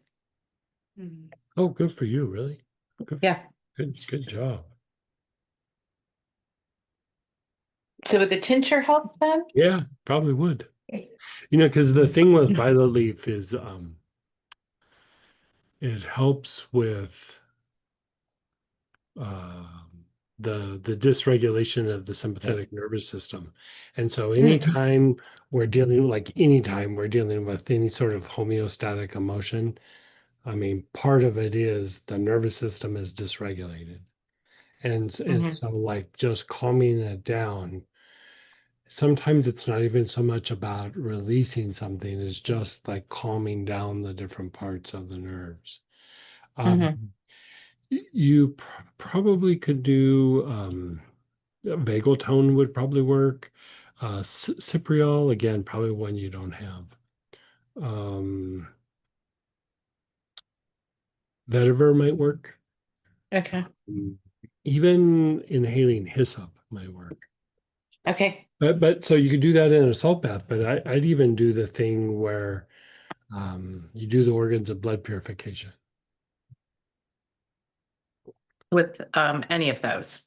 Oh, good for you, really. Good, Yeah. good job. So would the tincture help then? Yeah, probably would. Because the thing with violet leaf is it helps with the dysregulation of the sympathetic nervous system. And so anytime anytime we're dealing with any sort of homeostatic emotion, I mean, part of it is the nervous system is dysregulated. And Mm-hmm. so like just calming it down, sometimes it's not even so much about releasing something, it's just like calming down the different parts of the nerves. Um, Mm-hmm. you probably could do vagal tone would probably work. Cypriol, again, probably one you don't have. Um, Vetiver might work. Okay. Even inhaling hyssop might work. Okay. But so you could do that in a salt bath, but I'd even do the thing where you do the organs of blood purification. with any of those?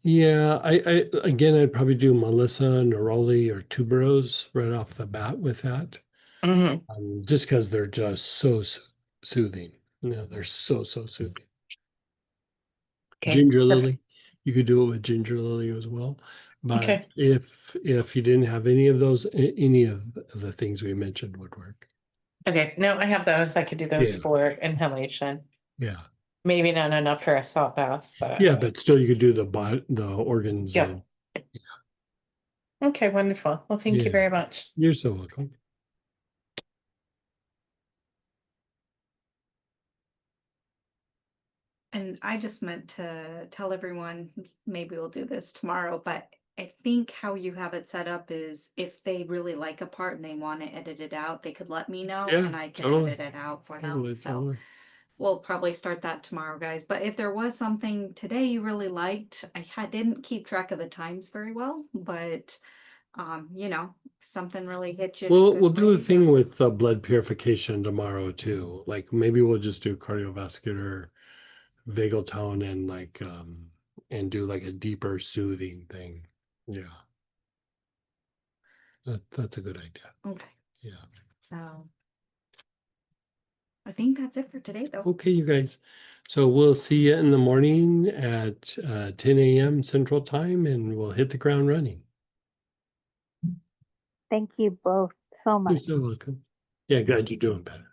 Yeah, I again, I'd probably do Melissa, Neroli, or Tuberose right off the bat with that, Hmm. just because they're just so soothing. They're so soothing. Okay. Ginger Perfect. lily, you could do it with ginger lily as well. But Okay. if you didn't have any of those, any of the things we mentioned would work. Okay. No, I have those. I could do those Yeah. for inhalation. Yeah. Maybe not enough for a salt bath, but Yeah, but still you could do the organs yeah. and Okay, wonderful. Well, thank you yeah. very much. You're so welcome. And I just meant to tell everyone, maybe we'll do this tomorrow, but I think how you have it set up is if they really like a part and they want to edit it out, they could let me know Yeah, and I can totally. edit it out for them. Totally, So totally. we'll probably start that tomorrow, guys. But if there was something today you really liked, didn't keep track of the times very well, but you know, if something really hit you. We'll do a thing with blood purification tomorrow too. Like maybe we'll just do cardiovascular, vagal tone, and do like a deeper soothing thing. Yeah, that's a good idea. Okay. Yeah. So I think that's it for today, though. Okay, you guys. So we'll see you in the morning at 10 a.m. Central Time, and we'll hit the ground running. Thank you both so You're much. so welcome. Yeah, glad you're doing better.